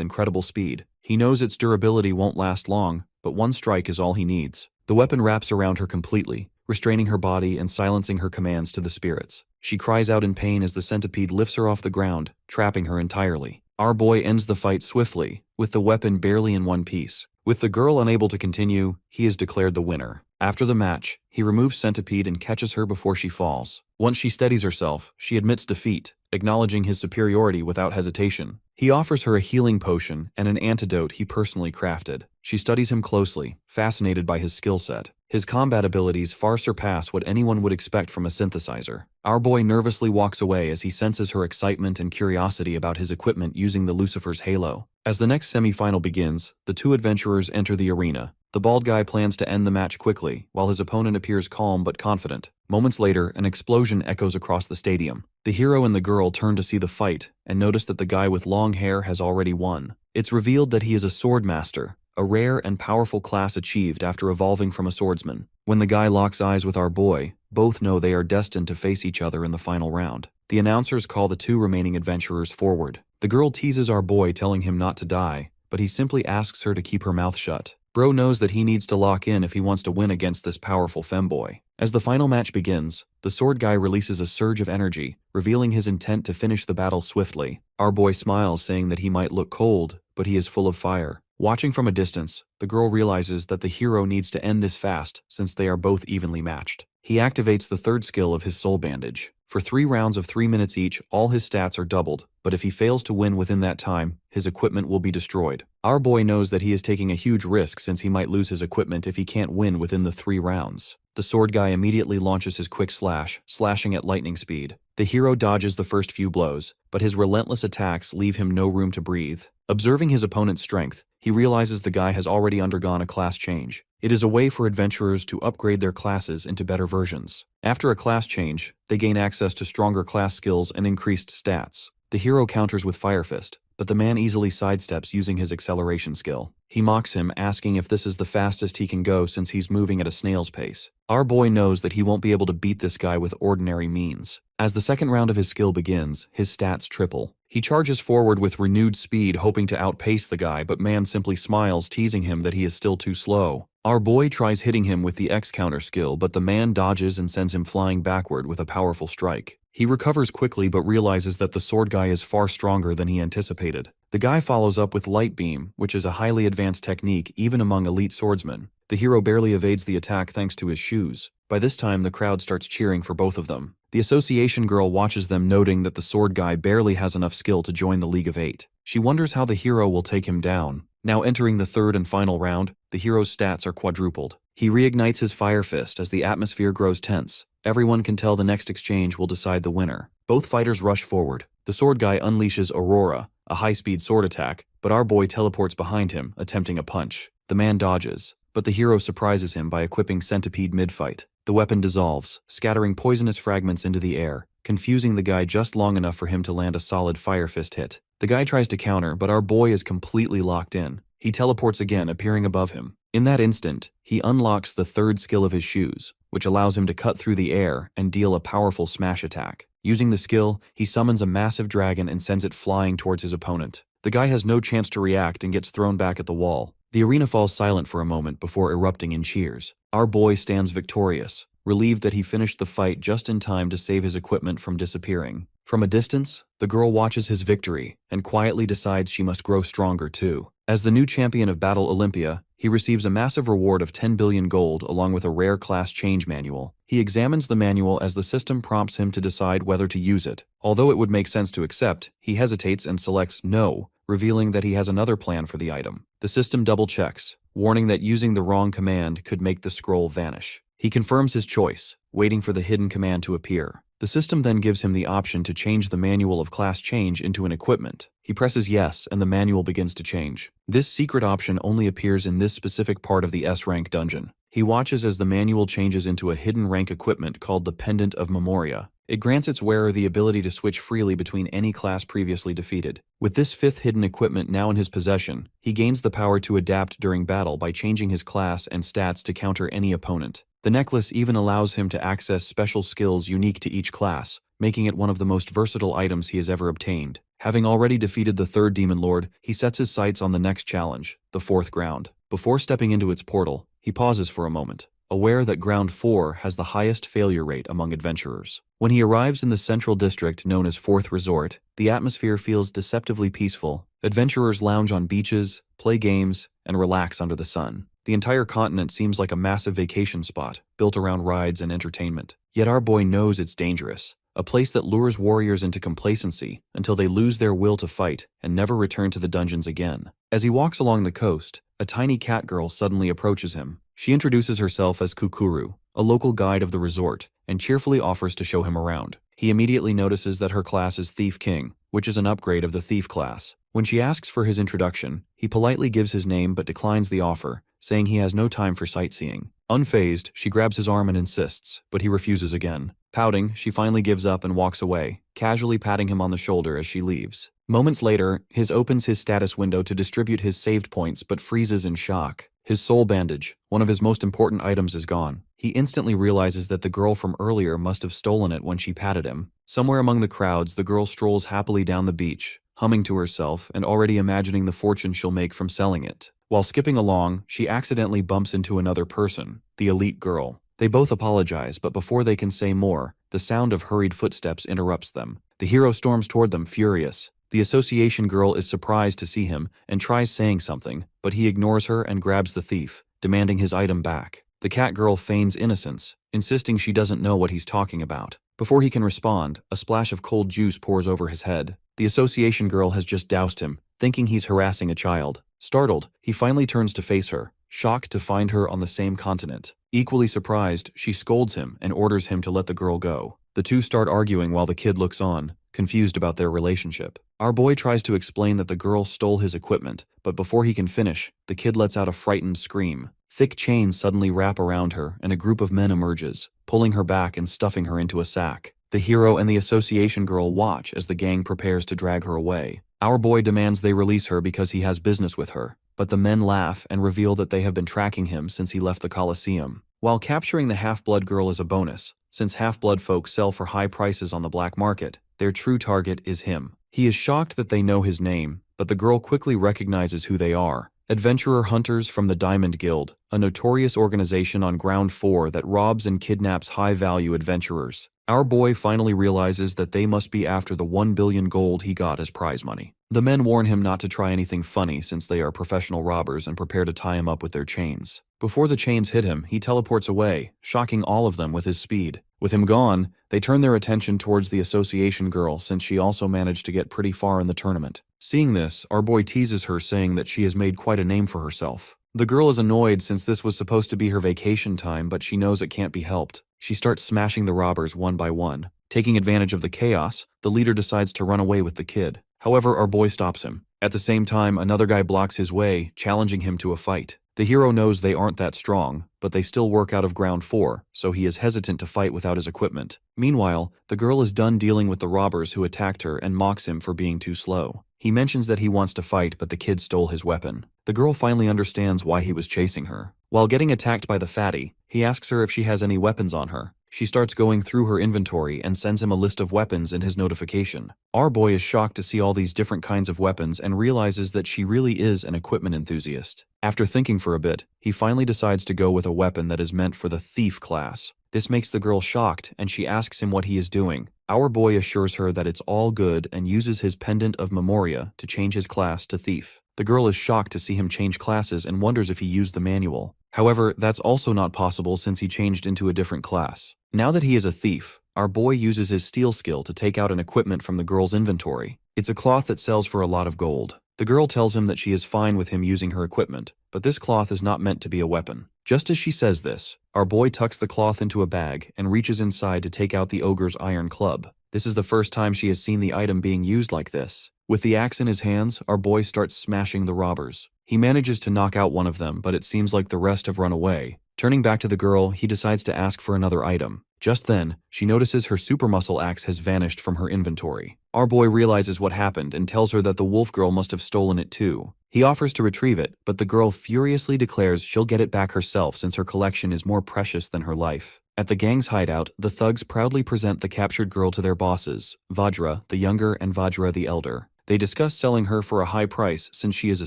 incredible speed. He knows its durability won't last long, but one strike is all he needs. The weapon wraps around her completely, restraining her body and silencing her commands to the spirits. She cries out in pain as the centipede lifts her off the ground, trapping her entirely. Our boy ends the fight swiftly, with the weapon barely in one piece. With the girl unable to continue, he is declared the winner. After the match, he removes Centipede and catches her before she falls. Once she steadies herself, she admits defeat, acknowledging his superiority without hesitation. He offers her a healing potion and an antidote he personally crafted. She studies him closely, fascinated by his skill set. His combat abilities far surpass what anyone would expect from a synthesizer. Our boy nervously walks away as he senses her excitement and curiosity about his equipment using the Lucifer's halo. As the next semi-final begins, the two adventurers enter the arena. The bald guy plans to end the match quickly, while his opponent appears calm but confident. Moments later, an explosion echoes across the stadium. The hero and the girl turn to see the fight, and notice that the guy with long hair has already won. It's revealed that he is a sword master, a rare and powerful class achieved after evolving from a swordsman. When the guy locks eyes with our boy, both know they are destined to face each other in the final round. The announcers call the two remaining adventurers forward. The girl teases our boy, telling him not to die, but he simply asks her to keep her mouth shut. Bro knows that he needs to lock in if he wants to win against this powerful femboy. As the final match begins, the sword guy releases a surge of energy, revealing his intent to finish the battle swiftly. Our boy smiles, saying that he might look cold, but he is full of fire. Watching from a distance, the girl realizes that the hero needs to end this fast since they are both evenly matched. He activates the third skill of his soul bandage. For 3 rounds of 3 minutes each, all his stats are doubled, but if he fails to win within that time, his equipment will be destroyed. Our boy knows that he is taking a huge risk since he might lose his equipment if he can't win within the 3 rounds. The sword guy immediately launches his quick slash, slashing at lightning speed. The hero dodges the first few blows, but his relentless attacks leave him no room to breathe. Observing his opponent's strength, he realizes the guy has already undergone a class change. It is a way for adventurers to upgrade their classes into better versions. After a class change, they gain access to stronger class skills and increased stats. The hero counters with Fire Fist, but the man easily sidesteps using his acceleration skill. He mocks him, asking if this is the fastest he can go since he's moving at a snail's pace. Our boy knows that he won't be able to beat this guy with ordinary means. As the second round of his skill begins, his stats triple. He charges forward with renewed speed, hoping to outpace the guy, but man simply smiles, teasing him that he is still too slow. Our boy tries hitting him with the X-counter skill, but the man dodges and sends him flying backward with a powerful strike. He recovers quickly but realizes that the sword guy is far stronger than he anticipated. The guy follows up with Light Beam, which is a highly advanced technique even among elite swordsmen. The hero barely evades the attack thanks to his shoes. By this time, the crowd starts cheering for both of them. The association girl watches them, noting that the sword guy barely has enough skill to join the League of Eight. She wonders how the hero will take him down. Now entering the third and final round, the hero's stats are quadrupled. He reignites his Fire Fist as the atmosphere grows tense. Everyone can tell the next exchange will decide the winner. Both fighters rush forward. The sword guy unleashes Aurora, a high-speed sword attack, but our boy teleports behind him, attempting a punch. The man dodges, but the hero surprises him by equipping Centipede mid-fight. The weapon dissolves, scattering poisonous fragments into the air, confusing the guy just long enough for him to land a solid Fire Fist hit. The guy tries to counter, but our boy is completely locked in. He teleports again, appearing above him. In that instant, he unlocks the third skill of his shoes, which allows him to cut through the air and deal a powerful smash attack. Using the skill, he summons a massive dragon and sends it flying towards his opponent. The guy has no chance to react and gets thrown back at the wall. The arena falls silent for a moment before erupting in cheers. Our boy stands victorious, relieved that he finished the fight just in time to save his equipment from disappearing. From a distance, the girl watches his victory and quietly decides she must grow stronger too. As the new champion of Battle Olympia, he receives a massive reward of 10 billion gold along with a rare class change manual. He examines the manual as the system prompts him to decide whether to use it. Although it would make sense to accept, he hesitates and selects no, revealing that he has another plan for the item. The system double-checks, warning that using the wrong command could make the scroll vanish. He confirms his choice, waiting for the hidden command to appear. The system then gives him the option to change the manual of class change into an equipment. He presses yes, and the manual begins to change. This secret option only appears in this specific part of the S-rank dungeon. He watches as the manual changes into a hidden rank equipment called the Pendant of Memoria. It grants its wearer the ability to switch freely between any class previously defeated. With this fifth hidden equipment now in his possession, he gains the power to adapt during battle by changing his class and stats to counter any opponent. The necklace even allows him to access special skills unique to each class, making it one of the most versatile items he has ever obtained. Having already defeated the third Demon Lord, he sets his sights on the next challenge, the fourth ground. Before stepping into its portal, he pauses for a moment, aware that Ground 4 has the highest failure rate among adventurers. When he arrives in the central district known as Fourth Resort, the atmosphere feels deceptively peaceful. Adventurers lounge on beaches, play games, and relax under the sun. The entire continent seems like a massive vacation spot, built around rides and entertainment. Yet our boy knows it's dangerous, a place that lures warriors into complacency until they lose their will to fight and never return to the dungeons again. As he walks along the coast, a tiny cat girl suddenly approaches him. She introduces herself as Kukuru, a local guide of the resort, and cheerfully offers to show him around. He immediately notices that her class is Thief King, which is an upgrade of the Thief class. When she asks for his introduction, he politely gives his name but declines the offer, saying he has no time for sightseeing. Unfazed, she grabs his arm and insists, but he refuses again. Pouting, she finally gives up and walks away, casually patting him on the shoulder as she leaves. Moments later, His opens his status window to distribute his saved points but freezes in shock. His soul bandage, one of his most important items, is gone. He instantly realizes that the girl from earlier must have stolen it when she patted him. Somewhere among the crowds, the girl strolls happily down the beach, humming to herself and already imagining the fortune she'll make from selling it. While skipping along, she accidentally bumps into another person, the elite girl. They both apologize, but before they can say more, the sound of hurried footsteps interrupts them. The hero storms toward them, furious. The association girl is surprised to see him and tries saying something, but he ignores her and grabs the thief, demanding his item back. The cat girl feigns innocence, insisting she doesn't know what he's talking about. Before he can respond, a splash of cold juice pours over his head. The association girl has just doused him, thinking he's harassing a child. Startled, he finally turns to face her, shocked to find her on the same continent. Equally surprised, she scolds him and orders him to let the girl go. The two start arguing while the kid looks on, confused about their relationship. Our boy tries to explain that the girl stole his equipment, but before he can finish, the kid lets out a frightened scream. Thick chains suddenly wrap around her, and a group of men emerges, pulling her back and stuffing her into a sack. The hero and the association girl watch as the gang prepares to drag her away. Our boy demands they release her because he has business with her, but the men laugh and reveal that they have been tracking him since he left the Colosseum. While capturing the half-blood girl is a bonus, since half-blood folk sell for high prices on the black market, their true target is him. He is shocked that they know his name, but the girl quickly recognizes who they are. Adventurer hunters from the Diamond Guild, a notorious organization on Ground 4 that robs and kidnaps high-value adventurers. Our boy finally realizes that they must be after the 1 billion gold he got as prize money. The men warn him not to try anything funny since they are professional robbers and prepare to tie him up with their chains. Before the chains hit him, he teleports away, shocking all of them with his speed. With him gone, they turn their attention towards the association girl since she also managed to get pretty far in the tournament. Seeing this, our boy teases her, saying that she has made quite a name for herself. The girl is annoyed since this was supposed to be her vacation time, but she knows it can't be helped. She starts smashing the robbers one by one. Taking advantage of the chaos, the leader decides to run away with the kid. However, our boy stops him. At the same time, another guy blocks his way, challenging him to a fight. The hero knows they aren't that strong, but they still work out of Ground 4, so he is hesitant to fight without his equipment. Meanwhile, the girl is done dealing with the robbers who attacked her and mocks him for being too slow. He mentions that he wants to fight, but the kid stole his weapon. The girl finally understands why he was chasing her. While getting attacked by the fatty, he asks her if she has any weapons on her. She starts going through her inventory and sends him a list of weapons in his notification. Our boy is shocked to see all these different kinds of weapons and realizes that she really is an equipment enthusiast. After thinking for a bit, he finally decides to go with a weapon that is meant for the thief class. This makes the girl shocked, and she asks him what he is doing. Our boy assures her that it's all good and uses his Pendant of Memoria to change his class to thief. The girl is shocked to see him change classes and wonders if he used the manual. However, that's also not possible since he changed into a different class. Now that he is a thief, our boy uses his steal skill to take out an equipment from the girl's inventory. It's a cloth that sells for a lot of gold. The girl tells him that she is fine with him using her equipment, but this cloth is not meant to be a weapon. Just as she says this, our boy tucks the cloth into a bag and reaches inside to take out the ogre's iron club. This is the first time she has seen the item being used like this. With the axe in his hands, our boy starts smashing the robbers. He manages to knock out one of them, but it seems like the rest have run away. Turning back to the girl, he decides to ask for another item. Just then, she notices her super muscle axe has vanished from her inventory. Our boy realizes what happened and tells her that the wolf girl must have stolen it too. He offers to retrieve it, but the girl furiously declares she'll get it back herself since her collection is more precious than her life. At the gang's hideout, the thugs proudly present the captured girl to their bosses, Vajra the younger and Vajra the elder. They discuss selling her for a high price since she is a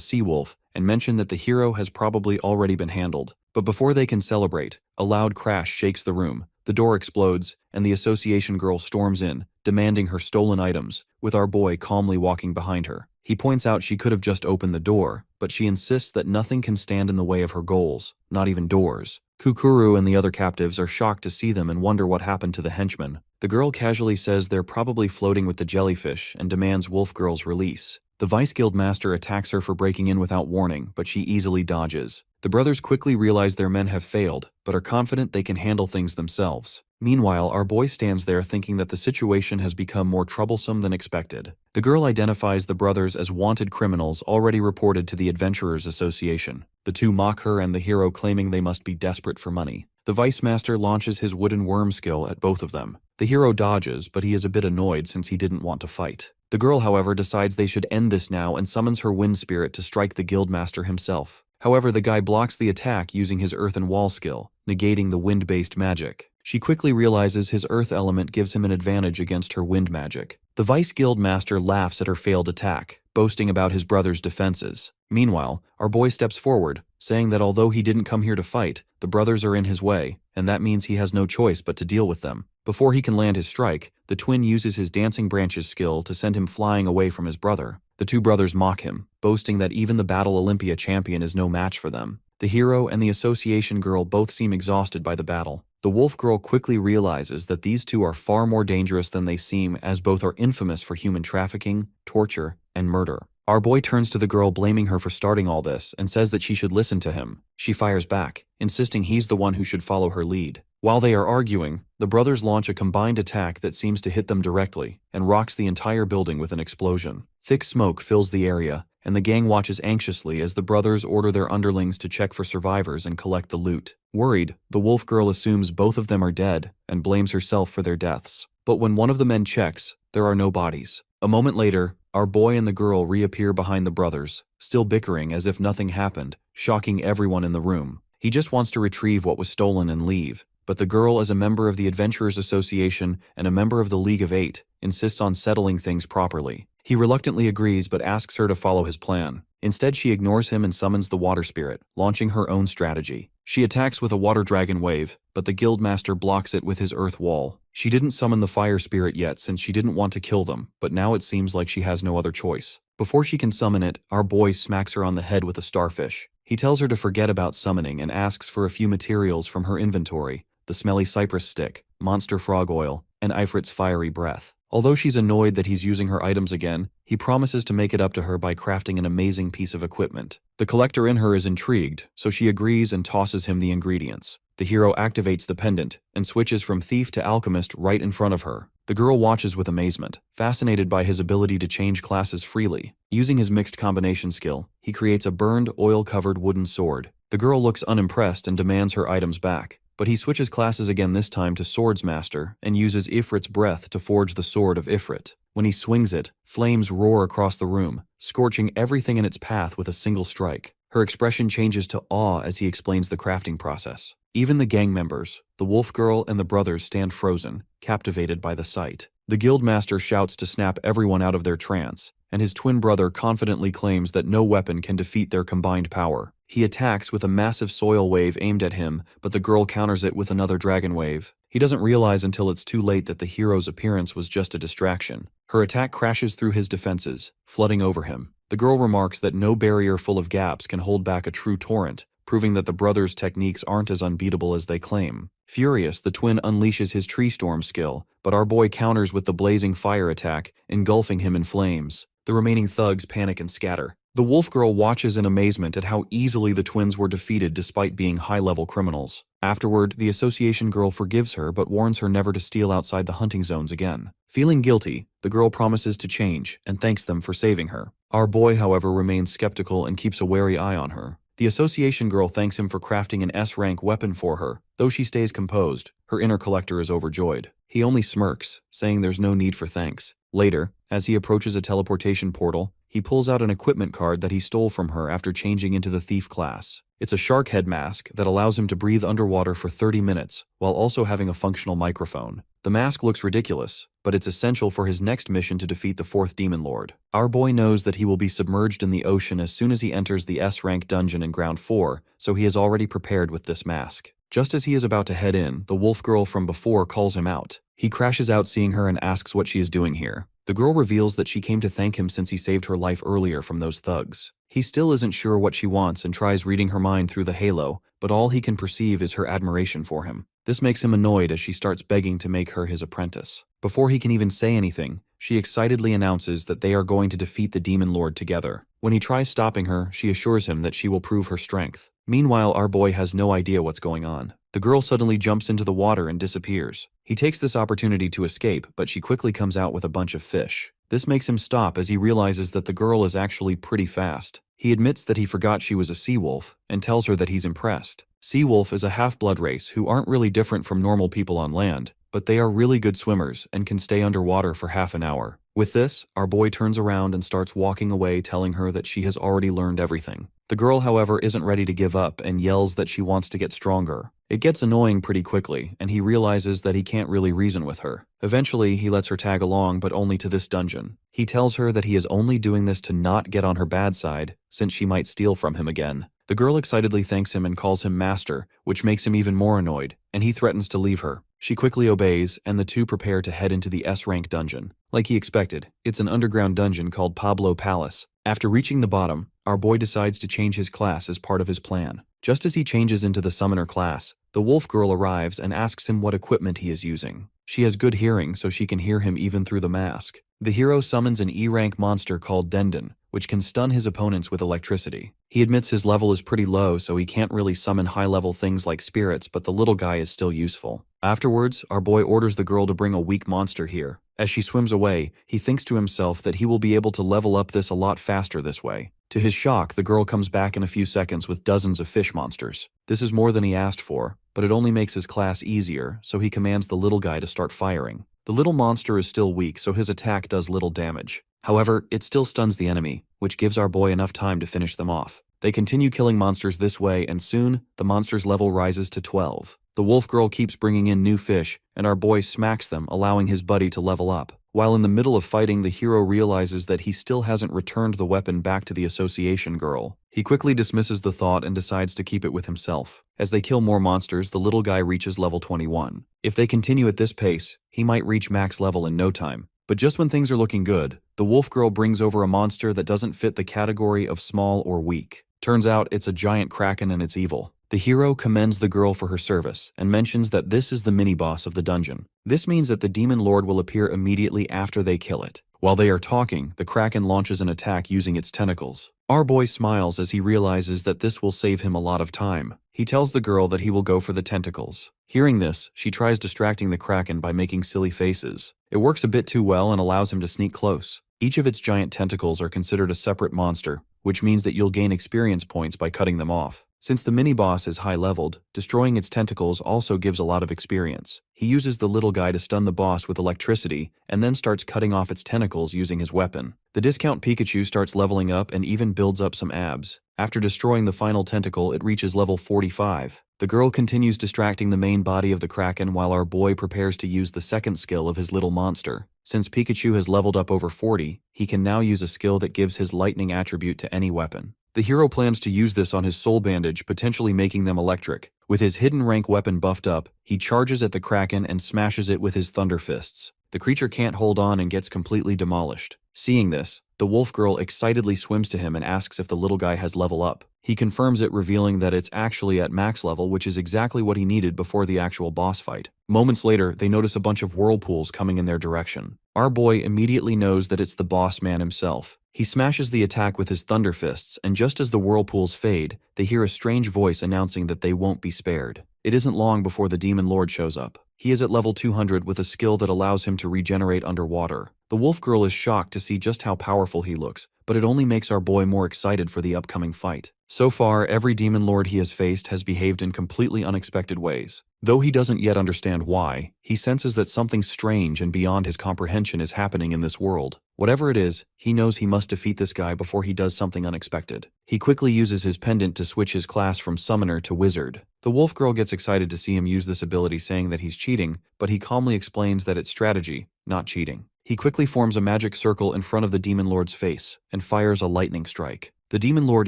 sea wolf and mention that the hero has probably already been handled. But before they can celebrate, a loud crash shakes the room. The door explodes, and the association girl storms in, demanding her stolen items, with our boy calmly walking behind her. He points out she could have just opened the door, but she insists that nothing can stand in the way of her goals, not even doors. Kukuru and the other captives are shocked to see them and wonder what happened to the henchmen. The girl casually says they're probably floating with the jellyfish and demands Wolf Girl's release. The Vice Guild Master attacks her for breaking in without warning, but she easily dodges. The brothers quickly realize their men have failed, but are confident they can handle things themselves. Meanwhile, our boy stands there thinking that the situation has become more troublesome than expected. The girl identifies the brothers as wanted criminals already reported to the Adventurers Association. The two mock her and the hero claiming they must be desperate for money. The Vice Master launches his wooden worm skill at both of them. The hero dodges, but he is a bit annoyed since he didn't want to fight. The girl, however, decides they should end this now and summons her wind spirit to strike the guildmaster himself. However, the guy blocks the attack using his earthen wall skill, negating the wind-based magic. She quickly realizes his earth element gives him an advantage against her wind magic. The Vice Guild Master laughs at her failed attack, boasting about his brother's defenses. Meanwhile, our boy steps forward, saying that although he didn't come here to fight, the brothers are in his way, and that means he has no choice but to deal with them. Before he can land his strike, the twin uses his dancing branches skill to send him flying away from his brother. The two brothers mock him, boasting that even the Battle Olympia champion is no match for them. The hero and the association girl both seem exhausted by the battle. The wolf girl quickly realizes that these two are far more dangerous than they seem, as both are infamous for human trafficking, torture, and murder. Our boy turns to the girl blaming her for starting all this and says that she should listen to him. She fires back, insisting he's the one who should follow her lead. While they are arguing, the brothers launch a combined attack that seems to hit them directly and rocks the entire building with an explosion. Thick smoke fills the area, and the gang watches anxiously as the brothers order their underlings to check for survivors and collect the loot. Worried, the wolf girl assumes both of them are dead and blames herself for their deaths. But when one of the men checks, there are no bodies. A moment later, our boy and the girl reappear behind the brothers, still bickering as if nothing happened, shocking everyone in the room. He just wants to retrieve what was stolen and leave, but the girl, as a member of the Adventurers Association and a member of the League of Eight, insists on settling things properly. He reluctantly agrees but asks her to follow his plan. Instead, she ignores him and summons the water spirit, launching her own strategy. She attacks with a water dragon wave, but the guildmaster blocks it with his earth wall. She didn't summon the fire spirit yet since she didn't want to kill them, but now it seems like she has no other choice. Before she can summon it, our boy smacks her on the head with a starfish. He tells her to forget about summoning and asks for a few materials from her inventory: the smelly cypress stick, monster frog oil, and Ifrit's fiery breath. Although she's annoyed that he's using her items again, he promises to make it up to her by crafting an amazing piece of equipment. The collector in her is intrigued, so she agrees and tosses him the ingredients. The hero activates the pendant and switches from thief to alchemist right in front of her. The girl watches with amazement, fascinated by his ability to change classes freely. Using his mixed combination skill, he creates a burned, oil-covered wooden sword. The girl looks unimpressed and demands her items back. But he switches classes again, this time to Swordsmaster, and uses Ifrit's breath to forge the sword of Ifrit. When he swings it, flames roar across the room, scorching everything in its path with a single strike. Her expression changes to awe as he explains the crafting process. Even the gang members, the wolf girl and the brothers, stand frozen, captivated by the sight. The guildmaster shouts to snap everyone out of their trance, and his twin brother confidently claims that no weapon can defeat their combined power. He attacks with a massive soil wave aimed at him, but the girl counters it with another dragon wave. He doesn't realize until it's too late that the hero's appearance was just a distraction. Her attack crashes through his defenses, flooding over him. The girl remarks that no barrier full of gaps can hold back a true torrent, proving that the brothers' techniques aren't as unbeatable as they claim. Furious, the twin unleashes his tree storm skill, but our boy counters with the blazing fire attack, engulfing him in flames. The remaining thugs panic and scatter. The wolf girl watches in amazement at how easily the twins were defeated despite being high-level criminals. Afterward, the association girl forgives her but warns her never to steal outside the hunting zones again. Feeling guilty, the girl promises to change and thanks them for saving her. Our boy, however, remains skeptical and keeps a wary eye on her. The association girl thanks him for crafting an S-rank weapon for her. Though she stays composed, her inner collector is overjoyed. He only smirks, saying there's no need for thanks. Later, as he approaches a teleportation portal, he pulls out an equipment card that he stole from her after changing into the thief class. It's a shark head mask that allows him to breathe underwater for 30 minutes, while also having a functional microphone. The mask looks ridiculous, but it's essential for his next mission to defeat the fourth demon lord. Our boy knows that he will be submerged in the ocean as soon as he enters the S-rank dungeon in Ground 4, so he is already prepared with this mask. Just as he is about to head in, the wolf girl from before calls him out. He crashes out seeing her and asks what she is doing here. The girl reveals that she came to thank him since he saved her life earlier from those thugs. He still isn't sure what she wants and tries reading her mind through the halo, but all he can perceive is her admiration for him. This makes him annoyed as she starts begging to make her his apprentice. Before he can even say anything, she excitedly announces that they are going to defeat the demon lord together. When he tries stopping her, she assures him that she will prove her strength. Meanwhile, our boy has no idea what's going on. The girl suddenly jumps into the water and disappears. He takes this opportunity to escape, but she quickly comes out with a bunch of fish. This makes him stop as he realizes that the girl is actually pretty fast. He admits that he forgot she was a sea wolf and tells her that he's impressed. Sea wolf is a half-blood race who aren't really different from normal people on land, but they are really good swimmers and can stay underwater for half an hour. With this, our boy turns around and starts walking away, telling her that she has already learned everything. The girl, however, isn't ready to give up and yells that she wants to get stronger. It gets annoying pretty quickly, and he realizes that he can't really reason with her. Eventually, he lets her tag along, but only to this dungeon. He tells her that he is only doing this to not get on her bad side, since she might steal from him again. The girl excitedly thanks him and calls him master, which makes him even more annoyed, and he threatens to leave her. She quickly obeys, and the two prepare to head into the S-rank dungeon. Like he expected, it's an underground dungeon called Pablo Palace. After reaching the bottom, our boy decides to change his class as part of his plan. Just as he changes into the summoner class, the wolf girl arrives and asks him what equipment he is using. She has good hearing, so she can hear him even through the mask. The hero summons an E-rank monster called Dendon, which can stun his opponents with electricity. He admits his level is pretty low, so he can't really summon high-level things like spirits, but the little guy is still useful. Afterwards, our boy orders the girl to bring a weak monster here. As she swims away, he thinks to himself that he will be able to level up this a lot faster this way. To his shock, the girl comes back in a few seconds with dozens of fish monsters. This is more than he asked for, but it only makes his class easier, so he commands the little guy to start firing. The little monster is still weak, so his attack does little damage. However, it still stuns the enemy, which gives our boy enough time to finish them off. They continue killing monsters this way, and soon, the monster's level rises to 12. The wolf girl keeps bringing in new fish, and our boy smacks them, allowing his buddy to level up. While in the middle of fighting, the hero realizes that he still hasn't returned the weapon back to the association girl. He quickly dismisses the thought and decides to keep it with himself. As they kill more monsters, the little guy reaches level 21. If they continue at this pace, he might reach max level in no time. But just when things are looking good, the wolf girl brings over a monster that doesn't fit the category of small or weak. Turns out it's a giant kraken and it's evil. The hero commends the girl for her service and mentions that this is the mini-boss of the dungeon. This means that the demon lord will appear immediately after they kill it. While they are talking, the kraken launches an attack using its tentacles. Our boy smiles as he realizes that this will save him a lot of time. He tells the girl that he will go for the tentacles. Hearing this, she tries distracting the kraken by making silly faces. It works a bit too well and allows him to sneak close. Each of its giant tentacles are considered a separate monster, which means that you'll gain experience points by cutting them off. Since the mini-boss is high-leveled, destroying its tentacles also gives a lot of experience. He uses the little guy to stun the boss with electricity, and then starts cutting off its tentacles using his weapon. The discount Pikachu starts leveling up and even builds up some abs. After destroying the final tentacle, it reaches level 45. The girl continues distracting the main body of the kraken while our boy prepares to use the second skill of his little monster. Since Pikachu has leveled up over 40, he can now use a skill that gives his lightning attribute to any weapon. The hero plans to use this on his soul bandage, potentially making them electric. With his hidden rank weapon buffed up, he charges at the kraken and smashes it with his thunder fists. The creature can't hold on and gets completely demolished. Seeing this, The wolf girl excitedly swims to him and asks if the little guy has level up. He confirms it, revealing that it's actually at max level, which is exactly what he needed before the actual boss fight. Moments later, they notice a bunch of whirlpools coming in their direction. Our boy immediately knows that it's the boss man himself. He smashes the attack with his thunder fists, and just as the whirlpools fade, they hear a strange voice announcing that they won't be spared. It isn't long before the Demon Lord shows up. He is at level 200 with a skill that allows him to regenerate underwater. The wolf girl is shocked to see just how powerful he looks, but it only makes our boy more excited for the upcoming fight. So far, every demon lord he has faced has behaved in completely unexpected ways. Though he doesn't yet understand why, he senses that something strange and beyond his comprehension is happening in this world. Whatever it is, he knows he must defeat this guy before he does something unexpected. He quickly uses his pendant to switch his class from summoner to wizard. The wolf girl gets excited to see him use this ability, saying that he's cheating, but he calmly explains that it's strategy, not cheating. He quickly forms a magic circle in front of the demon lord's face and fires a lightning strike. The demon lord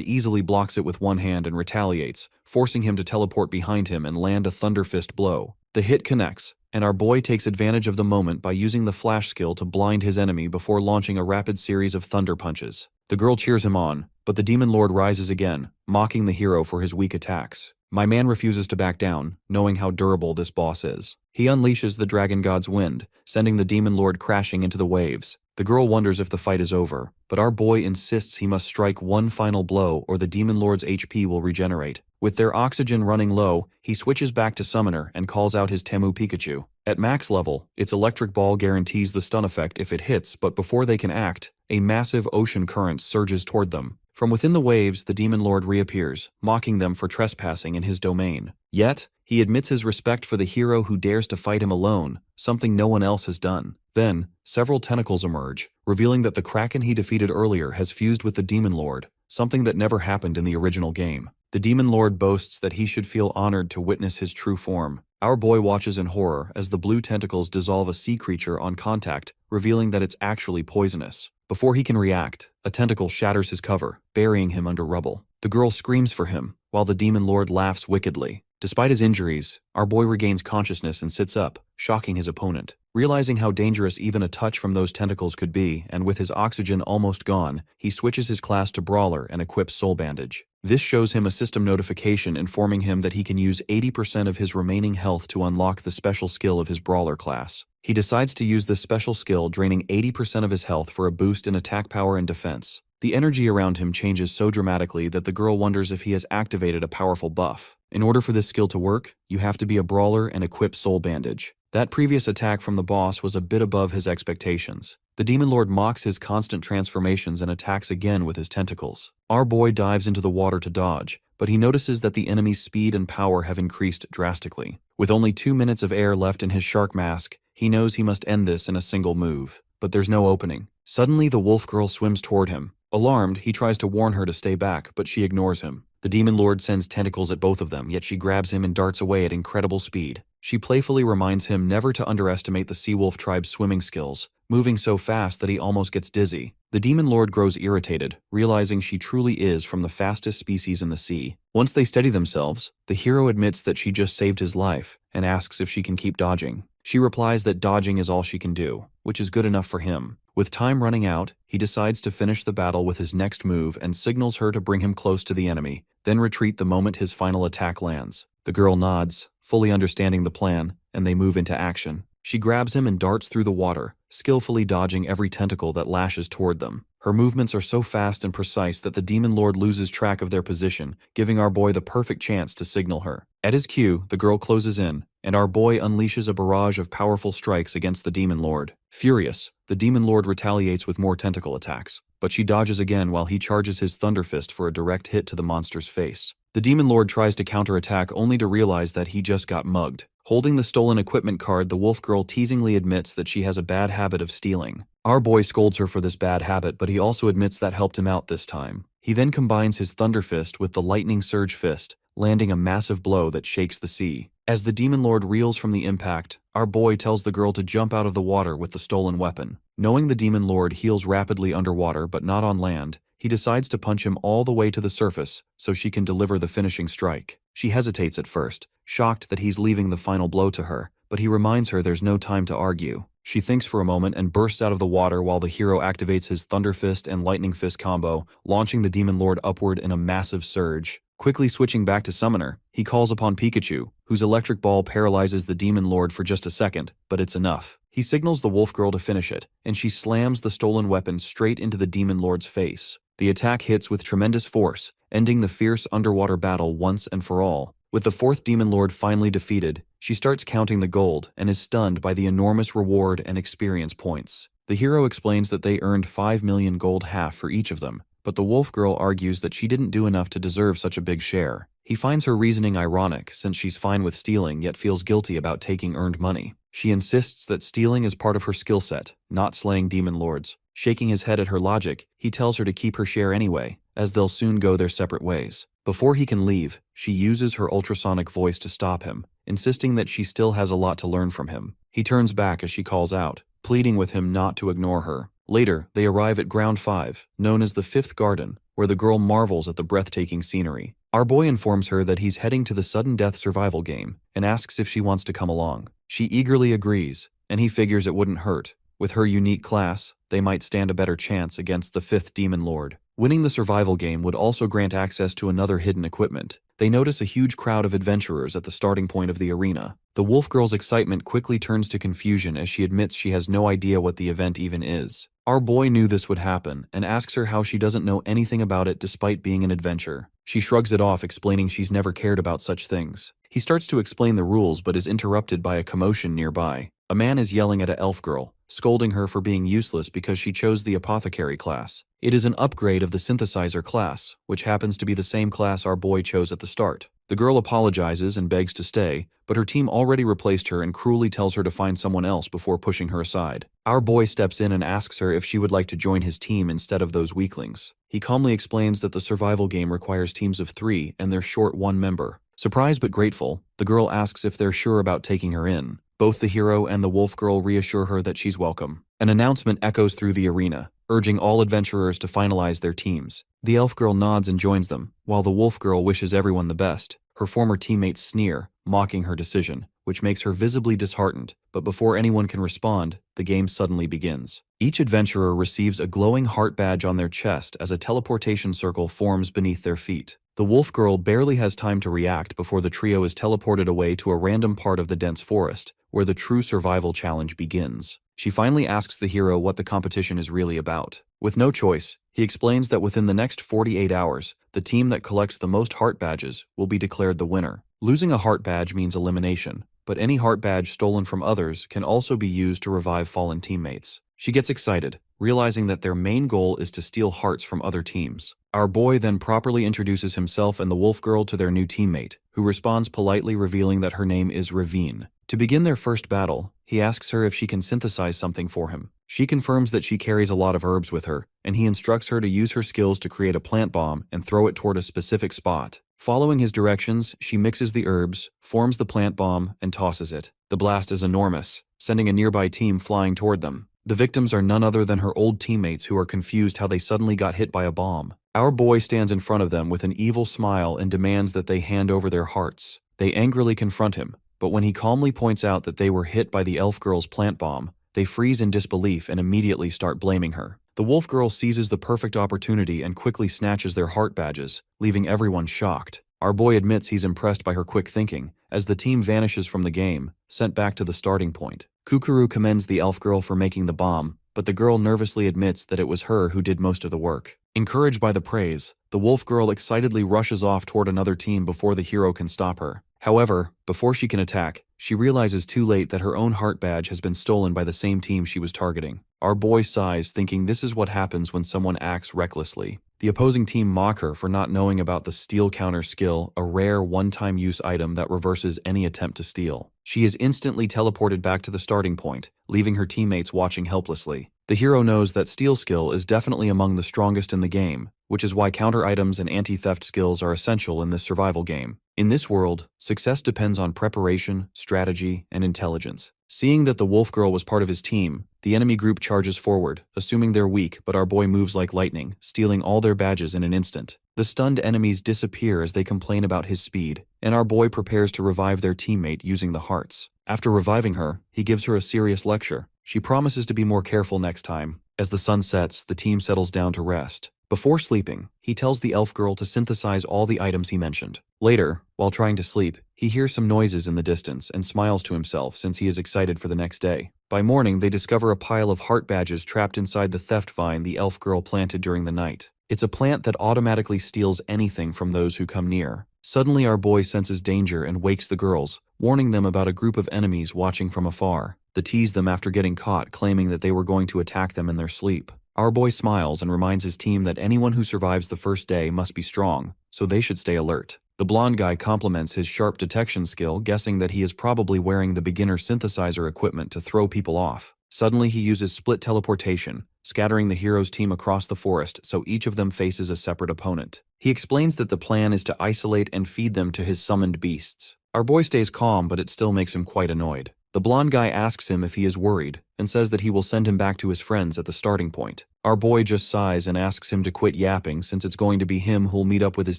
easily blocks it with one hand and retaliates, forcing him to teleport behind him and land a thunder fist blow. The hit connects, and our boy takes advantage of the moment by using the flash skill to blind his enemy before launching a rapid series of thunder punches. The girl cheers him on, but the demon lord rises again, mocking the hero for his weak attacks. My man refuses to back down, knowing how durable this boss is. He unleashes the dragon god's wind, sending the demon lord crashing into the waves. The girl wonders if the fight is over, but our boy insists he must strike one final blow or the demon lord's HP will regenerate. With their oxygen running low, he switches back to summoner and calls out his Temu Pikachu. At max level, its electric ball guarantees the stun effect if it hits, but before they can act, a massive ocean current surges toward them. From within the waves, the demon lord reappears, mocking them for trespassing in his domain. Yet, he admits his respect for the hero who dares to fight him alone, something no one else has done. Then, several tentacles emerge, revealing that the kraken he defeated earlier has fused with the demon lord, something that never happened in the original game. The demon lord boasts that he should feel honored to witness his true form. Our boy watches in horror as the blue tentacles dissolve a sea creature on contact, revealing that it's actually poisonous. Before he can react, a tentacle shatters his cover, burying him under rubble. The girl screams for him, while the demon lord laughs wickedly. Despite his injuries, our boy regains consciousness and sits up, shocking his opponent. Realizing how dangerous even a touch from those tentacles could be, and with his oxygen almost gone, he switches his class to Brawler and equips Soul Bandage. This shows him a system notification informing him that he can use 80% of his remaining health to unlock the special skill of his Brawler class. He decides to use this special skill, draining 80% of his health for a boost in attack power and defense. The energy around him changes so dramatically that the girl wonders if he has activated a powerful buff. In order for this skill to work, you have to be a Brawler and equip Soul Bandage. That previous attack from the boss was a bit above his expectations. The demon lord mocks his constant transformations and attacks again with his tentacles. Our boy dives into the water to dodge, but he notices that the enemy's speed and power have increased drastically. With only 2 minutes of air left in his shark mask, he knows he must end this in a single move. But there's no opening. Suddenly, the wolf girl swims toward him. Alarmed, he tries to warn her to stay back, but she ignores him. The demon lord sends tentacles at both of them, yet she grabs him and darts away at incredible speed. She playfully reminds him never to underestimate the Sea Wolf tribe's swimming skills, moving so fast that he almost gets dizzy. The demon lord grows irritated, realizing she truly is from the fastest species in the sea. Once they steady themselves, the hero admits that she just saved his life and asks if she can keep dodging. She replies that dodging is all she can do, which is good enough for him. With time running out, he decides to finish the battle with his next move and signals her to bring him close to the enemy, then retreat the moment his final attack lands. The girl nods, fully understanding the plan, and they move into action. She grabs him and darts through the water, skillfully dodging every tentacle that lashes toward them. Her movements are so fast and precise that the demon lord loses track of their position, giving our boy the perfect chance to signal her. At his cue, the girl closes in, and our boy unleashes a barrage of powerful strikes against the demon lord. Furious, the demon lord retaliates with more tentacle attacks, but she dodges again while he charges his thunder fist for a direct hit to the monster's face. The demon lord tries to counterattack only to realize that he just got mugged. Holding the stolen equipment card, the wolf girl teasingly admits that she has a bad habit of stealing. Our boy scolds her for this bad habit, but he also admits that helped him out this time. He then combines his thunder fist with the lightning surge fist, landing a massive blow that shakes the sea. As the demon lord reels from the impact, our boy tells the girl to jump out of the water with the stolen weapon. Knowing the demon lord heals rapidly underwater but not on land, he decides to punch him all the way to the surface so she can deliver the finishing strike. She hesitates at first, shocked that he's leaving the final blow to her, but he reminds her there's no time to argue. She thinks for a moment and bursts out of the water while the hero activates his Thunder Fist and Lightning Fist combo, launching the Demon Lord upward in a massive surge. Quickly switching back to Summoner, he calls upon Pikachu, whose electric ball paralyzes the Demon Lord for just a second, but it's enough. He signals the Wolf Girl to finish it, and she slams the stolen weapon straight into the Demon Lord's face. The attack hits with tremendous force, ending the fierce underwater battle once and for all. With the fourth Demon Lord finally defeated, she starts counting the gold and is stunned by the enormous reward and experience points. The hero explains that they earned 5 million gold half for each of them, but the Wolf Girl argues that she didn't do enough to deserve such a big share. He finds her reasoning ironic since she's fine with stealing yet feels guilty about taking earned money. She insists that stealing is part of her skill set, not slaying demon lords. Shaking his head at her logic, he tells her to keep her share anyway, as they'll soon go their separate ways. Before he can leave, she uses her ultrasonic voice to stop him, insisting that she still has a lot to learn from him. He turns back as she calls out, pleading with him not to ignore her. Later, they arrive at Ground 5, known as the Fifth Garden, where the girl marvels at the breathtaking scenery. Our boy informs her that he's heading to the sudden death survival game and asks if she wants to come along. She eagerly agrees, and he figures it wouldn't hurt. With her unique class, they might stand a better chance against the fifth Demon Lord. Winning the survival game would also grant access to another hidden equipment. They notice a huge crowd of adventurers at the starting point of the arena. The Wolf Girl's excitement quickly turns to confusion as she admits she has no idea what the event even is. Our boy knew this would happen and asks her how she doesn't know anything about it despite being an adventurer. She shrugs it off, explaining she's never cared about such things. He starts to explain the rules but is interrupted by a commotion nearby. A man is yelling at an elf girl, scolding her for being useless because she chose the apothecary class. It is an upgrade of the synthesizer class, which happens to be the same class our boy chose at the start. The girl apologizes and begs to stay, but her team already replaced her and cruelly tells her to find someone else before pushing her aside. Our boy steps in and asks her if she would like to join his team instead of those weaklings. He calmly explains that the survival game requires teams of 3 and they're short 1 member. Surprised but grateful, the girl asks if they're sure about taking her in. Both the hero and the wolf girl reassure her that she's welcome. An announcement echoes through the arena, urging all adventurers to finalize their teams. The elf girl nods and joins them, while the wolf girl wishes everyone the best. Her former teammates sneer, mocking her decision, which makes her visibly disheartened. But before anyone can respond, the game suddenly begins. Each adventurer receives a glowing heart badge on their chest as a teleportation circle forms beneath their feet. The wolf girl barely has time to react before the trio is teleported away to a random part of the dense forest, where the true survival challenge begins. She finally asks the hero what the competition is really about. With no choice, he explains that within the next 48 hours, the team that collects the most heart badges will be declared the winner. Losing a heart badge means elimination, but any heart badge stolen from others can also be used to revive fallen teammates. She gets excited, realizing that their main goal is to steal hearts from other teams. Our boy then properly introduces himself and the wolf girl to their new teammate, who responds politely, revealing that her name is Ravine. To begin their first battle, he asks her if she can synthesize something for him. She confirms that she carries a lot of herbs with her, and he instructs her to use her skills to create a plant bomb and throw it toward a specific spot. Following his directions, she mixes the herbs, forms the plant bomb, and tosses it. The blast is enormous, sending a nearby team flying toward them. The victims are none other than her old teammates who are confused how they suddenly got hit by a bomb. Our boy stands in front of them with an evil smile and demands that they hand over their hearts. They angrily confront him, but when he calmly points out that they were hit by the elf girl's plant bomb, they freeze in disbelief and immediately start blaming her. The wolf girl seizes the perfect opportunity and quickly snatches their heart badges, leaving everyone shocked. Our boy admits he's impressed by her quick thinking, as the team vanishes from the game, sent back to the starting point. Kukuru commends the elf girl for making the bomb, but the girl nervously admits that it was her who did most of the work. Encouraged by the praise, the wolf girl excitedly rushes off toward another team before the hero can stop her. However, before she can attack, she realizes too late that her own heart badge has been stolen by the same team she was targeting. Our boy sighs, thinking this is what happens when someone acts recklessly. The opposing team mock her for not knowing about the steal counter skill, a rare one-time use item that reverses any attempt to steal. She is instantly teleported back to the starting point, leaving her teammates watching helplessly. The hero knows that steal skill is definitely among the strongest in the game, which is why counter items and anti-theft skills are essential in this survival game. In this world, success depends on preparation, strategy, and intelligence. Seeing that the wolf girl was part of his team, the enemy group charges forward, assuming they're weak, but our boy moves like lightning, stealing all their badges in an instant. The stunned enemies disappear as they complain about his speed, and our boy prepares to revive their teammate using the hearts. After reviving her, he gives her a serious lecture, She promises to be more careful next time. As the sun sets, the team settles down to rest. Before sleeping, he tells the elf girl to synthesize all the items he mentioned. Later, while trying to sleep, he hears some noises in the distance and smiles to himself since he is excited for the next day. By morning, they discover a pile of heart badges trapped inside the theft vine the elf girl planted during the night. It's a plant that automatically steals anything from those who come near. Suddenly, our boy senses danger and wakes the girls, warning them about a group of enemies watching from afar. They tease them after getting caught, claiming that they were going to attack them in their sleep. Our boy smiles and reminds his team that anyone who survives the first day must be strong, so they should stay alert. The blonde guy compliments his sharp detection skill, guessing that he is probably wearing the beginner synthesizer equipment to throw people off. Suddenly, he uses split teleportation, scattering the hero's team across the forest so each of them faces a separate opponent. He explains that the plan is to isolate and feed them to his summoned beasts. Our boy stays calm, but it still makes him quite annoyed. The blonde guy asks him if he is worried, and says that he will send him back to his friends at the starting point. Our boy just sighs and asks him to quit yapping since it's going to be him who'll meet up with his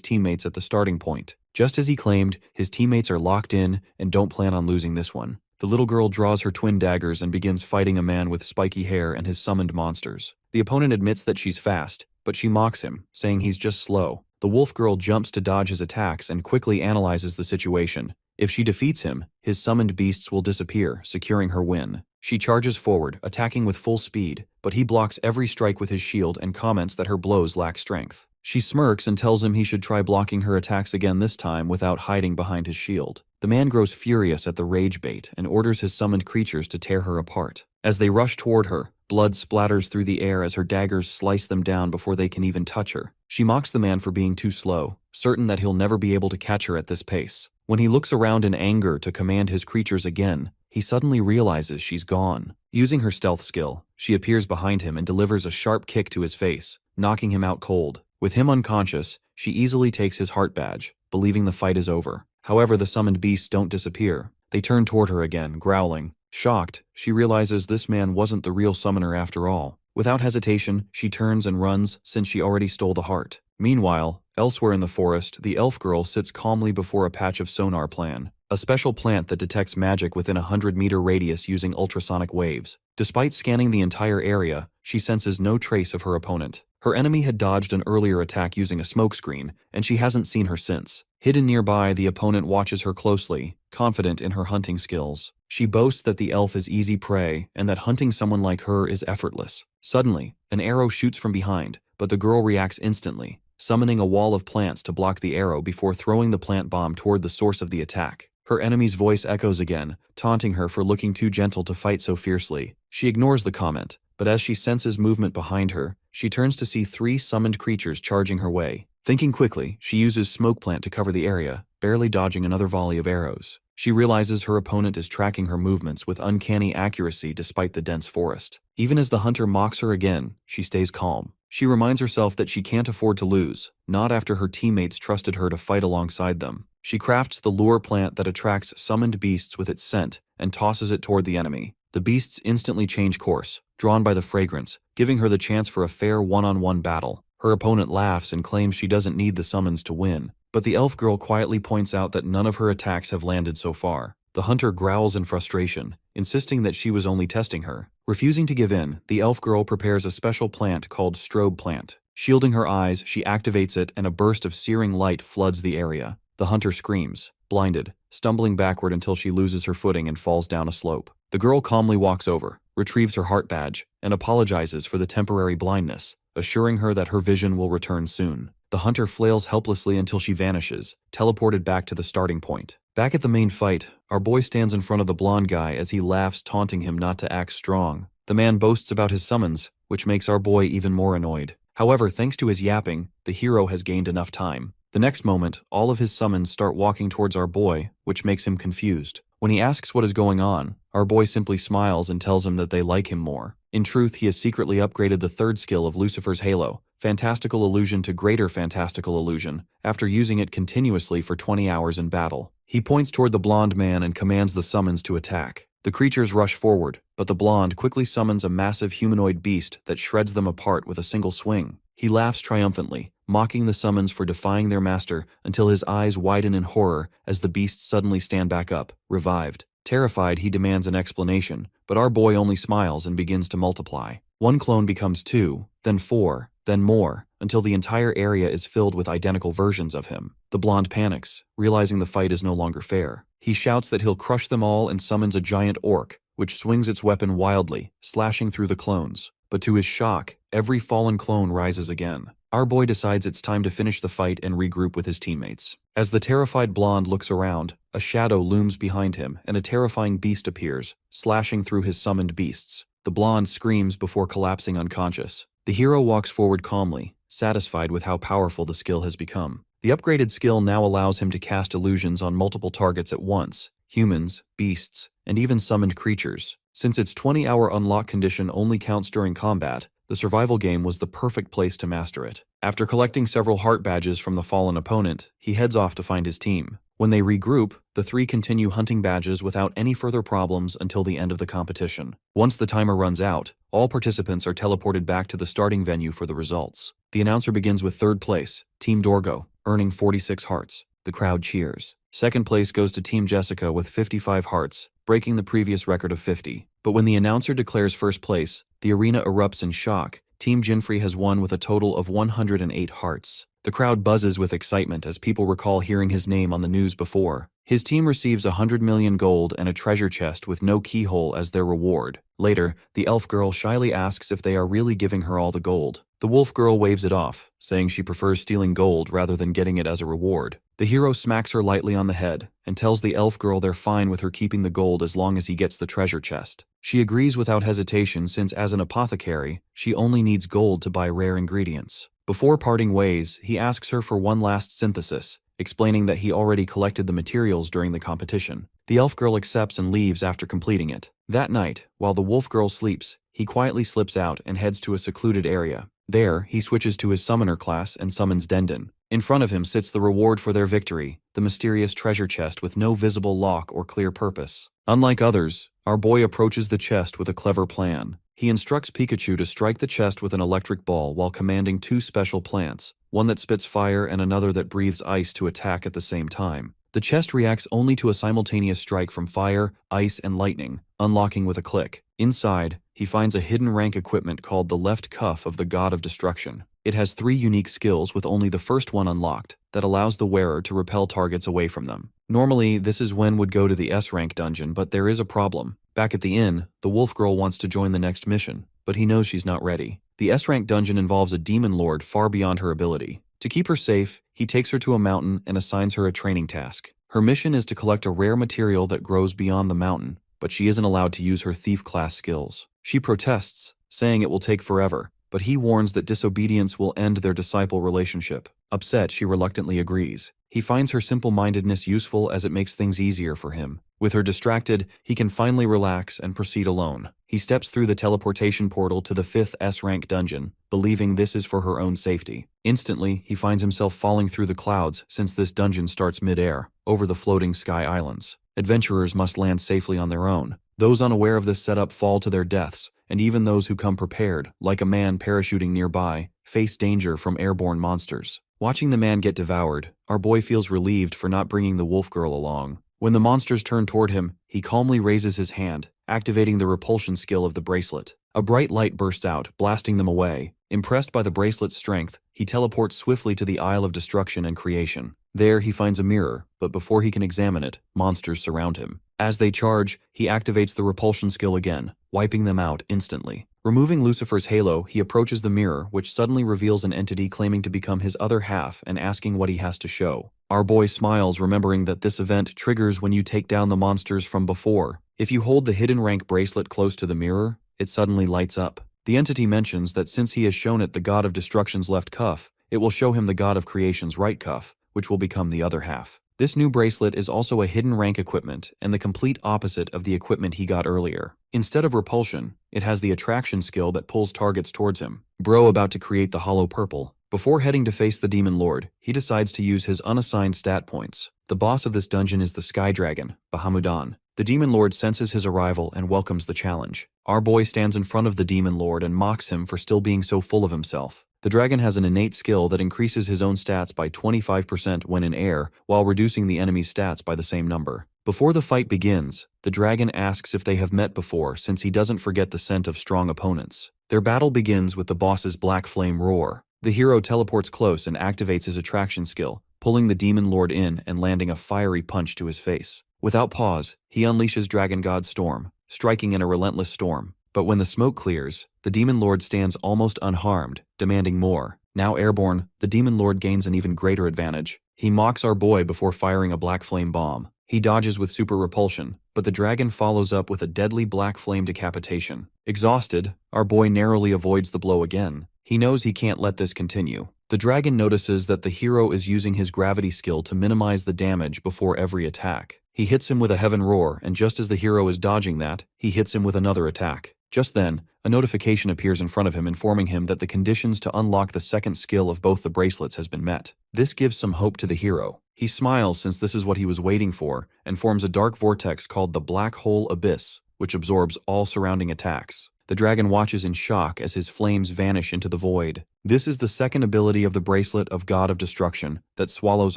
teammates at the starting point. Just as he claimed, his teammates are locked in and don't plan on losing this one. The little girl draws her twin daggers and begins fighting a man with spiky hair and his summoned monsters. The opponent admits that she's fast, but she mocks him, saying he's just slow. The wolf girl jumps to dodge his attacks and quickly analyzes the situation. If she defeats him, his summoned beasts will disappear, securing her win. She charges forward, attacking with full speed, but he blocks every strike with his shield and comments that her blows lack strength. She smirks and tells him he should try blocking her attacks again this time without hiding behind his shield. The man grows furious at the rage bait and orders his summoned creatures to tear her apart. As they rush toward her, blood splatters through the air as her daggers slice them down before they can even touch her. She mocks the man for being too slow, certain that he'll never be able to catch her at this pace. When he looks around in anger to command his creatures again, he suddenly realizes she's gone. Using her stealth skill, she appears behind him and delivers a sharp kick to his face, knocking him out cold. With him unconscious, she easily takes his heart badge, believing the fight is over. However, the summoned beasts don't disappear. They turn toward her again, growling. Shocked, she realizes this man wasn't the real summoner after all. Without hesitation, she turns and runs since she already stole the heart. Meanwhile, elsewhere in the forest, the elf girl sits calmly before a patch of sonar plan, a special plant that detects magic within a 100-meter radius using ultrasonic waves. Despite scanning the entire area, she senses no trace of her opponent. Her enemy had dodged an earlier attack using a smokescreen, and she hasn't seen her since. Hidden nearby, the opponent watches her closely, confident in her hunting skills. She boasts that the elf is easy prey and that hunting someone like her is effortless. Suddenly, an arrow shoots from behind, but the girl reacts instantly, summoning a wall of plants to block the arrow before throwing the plant bomb toward the source of the attack. Her enemy's voice echoes again, taunting her for looking too gentle to fight so fiercely. She ignores the comment, but as she senses movement behind her, she turns to see 3 summoned creatures charging her way. Thinking quickly, she uses smoke plant to cover the area, barely dodging another volley of arrows. She realizes her opponent is tracking her movements with uncanny accuracy despite the dense forest. Even as the hunter mocks her again, she stays calm. She reminds herself that she can't afford to lose, not after her teammates trusted her to fight alongside them. She crafts the lure plant that attracts summoned beasts with its scent and tosses it toward the enemy. The beasts instantly change course, drawn by the fragrance, giving her the chance for a fair one-on-one battle. Her opponent laughs and claims she doesn't need the summons to win, but the elf girl quietly points out that none of her attacks have landed so far. The hunter growls in frustration, insisting that she was only testing her. Refusing to give in, the elf girl prepares a special plant called strobe plant. Shielding her eyes, she activates it and a burst of searing light floods the area. The hunter screams, blinded, stumbling backward until she loses her footing and falls down a slope. The girl calmly walks over, retrieves her heart badge, and apologizes for the temporary blindness, assuring her that her vision will return soon. The hunter flails helplessly until she vanishes, teleported back to the starting point. Back at the main fight, our boy stands in front of the blonde guy as he laughs, taunting him not to act strong. The man boasts about his summons, which makes our boy even more annoyed. However, thanks to his yapping, the hero has gained enough time. The next moment, all of his summons start walking towards our boy, which makes him confused. When he asks what is going on, our boy simply smiles and tells him that they like him more. In truth, he has secretly upgraded the 3rd skill of Lucifer's Halo, Fantastical Illusion, to Greater Fantastical Illusion, after using it continuously for 20 hours in battle. He points toward the blonde man and commands the summons to attack. The creatures rush forward, but the blonde quickly summons a massive humanoid beast that shreds them apart with a single swing. He laughs triumphantly, mocking the summons for defying their master until his eyes widen in horror as the beasts suddenly stand back up, revived. Terrified, he demands an explanation, but our boy only smiles and begins to multiply. One clone becomes 2, then 4, then more, until the entire area is filled with identical versions of him. The blonde panics, realizing the fight is no longer fair. He shouts that he'll crush them all and summons a giant orc, which swings its weapon wildly, slashing through the clones. But to his shock, every fallen clone rises again. Our boy decides it's time to finish the fight and regroup with his teammates. As the terrified blonde looks around, a shadow looms behind him and a terrifying beast appears, slashing through his summoned beasts. The blonde screams before collapsing unconscious. The hero walks forward calmly, satisfied with how powerful the skill has become. The upgraded skill now allows him to cast illusions on multiple targets at once: humans, beasts, and even summoned creatures. Since its 20-hour unlock condition only counts during combat, the survival game was the perfect place to master it. After collecting several heart badges from the fallen opponent, he heads off to find his team. When they regroup, the three continue hunting badges without any further problems until the end of the competition. Once the timer runs out, all participants are teleported back to the starting venue for the results. The announcer begins with third place, Team Dorgo, earning 46 hearts. The crowd cheers. Second place goes to Team Jessica with 55 hearts, breaking the previous record of 50. But when the announcer declares first place, the arena erupts in shock. Team Jinfrey has won with a total of 108 hearts. The crowd buzzes with excitement as people recall hearing his name on the news before. His team receives 100 million gold and a treasure chest with no keyhole as their reward. Later, the elf girl shyly asks if they are really giving her all the gold. The wolf girl waves it off, saying she prefers stealing gold rather than getting it as a reward. The hero smacks her lightly on the head and tells the elf girl they're fine with her keeping the gold as long as he gets the treasure chest. She agrees without hesitation since as an apothecary, she only needs gold to buy rare ingredients. Before parting ways, he asks her for one last synthesis, explaining that he already collected the materials during the competition. The elf girl accepts and leaves after completing it. That night, while the wolf girl sleeps, he quietly slips out and heads to a secluded area. There, he switches to his summoner class and summons Dendon. In front of him sits the reward for their victory, the mysterious treasure chest with no visible lock or clear purpose. Unlike others, our boy approaches the chest with a clever plan. He instructs Pikachu to strike the chest with an electric ball while commanding two special plants, one that spits fire and another that breathes ice to attack at the same time. The chest reacts only to a simultaneous strike from fire, ice, and lightning, unlocking with a click. Inside, he finds a hidden rank equipment called the left cuff of the God of Destruction. It has 3 unique skills with only the first one unlocked, that allows the wearer to repel targets away from them. Normally, this is when would go to the S-rank dungeon, but there is a problem. Back at the inn, the wolf girl wants to join the next mission, but he knows she's not ready. The S-rank dungeon involves a demon lord far beyond her ability. To keep her safe, he takes her to a mountain and assigns her a training task. Her mission is to collect a rare material that grows beyond the mountain, but she isn't allowed to use her thief-class skills. She protests, saying it will take forever, but he warns that disobedience will end their disciple relationship. Upset, she reluctantly agrees. He finds her simple-mindedness useful as it makes things easier for him. With her distracted, he can finally relax and proceed alone. He steps through the teleportation portal to the 5th S-rank dungeon, believing this is for her own safety. Instantly, he finds himself falling through the clouds since this dungeon starts mid-air, over the floating sky islands. Adventurers must land safely on their own. Those unaware of this setup fall to their deaths, and even those who come prepared, like a man parachuting nearby, face danger from airborne monsters. Watching the man get devoured, our boy feels relieved for not bringing the wolf girl along. When the monsters turn toward him, he calmly raises his hand, activating the repulsion skill of the bracelet. A bright light bursts out, blasting them away. Impressed by the bracelet's strength, he teleports swiftly to the Isle of Destruction and Creation. There, he finds a mirror, but before he can examine it, monsters surround him. As they charge, he activates the repulsion skill again, wiping them out instantly. Removing Lucifer's halo, he approaches the mirror, which suddenly reveals an entity claiming to become his other half and asking what he has to show. Our boy smiles, remembering that this event triggers when you take down the monsters from before. If you hold the hidden rank bracelet close to the mirror, it suddenly lights up. The entity mentions that since he has shown it the God of Destruction's left cuff, it will show him the God of Creation's right cuff, which will become the other half. This new bracelet is also a hidden rank equipment and the complete opposite of the equipment he got earlier. Instead of repulsion, it has the attraction skill that pulls targets towards him. Bro about to create the hollow purple. Before heading to face the Demon Lord, he decides to use his unassigned stat points. The boss of this dungeon is the Sky Dragon, Bahamut. The Demon Lord senses his arrival and welcomes the challenge. Our boy stands in front of the Demon Lord and mocks him for still being so full of himself. The dragon has an innate skill that increases his own stats by 25% when in air, while reducing the enemy's stats by the same number. Before the fight begins, the dragon asks if they have met before since he doesn't forget the scent of strong opponents. Their battle begins with the boss's black flame roar. The hero teleports close and activates his attraction skill, pulling the demon lord in and landing a fiery punch to his face. Without pause, he unleashes Dragon God Storm, striking in a relentless storm. But when the smoke clears, the demon lord stands almost unharmed, demanding more. Now airborne, the demon lord gains an even greater advantage. He mocks our boy before firing a black flame bomb. He dodges with super repulsion, but the dragon follows up with a deadly black flame decapitation. Exhausted, our boy narrowly avoids the blow again. He knows he can't let this continue. The dragon notices that the hero is using his gravity skill to minimize the damage before every attack. He hits him with a heaven roar, and just as the hero is dodging that, he hits him with another attack. Just then, a notification appears in front of him informing him that the conditions to unlock the second skill of both the bracelets has been met. This gives some hope to the hero. He smiles since this is what he was waiting for, and forms a dark vortex called the Black Hole Abyss, which absorbs all surrounding attacks. The dragon watches in shock as his flames vanish into the void. This is the second ability of the Bracelet of God of Destruction that swallows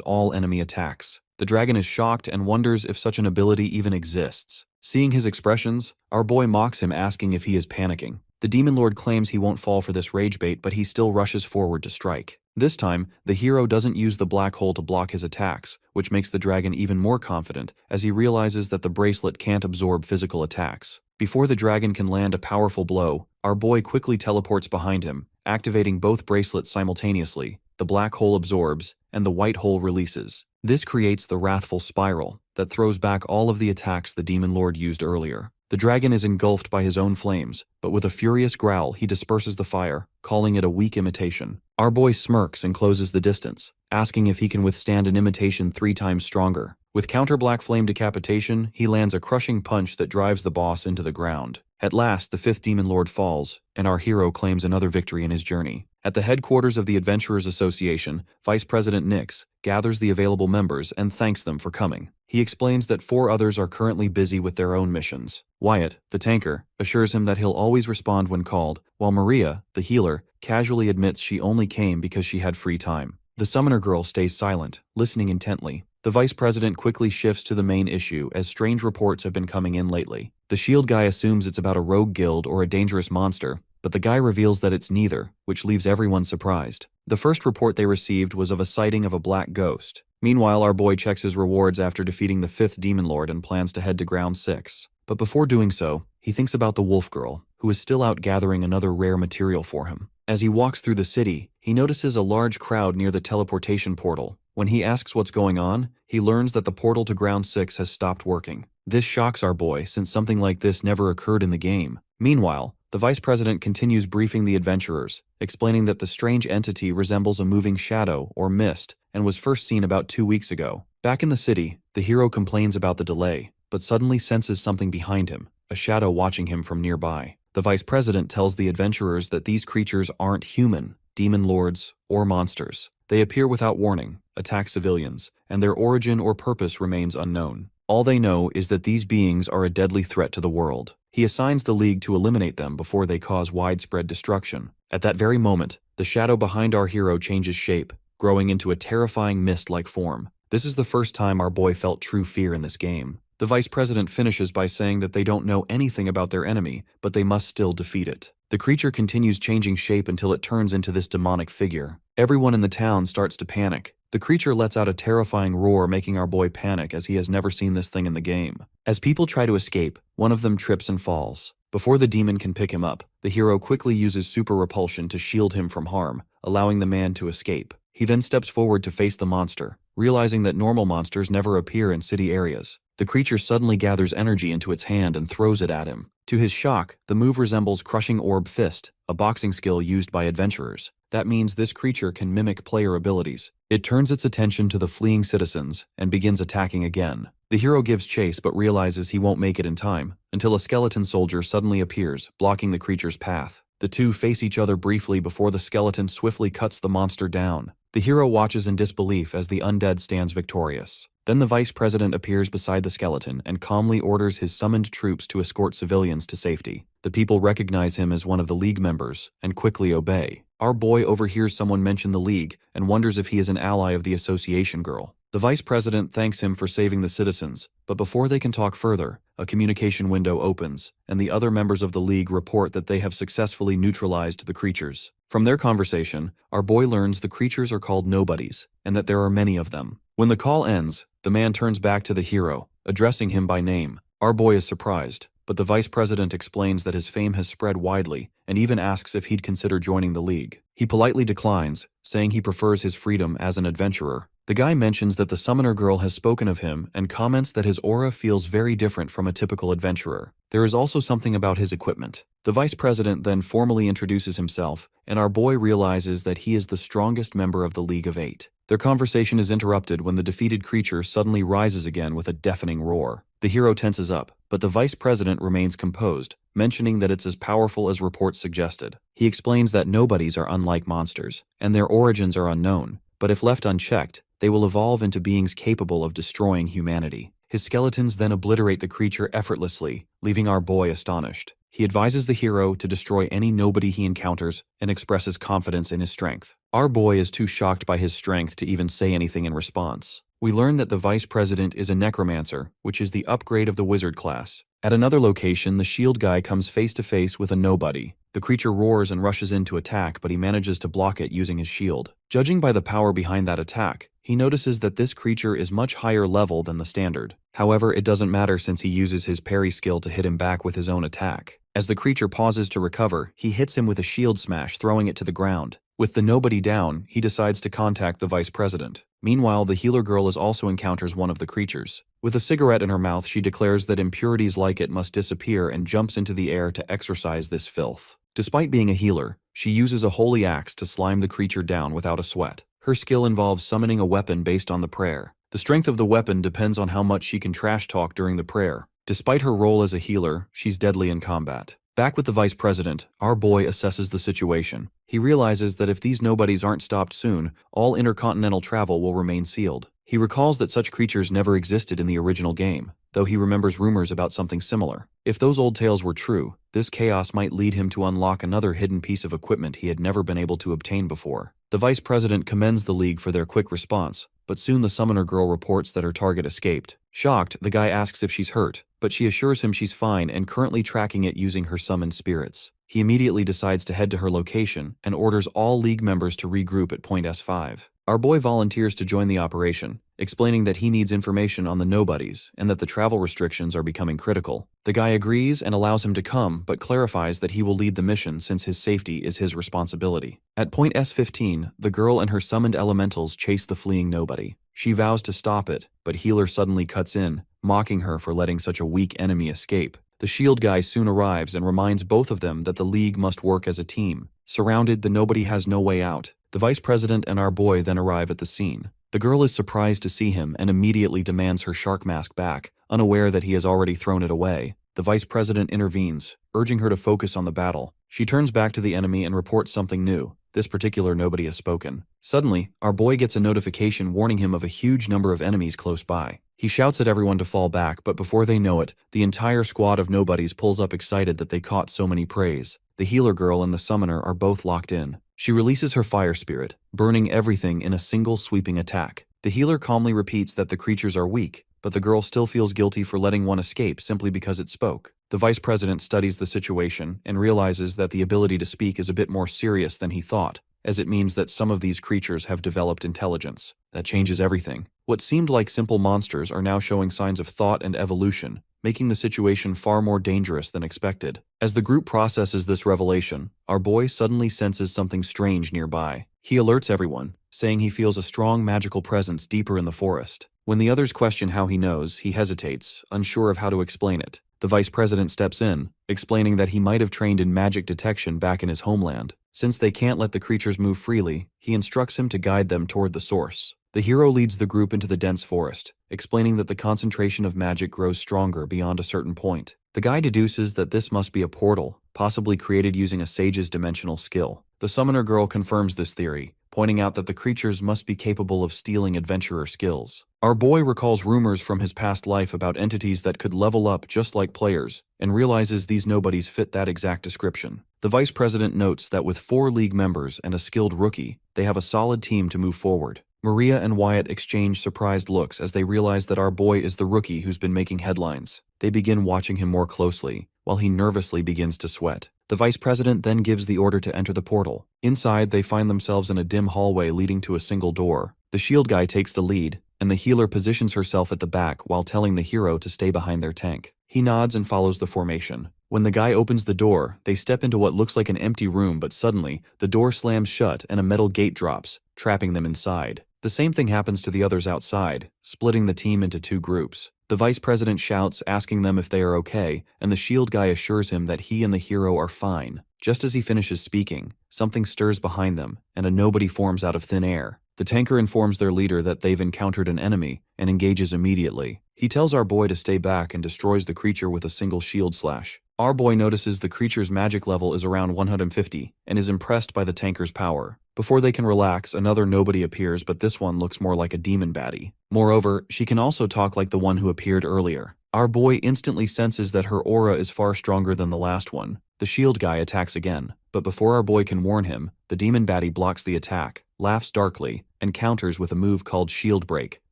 all enemy attacks. The dragon is shocked and wonders if such an ability even exists. Seeing his expressions, our boy mocks him, asking if he is panicking. The demon lord claims he won't fall for this rage bait, but he still rushes forward to strike. This time, the hero doesn't use the black hole to block his attacks, which makes the dragon even more confident as he realizes that the bracelet can't absorb physical attacks. Before the dragon can land a powerful blow, our boy quickly teleports behind him, activating both bracelets simultaneously. The black hole absorbs, and the white hole releases. This creates the wrathful spiral that throws back all of the attacks the demon lord used earlier. The dragon is engulfed by his own flames, but with a furious growl he disperses the fire, calling it a weak imitation. Our boy smirks and closes the distance, asking if he can withstand an imitation 3 times stronger. With counter black flame decapitation, he lands a crushing punch that drives the boss into the ground. At last, the 5th demon lord falls, and our hero claims another victory in his journey. At the headquarters of the Adventurers Association, Vice President Nix gathers the available members and thanks them for coming. He explains that 4 others are currently busy with their own missions. Wyatt, the tanker, assures him that he'll always respond when called, while Maria, the healer, casually admits she only came because she had free time. The summoner girl stays silent, listening intently. The vice president quickly shifts to the main issue as strange reports have been coming in lately. The shield guy assumes it's about a rogue guild or a dangerous monster, but the guy reveals that it's neither, which leaves everyone surprised. The first report they received was of a sighting of a black ghost. Meanwhile, our boy checks his rewards after defeating the 5th demon lord and plans to head to ground 6. But before doing so, he thinks about the wolf girl, who is still out gathering another rare material for him. As he walks through the city, he notices a large crowd near the teleportation portal. When he asks what's going on, he learns that the portal to ground 6 has stopped working. This shocks our boy since something like this never occurred in the game. Meanwhile, the vice president continues briefing the adventurers, explaining that the strange entity resembles a moving shadow or mist and was first seen about 2 weeks ago. Back in the city, the hero complains about the delay, but suddenly senses something behind him, a shadow watching him from nearby. The vice president tells the adventurers that these creatures aren't human, demon lords, or monsters. They appear without warning, attack civilians, and their origin or purpose remains unknown. All they know is that these beings are a deadly threat to the world. He assigns the League to eliminate them before they cause widespread destruction. At that very moment, the shadow behind our hero changes shape, growing into a terrifying mist-like form. This is the first time our boy felt true fear in this game. The vice president finishes by saying that they don't know anything about their enemy, but they must still defeat it. The creature continues changing shape until it turns into this demonic figure. Everyone in the town starts to panic. The creature lets out a terrifying roar, making our boy panic as he has never seen this thing in the game. As people try to escape, one of them trips and falls. Before the demon can pick him up, the hero quickly uses super repulsion to shield him from harm, allowing the man to escape. He then steps forward to face the monster, realizing that normal monsters never appear in city areas. The creature suddenly gathers energy into its hand and throws it at him. To his shock, the move resembles Crushing Orb Fist, a boxing skill used by adventurers. That means this creature can mimic player abilities. It turns its attention to the fleeing citizens and begins attacking again. The hero gives chase but realizes he won't make it in time, until a skeleton soldier suddenly appears, blocking the creature's path. The two face each other briefly before the skeleton swiftly cuts the monster down. The hero watches in disbelief as the undead stands victorious. Then the vice president appears beside the skeleton and calmly orders his summoned troops to escort civilians to safety. The people recognize him as one of the League members and quickly obey. Our boy overhears someone mention the League and wonders if he is an ally of the association girl. The vice president thanks him for saving the citizens, but before they can talk further, a communication window opens, and the other members of the League report that they have successfully neutralized the creatures. From their conversation, our boy learns the creatures are called nobodies, and that there are many of them. When the call ends, the man turns back to the hero, addressing him by name. Our boy is surprised, but the vice president explains that his fame has spread widely, and even asks if he'd consider joining the League. He politely declines, saying he prefers his freedom as an adventurer. The guy mentions that the summoner girl has spoken of him and comments that his aura feels very different from a typical adventurer. There is also something about his equipment. The vice president then formally introduces himself, and our boy realizes that he is the strongest member of the League of Eight. Their conversation is interrupted when the defeated creature suddenly rises again with a deafening roar. The hero tenses up, but the vice president remains composed, mentioning that it's as powerful as reports suggested. He explains that nobodies are unlike monsters, and their origins are unknown, but if left unchecked, they will evolve into beings capable of destroying humanity. His skeletons then obliterate the creature effortlessly, leaving our boy astonished. He advises the hero to destroy any nobody he encounters and expresses confidence in his strength. Our boy is too shocked by his strength to even say anything in response. We learn that the vice president is a necromancer, which is the upgrade of the wizard class. At another location, the shield guy comes face to face with a nobody. The creature roars and rushes in to attack, but he manages to block it using his shield. Judging by the power behind that attack, he notices that this creature is much higher level than the standard. However, it doesn't matter since he uses his parry skill to hit him back with his own attack. As the creature pauses to recover, he hits him with a shield smash, throwing it to the ground. With the nobody down, he decides to contact the vice president. Meanwhile, the healer girl also encounters one of the creatures. With a cigarette in her mouth, she declares that impurities like it must disappear and jumps into the air to exorcise this filth. Despite being a healer, she uses a holy axe to slime the creature down without a sweat. Her skill involves summoning a weapon based on the prayer. The strength of the weapon depends on how much she can trash talk during the prayer. Despite her role as a healer, she's deadly in combat. Back with the vice president, our boy assesses the situation. He realizes that if these nobodies aren't stopped soon, all intercontinental travel will remain sealed. He recalls that such creatures never existed in the original game, though he remembers rumors about something similar. If those old tales were true, this chaos might lead him to unlock another hidden piece of equipment he had never been able to obtain before. The vice president commends the League for their quick response, but soon the summoner girl reports that her target escaped. Shocked, the guy asks if she's hurt, but she assures him she's fine and currently tracking it using her summoned spirits. He immediately decides to head to her location and orders all League members to regroup at point S5. Our boy volunteers to join the operation, explaining that he needs information on the nobodies and that the travel restrictions are becoming critical. The guy agrees and allows him to come, but clarifies that he will lead the mission since his safety is his responsibility. At point S15, the girl and her summoned elementals chase the fleeing nobody. She vows to stop it, but Healer suddenly cuts in, mocking her for letting such a weak enemy escape. The shield guy soon arrives and reminds both of them that the League must work as a team. Surrounded, the nobody has no way out. The vice president and our boy then arrive at the scene. The girl is surprised to see him and immediately demands her shark mask back, unaware that he has already thrown it away. The vice president intervenes, urging her to focus on the battle. She turns back to the enemy and reports something new. This particular nobody has spoken. Suddenly, our boy gets a notification warning him of a huge number of enemies close by. He shouts at everyone to fall back, but before they know it, the entire squad of nobodies pulls up excited that they caught so many preys. The healer girl and the summoner are both locked in. She releases her fire spirit, burning everything in a single sweeping attack. The healer calmly repeats that the creatures are weak, but the girl still feels guilty for letting one escape simply because it spoke. The vice president studies the situation and realizes that the ability to speak is a bit more serious than he thought, as it means that some of these creatures have developed intelligence. That changes everything. What seemed like simple monsters are now showing signs of thought and evolution, making the situation far more dangerous than expected. As the group processes this revelation, our boy suddenly senses something strange nearby. He alerts everyone, saying he feels a strong magical presence deeper in the forest. When the others question how he knows, he hesitates, unsure of how to explain it. The vice president steps in, explaining that he might have trained in magic detection back in his homeland. Since they can't let the creatures move freely, he instructs him to guide them toward the source. The hero leads the group into the dense forest, explaining that the concentration of magic grows stronger beyond a certain point. The guy deduces that this must be a portal, possibly created using a sage's dimensional skill. The summoner girl confirms this theory, pointing out that the creatures must be capable of stealing adventurer skills. Our boy recalls rumors from his past life about entities that could level up just like players, and realizes these nobodies fit that exact description. The vice president notes that with 4 League members and a skilled rookie, they have a solid team to move forward. Maria and Wyatt exchange surprised looks as they realize that our boy is the rookie who's been making headlines. They begin watching him more closely, while he nervously begins to sweat. The vice president then gives the order to enter the portal. Inside, they find themselves in a dim hallway leading to a single door. The shield guy takes the lead, and the healer positions herself at the back while telling the hero to stay behind their tank. He nods and follows the formation. When the guy opens the door, they step into what looks like an empty room, but suddenly, the door slams shut and a metal gate drops, trapping them inside. The same thing happens to the others outside, splitting the team into two groups. The vice president shouts, asking them if they are okay, and the shield guy assures him that he and the hero are fine. Just as he finishes speaking, something stirs behind them, and a nobody forms out of thin air. The tanker informs their leader that they've encountered an enemy, and engages immediately. He tells our boy to stay back and destroys the creature with a single shield slash. Our boy notices the creature's magic level is around 150, and is impressed by the tanker's power. Before they can relax, another nobody appears, but this one looks more like a demon baddie. Moreover, she can also talk like the one who appeared earlier. Our boy instantly senses that her aura is far stronger than the last one. The shield guy attacks again, but before our boy can warn him, the demon baddie blocks the attack, laughs darkly, and counters with a move called Shield Break,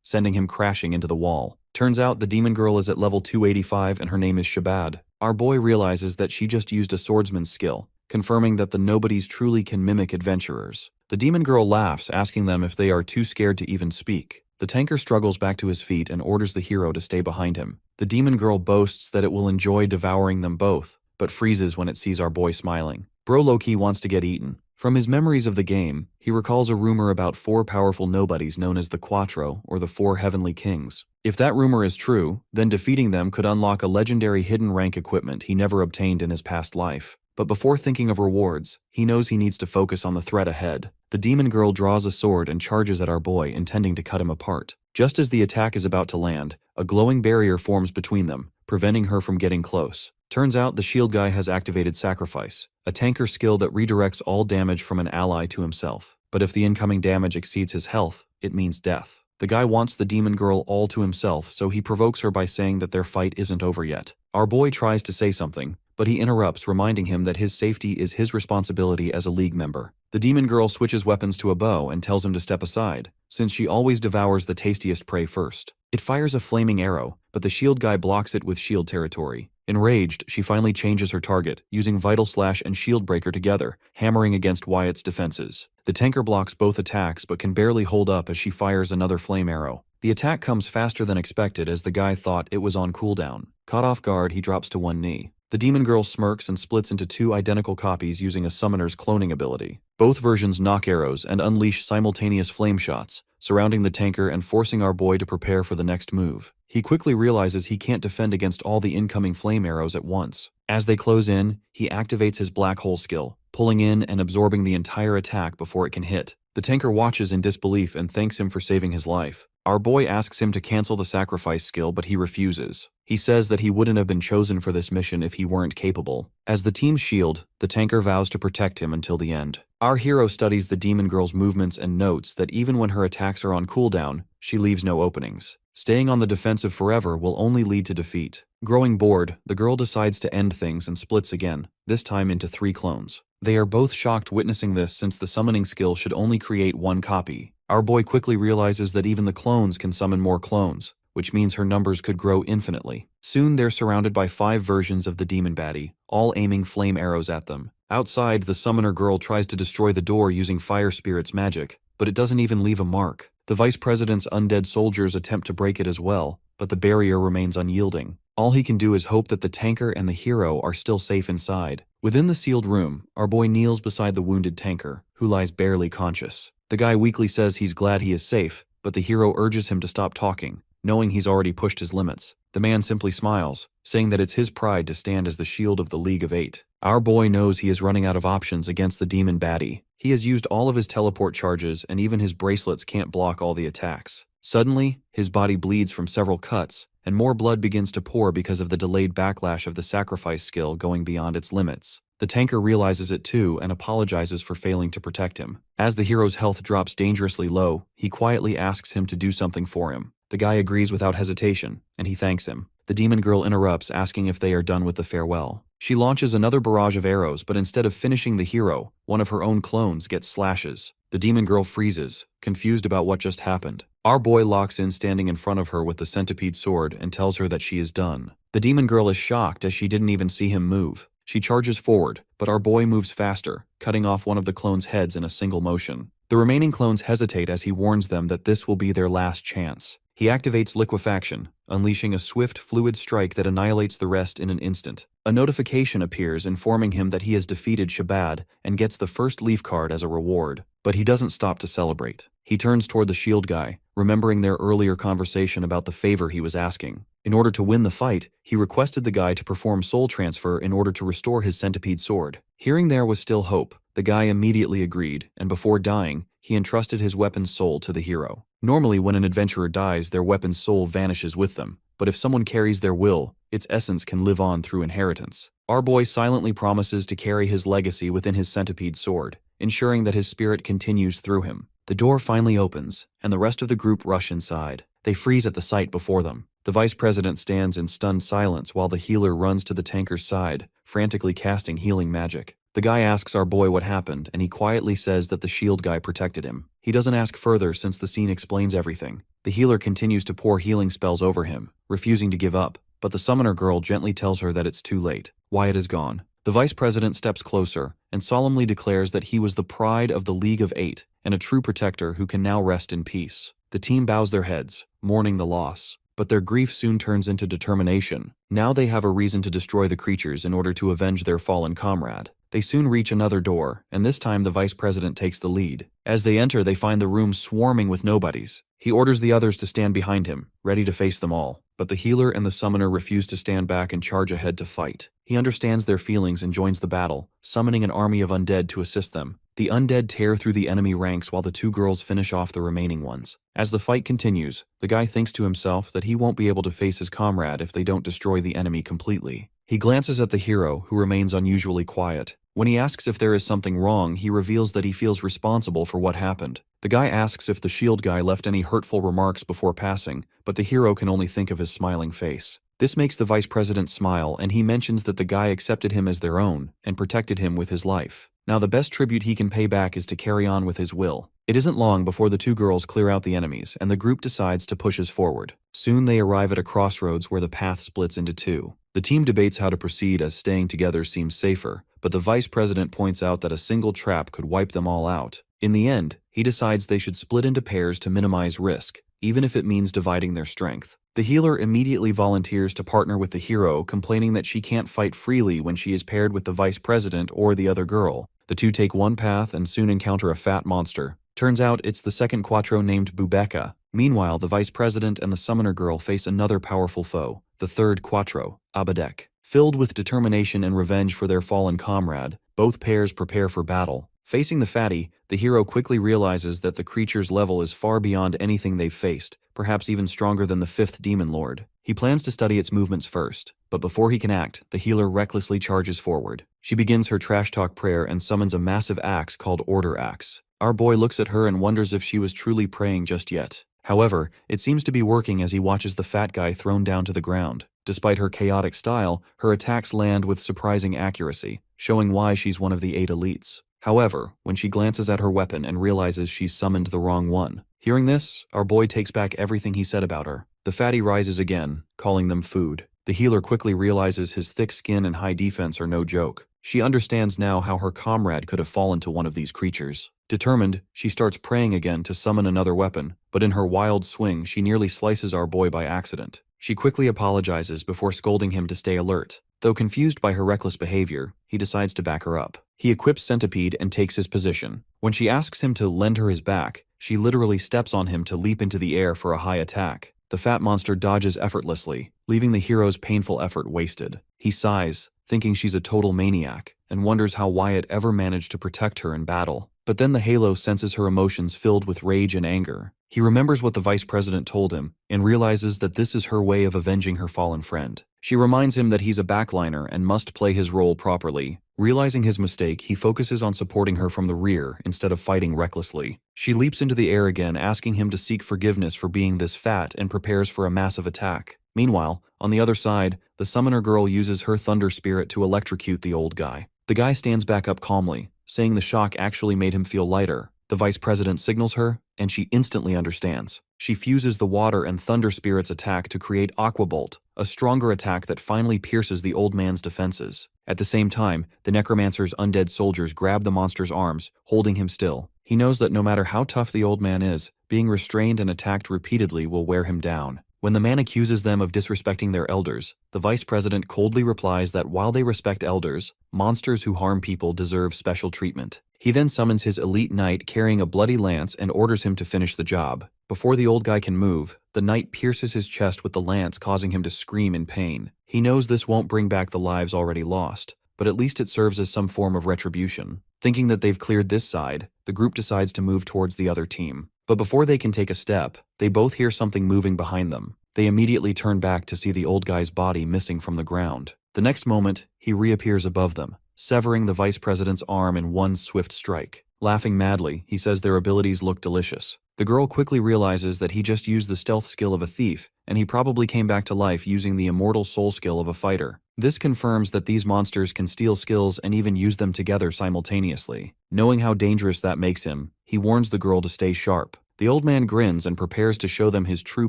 sending him crashing into the wall. Turns out the demon girl is at level 285 and her name is Shabad. Our boy realizes that she just used a swordsman's skill, confirming that the nobodies truly can mimic adventurers. The demon girl laughs, asking them if they are too scared to even speak. The tanker struggles back to his feet and orders the hero to stay behind him. The demon girl boasts that it will enjoy devouring them both, but freezes when it sees our boy smiling. Bro Loki wants to get eaten. From his memories of the game, he recalls a rumor about 4 powerful nobodies known as the Quattro, or the 4 Heavenly Kings. If that rumor is true, then defeating them could unlock a legendary hidden rank equipment he never obtained in his past life. But before thinking of rewards, he knows he needs to focus on the threat ahead. The demon girl draws a sword and charges at our boy, intending to cut him apart. Just as the attack is about to land, a glowing barrier forms between them, preventing her from getting close. Turns out the shield guy has activated Sacrifice, a tanker skill that redirects all damage from an ally to himself. But if the incoming damage exceeds his health, it means death. The guy wants the demon girl all to himself, so he provokes her by saying that their fight isn't over yet. Our boy tries to say something, but he interrupts, reminding him that his safety is his responsibility as a league member. The demon girl switches weapons to a bow and tells him to step aside, since she always devours the tastiest prey first. It fires a flaming arrow, but the shield guy blocks it with shield territory. Enraged, she finally changes her target, using Vital Slash and Shield Breaker together, hammering against Wyatt's defenses. The tanker blocks both attacks but can barely hold up as she fires another flame arrow. The attack comes faster than expected as the guy thought it was on cooldown. Caught off guard, he drops to one knee. The demon girl smirks and splits into 2 identical copies using a summoner's cloning ability. Both versions knock arrows and unleash simultaneous flame shots, surrounding the tanker and forcing our boy to prepare for the next move. He quickly realizes he can't defend against all the incoming flame arrows at once. As they close in, he activates his black hole skill, pulling in and absorbing the entire attack before it can hit. The tanker watches in disbelief and thanks him for saving his life. Our boy asks him to cancel the sacrifice skill, but he refuses. He says that he wouldn't have been chosen for this mission if he weren't capable. As the team's shield, the tanker vows to protect him until the end. Our hero studies the demon girl's movements and notes that even when her attacks are on cooldown, she leaves no openings. Staying on the defensive forever will only lead to defeat. Growing bored, the girl decides to end things and splits again, this time into 3 clones. They are both shocked witnessing this since the summoning skill should only create 1 copy. Our boy quickly realizes that even the clones can summon more clones, which means her numbers could grow infinitely. Soon they're surrounded by 5 versions of the demon baddie, all aiming flame arrows at them. Outside, the summoner girl tries to destroy the door using Fire Spirit's magic, but it doesn't even leave a mark. The vice president's undead soldiers attempt to break it as well, but the barrier remains unyielding. All he can do is hope that the tanker and the hero are still safe inside. Within the sealed room, our boy kneels beside the wounded tanker, who lies barely conscious. The guy weakly says he's glad he is safe, but the hero urges him to stop talking, knowing he's already pushed his limits. The man simply smiles, saying that it's his pride to stand as the shield of the League of 8. Our boy knows he is running out of options against the demon baddie. He has used all of his teleport charges and even his bracelets can't block all the attacks. Suddenly, his body bleeds from several cuts, and more blood begins to pour because of the delayed backlash of the sacrifice skill going beyond its limits. The tanker realizes it too and apologizes for failing to protect him. As the hero's health drops dangerously low, he quietly asks him to do something for him. The guy agrees without hesitation, and he thanks him. The demon girl interrupts, asking if they are done with the farewell. She launches another barrage of arrows, but instead of finishing the hero, one of her own clones gets slashes. The demon girl freezes, confused about what just happened. Our boy locks in standing in front of her with the centipede sword and tells her that she is done. The demon girl is shocked as she didn't even see him move. She charges forward, but our boy moves faster, cutting off one of the clones' heads in a single motion. The remaining clones hesitate as he warns them that this will be their last chance. He activates liquefaction, unleashing a swift fluid strike that annihilates the rest in an instant. A notification appears informing him that he has defeated Shabad and gets the first leaf card as a reward. But he doesn't stop to celebrate. He turns toward the shield guy, remembering their earlier conversation about the favor he was asking. In order to win the fight, he requested the guy to perform soul transfer in order to restore his centipede sword. Hearing there was still hope, the guy immediately agreed, and before dying, he entrusted his weapon's soul to the hero. Normally, when an adventurer dies, their weapon's soul vanishes with them, but if someone carries their will, its essence can live on through inheritance. Our boy silently promises to carry his legacy within his centipede sword, ensuring that his spirit continues through him. The door finally opens, and the rest of the group rush inside. They freeze at the sight before them. The vice president stands in stunned silence while the healer runs to the tanker's side, frantically casting healing magic. The guy asks our boy what happened, and he quietly says that the shield guy protected him. He doesn't ask further since the scene explains everything. The healer continues to pour healing spells over him, refusing to give up, but the summoner girl gently tells her that it's too late. Wyatt is gone. The vice president steps closer and solemnly declares that he was the pride of the League of Eight and a true protector who can now rest in peace. The team bows their heads, mourning the loss, but their grief soon turns into determination. Now they have a reason to destroy the creatures in order to avenge their fallen comrade. They soon reach another door, and this time the vice president takes the lead. As they enter, they find the room swarming with nobodies. He orders the others to stand behind him, ready to face them all, but the healer and the summoner refuse to stand back and charge ahead to fight. He understands their feelings and joins the battle, summoning an army of undead to assist them. The undead tear through the enemy ranks while the two girls finish off the remaining ones. As the fight continues, the guy thinks to himself that he won't be able to face his comrade if they don't destroy the enemy completely. He glances at the hero, who remains unusually quiet. When he asks if there is something wrong, he reveals that he feels responsible for what happened. The guy asks if the shield guy left any hurtful remarks before passing, but the hero can only think of his smiling face. This makes the vice president smile, and he mentions that the guy accepted him as their own and protected him with his life. Now the best tribute he can pay back is to carry on with his will. It isn't long before the two girls clear out the enemies, and the group decides to push forward. Soon they arrive at a crossroads where the path splits into two. The team debates how to proceed as staying together seems safer, but the vice president points out that a single trap could wipe them all out. In the end, he decides they should split into pairs to minimize risk, even if it means dividing their strength. The healer immediately volunteers to partner with the hero, complaining that she can't fight freely when she is paired with the vice president or the other girl. The two take one path and soon encounter a fat monster. Turns out it's the second Quattro named Bubeka. Meanwhile, the vice president and the summoner girl face another powerful foe, the third Quattro, Abadek. Filled with determination and revenge for their fallen comrade, both pairs prepare for battle. Facing the fatty, the hero quickly realizes that the creature's level is far beyond anything they've faced, perhaps even stronger than the fifth demon lord. He plans to study its movements first, but before he can act, the healer recklessly charges forward. She begins her trash talk prayer and summons a massive axe called Order Axe. Our boy looks at her and wonders if she was truly praying just yet. However, it seems to be working as he watches the fat guy thrown down to the ground. Despite her chaotic style, her attacks land with surprising accuracy, showing why she's one of the 8 elites. However, when she glances at her weapon and realizes she's summoned the wrong one. Hearing this, our boy takes back everything he said about her. The fatty rises again, calling them food. The healer quickly realizes his thick skin and high defense are no joke. She understands now how her comrade could have fallen to one of these creatures. Determined, she starts praying again to summon another weapon, but in her wild swing, she nearly slices our boy by accident. She quickly apologizes before scolding him to stay alert. Though confused by her reckless behavior, he decides to back her up. He equips Centipede and takes his position. When she asks him to lend her his back, she literally steps on him to leap into the air for a high attack. The fat monster dodges effortlessly, leaving the hero's painful effort wasted. He sighs, thinking she's a total maniac, and wonders how Wyatt ever managed to protect her in battle. But then the Halo senses her emotions filled with rage and anger. He remembers what the vice president told him, and realizes that this is her way of avenging her fallen friend. She reminds him that he's a backliner and must play his role properly. Realizing his mistake, he focuses on supporting her from the rear instead of fighting recklessly. She leaps into the air again, asking him to seek forgiveness for being this fat, and prepares for a massive attack. Meanwhile, on the other side, the summoner girl uses her thunder spirit to electrocute the old guy. The guy stands back up calmly, saying the shock actually made him feel lighter. The vice president signals her, and she instantly understands. She fuses the water and thunder spirit's attack to create Aqua Bolt, a stronger attack that finally pierces the old man's defenses. At the same time, the necromancer's undead soldiers grab the monster's arms, holding him still. He knows that no matter how tough the old man is, being restrained and attacked repeatedly will wear him down. When the man accuses them of disrespecting their elders, the vice president coldly replies that while they respect elders, monsters who harm people deserve special treatment. He then summons his elite knight carrying a bloody lance and orders him to finish the job. Before the old guy can move, the knight pierces his chest with the lance, causing him to scream in pain. He knows this won't bring back the lives already lost, but at least it serves as some form of retribution. Thinking that they've cleared this side, the group decides to move towards the other team. But before they can take a step, they both hear something moving behind them. They immediately turn back to see the old guy's body missing from the ground. The next moment, he reappears above them, severing the vice president's arm in one swift strike. Laughing madly, he says their abilities look delicious. The girl quickly realizes that he just used the stealth skill of a thief, and he probably came back to life using the immortal soul skill of a fighter. This confirms that these monsters can steal skills and even use them together simultaneously. Knowing how dangerous that makes him, he warns the girl to stay sharp. The old man grins and prepares to show them his true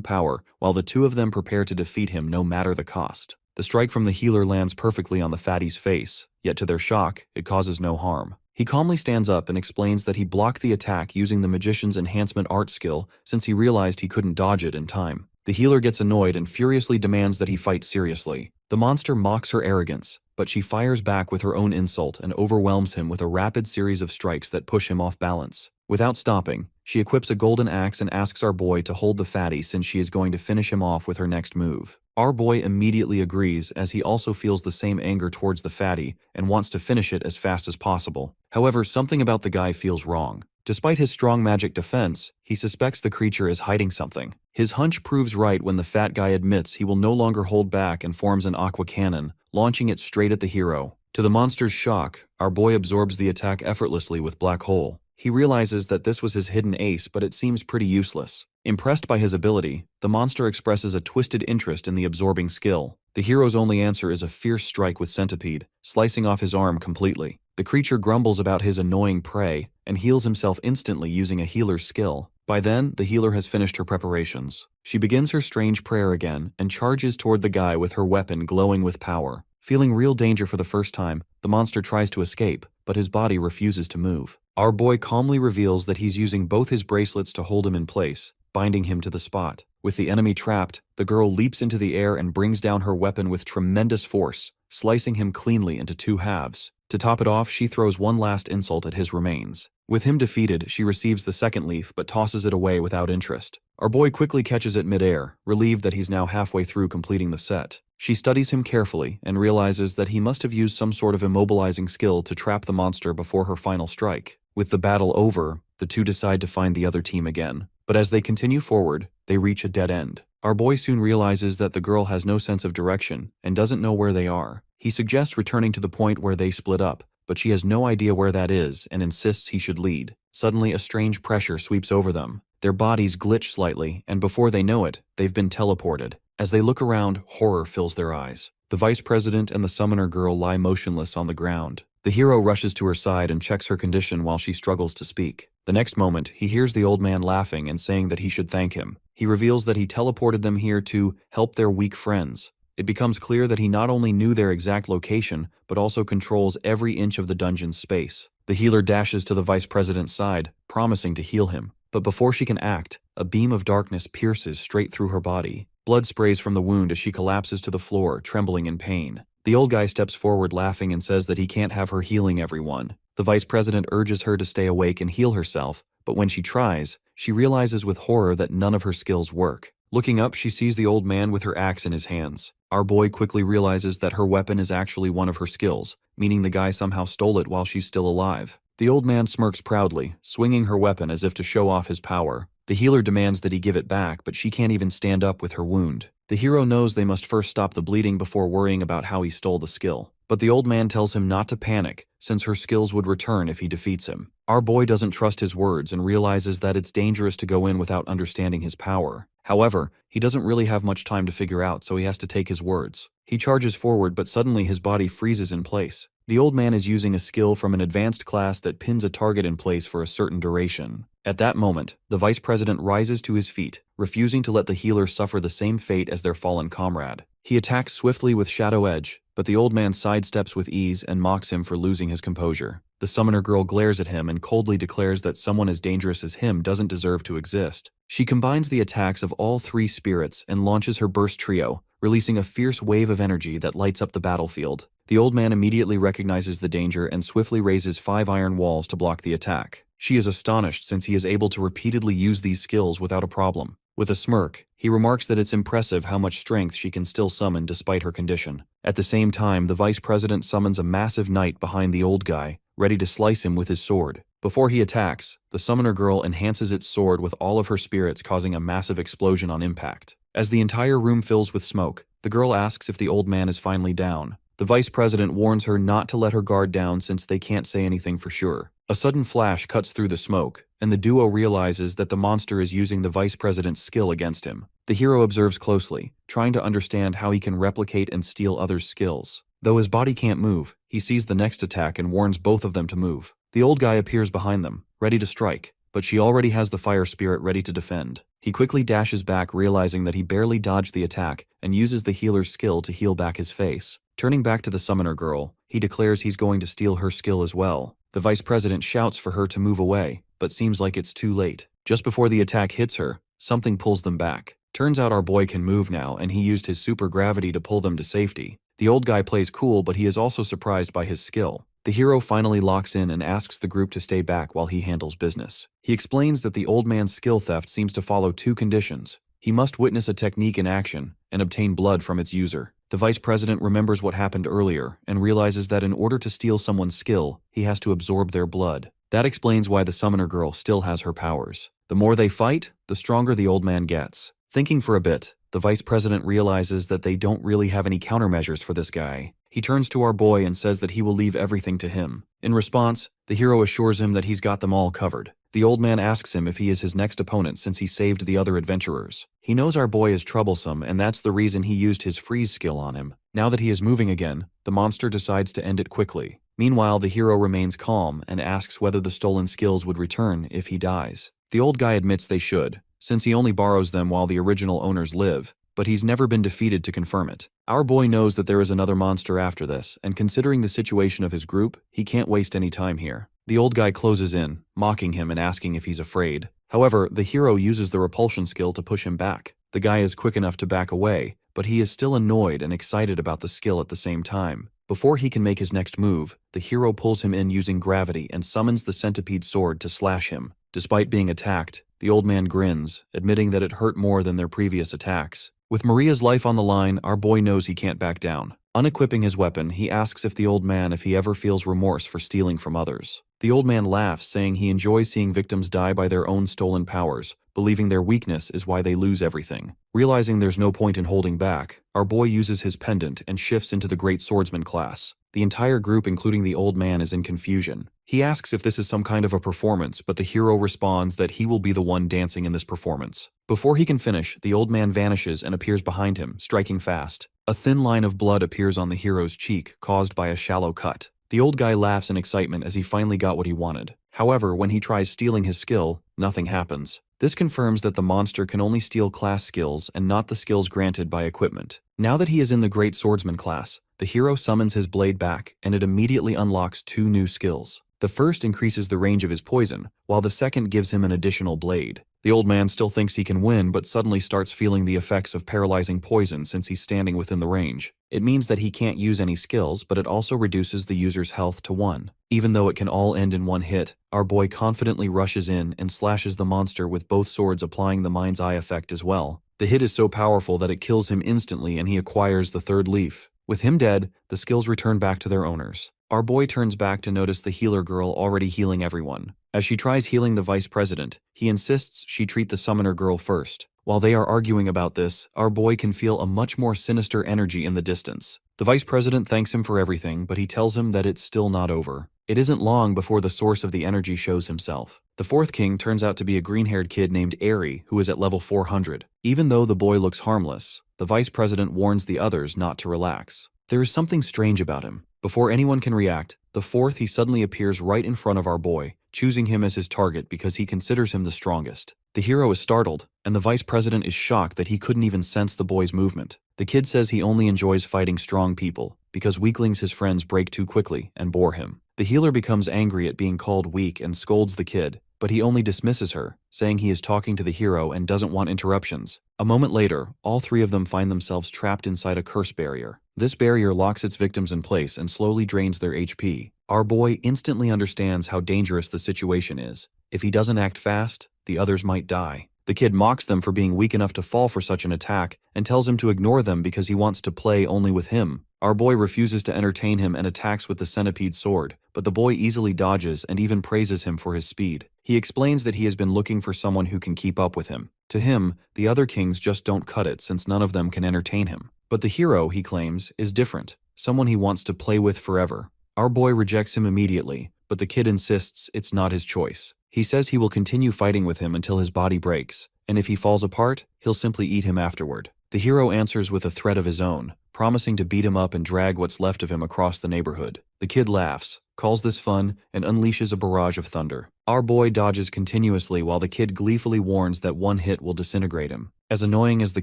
power, while the two of them prepare to defeat him no matter the cost. The strike from the healer lands perfectly on the fatty's face, yet to their shock, it causes no harm. He calmly stands up and explains that he blocked the attack using the magician's enhancement art skill since he realized he couldn't dodge it in time. The healer gets annoyed and furiously demands that he fight seriously. The monster mocks her arrogance, but she fires back with her own insult and overwhelms him with a rapid series of strikes that push him off balance. Without stopping, she equips a golden axe and asks our boy to hold the fatty since she is going to finish him off with her next move. Our boy immediately agrees as he also feels the same anger towards the fatty and wants to finish it as fast as possible. However, something about the guy feels wrong. Despite his strong magic defense, he suspects the creature is hiding something. His hunch proves right when the fat guy admits he will no longer hold back and forms an aqua cannon, launching it straight at the hero. To the monster's shock, our boy absorbs the attack effortlessly with Black Hole. He realizes that this was his hidden ace, but it seems pretty useless. Impressed by his ability, the monster expresses a twisted interest in the absorbing skill. The hero's only answer is a fierce strike with Centipede, slicing off his arm completely. The creature grumbles about his annoying prey and heals himself instantly using a healer's skill. By then, the healer has finished her preparations. She begins her strange prayer again and charges toward the guy with her weapon glowing with power. Feeling real danger for the first time, the monster tries to escape, but his body refuses to move. Our boy calmly reveals that he's using both his bracelets to hold him in place, binding him to the spot. With the enemy trapped, the girl leaps into the air and brings down her weapon with tremendous force, slicing him cleanly into two halves. To top it off, she throws one last insult at his remains. With him defeated, she receives the second leaf but tosses it away without interest. Our boy quickly catches it mid-air, relieved that he's now halfway through completing the set. She studies him carefully and realizes that he must have used some sort of immobilizing skill to trap the monster before her final strike. With the battle over, the two decide to find the other team again. But as they continue forward, they reach a dead end. Our boy soon realizes that the girl has no sense of direction and doesn't know where they are. He suggests returning to the point where they split up, but she has no idea where that is and insists he should lead. Suddenly, a strange pressure sweeps over them. Their bodies glitch slightly, and before they know it, they've been teleported. As they look around, horror fills their eyes. The vice president and the summoner girl lie motionless on the ground. The hero rushes to her side and checks her condition while she struggles to speak. The next moment, he hears the old man laughing and saying that he should thank him. He reveals that he teleported them here to help their weak friends. It becomes clear that he not only knew their exact location, but also controls every inch of the dungeon's space. The healer dashes to the vice president's side, promising to heal him. But before she can act, a beam of darkness pierces straight through her body. Blood sprays from the wound as she collapses to the floor, trembling in pain. The old guy steps forward laughing and says that he can't have her healing everyone. The vice president urges her to stay awake and heal herself, but when she tries, she realizes with horror that none of her skills work. Looking up, she sees the old man with her axe in his hands. Our boy quickly realizes that her weapon is actually one of her skills, meaning the guy somehow stole it while she's still alive. The old man smirks proudly, swinging her weapon as if to show off his power. The healer demands that he give it back, but she can't even stand up with her wound. The hero knows they must first stop the bleeding before worrying about how he stole the skill. But the old man tells him not to panic, since her skills would return if he defeats him. Our boy doesn't trust his words and realizes that it's dangerous to go in without understanding his power. However, he doesn't really have much time to figure out, so he has to take his words. He charges forward, but suddenly his body freezes in place. The old man is using a skill from an advanced class that pins a target in place for a certain duration. At that moment, the vice president rises to his feet, refusing to let the healer suffer the same fate as their fallen comrade. He attacks swiftly with Shadow Edge, but the old man sidesteps with ease and mocks him for losing his composure. The summoner girl glares at him and coldly declares that someone as dangerous as him doesn't deserve to exist. She combines the attacks of all three spirits and launches her burst trio, releasing a fierce wave of energy that lights up the battlefield. The old man immediately recognizes the danger and swiftly raises 5 iron walls to block the attack. She is astonished since he is able to repeatedly use these skills without a problem. With a smirk, he remarks that it's impressive how much strength she can still summon despite her condition. At the same time, the vice president summons a massive knight behind the old guy, ready to slice him with his sword. Before he attacks, the summoner girl enhances its sword with all of her spirits, causing a massive explosion on impact. As the entire room fills with smoke, the girl asks if the old man is finally down. The vice president warns her not to let her guard down since they can't say anything for sure. A sudden flash cuts through the smoke, and the duo realizes that the monster is using the vice president's skill against him. The hero observes closely, trying to understand how he can replicate and steal others' skills. Though his body can't move, he sees the next attack and warns both of them to move. The old guy appears behind them, ready to strike, but she already has the fire spirit ready to defend. He quickly dashes back, realizing that he barely dodged the attack, and uses the healer's skill to heal back his face. Turning back to the summoner girl, he declares he's going to steal her skill as well. The vice president shouts for her to move away, but seems like it's too late. Just before the attack hits her, something pulls them back. Turns out our boy can move now, and he used his super gravity to pull them to safety. The old guy plays cool, but he is also surprised by his skill. The hero finally locks in and asks the group to stay back while he handles business. He explains that the old man's skill theft seems to follow 2 conditions. He must witness a technique in action and obtain blood from its user. The vice president remembers what happened earlier and realizes that in order to steal someone's skill, he has to absorb their blood. That explains why the summoner girl still has her powers. The more they fight, the stronger the old man gets. Thinking for a bit, the vice president realizes that they don't really have any countermeasures for this guy. He turns to our boy and says that he will leave everything to him. In response, the hero assures him that he's got them all covered. The old man asks him if he is his next opponent since he saved the other adventurers. He knows our boy is troublesome, and that's the reason he used his freeze skill on him. Now that he is moving again, the monster decides to end it quickly. Meanwhile, the hero remains calm and asks whether the stolen skills would return if he dies. The old guy admits they should, since he only borrows them while the original owners live, but he's never been defeated to confirm it. Our boy knows that there is another monster after this, and considering the situation of his group, he can't waste any time here. The old guy closes in, mocking him and asking if he's afraid. However, the hero uses the repulsion skill to push him back. The guy is quick enough to back away, but he is still annoyed and excited about the skill at the same time. Before he can make his next move, the hero pulls him in using gravity and summons the centipede sword to slash him. Despite being attacked, the old man grins, admitting that it hurt more than their previous attacks. With Maria's life on the line, our boy knows he can't back down. Unequipping his weapon, he asks if the old man if he ever feels remorse for stealing from others. The old man laughs, saying he enjoys seeing victims die by their own stolen powers, believing their weakness is why they lose everything. Realizing there's no point in holding back, our boy uses his pendant and shifts into the Great Swordsman class. The entire group, including the old man, is in confusion. He asks if this is some kind of a performance, but the hero responds that he will be the one dancing in this performance. Before he can finish, the old man vanishes and appears behind him, striking fast. A thin line of blood appears on the hero's cheek, caused by a shallow cut. The old guy laughs in excitement as he finally got what he wanted. However, when he tries stealing his skill, nothing happens. This confirms that the monster can only steal class skills and not the skills granted by equipment. Now that he is in the Great Swordsman class, the hero summons his blade back, and it immediately unlocks 2 new skills. The first increases the range of his poison, while the second gives him an additional blade. The old man still thinks he can win, but suddenly starts feeling the effects of paralyzing poison since he's standing within the range. It means that he can't use any skills, but it also reduces the user's health to 1. Even though it can all end in one hit, our boy confidently rushes in and slashes the monster with both swords, applying the mind's eye effect as well. The hit is so powerful that it kills him instantly, and he acquires the 3rd leaf. With him dead, the skills return back to their owners. Our boy turns back to notice the healer girl already healing everyone. As she tries healing the vice president, he insists she treat the summoner girl first. While they are arguing about this, our boy can feel a much more sinister energy in the distance. The vice president thanks him for everything, but he tells him that it's still not over. It isn't long before the source of the energy shows himself. The 4th king turns out to be a green-haired kid named Airy, who is at level 400. Even though the boy looks harmless, the vice president warns the others not to relax. There is something strange about him. Before anyone can react, the fourth he suddenly appears right in front of our boy, choosing him as his target because he considers him the strongest. The hero is startled, and the vice president is shocked that he couldn't even sense the boy's movement. The kid says he only enjoys fighting strong people, because weaklings his friends break too quickly and bore him. The healer becomes angry at being called weak and scolds the kid, but he only dismisses her, saying he is talking to the hero and doesn't want interruptions. A moment later, all three of them find themselves trapped inside a curse barrier. This barrier locks its victims in place and slowly drains their HP. Our boy instantly understands how dangerous the situation is. If he doesn't act fast, the others might die. The kid mocks them for being weak enough to fall for such an attack and tells him to ignore them because he wants to play only with him. Our boy refuses to entertain him and attacks with the centipede sword, but the boy easily dodges and even praises him for his speed. He explains that he has been looking for someone who can keep up with him. To him, the other kings just don't cut it since none of them can entertain him. But the hero, he claims, is different, someone he wants to play with forever. Our boy rejects him immediately, but the kid insists it's not his choice. He says he will continue fighting with him until his body breaks, and if he falls apart, he'll simply eat him afterward. The hero answers with a threat of his own, promising to beat him up and drag what's left of him across the neighborhood. The kid laughs, calls this fun, and unleashes a barrage of thunder. Our boy dodges continuously while the kid gleefully warns that one hit will disintegrate him. As annoying as the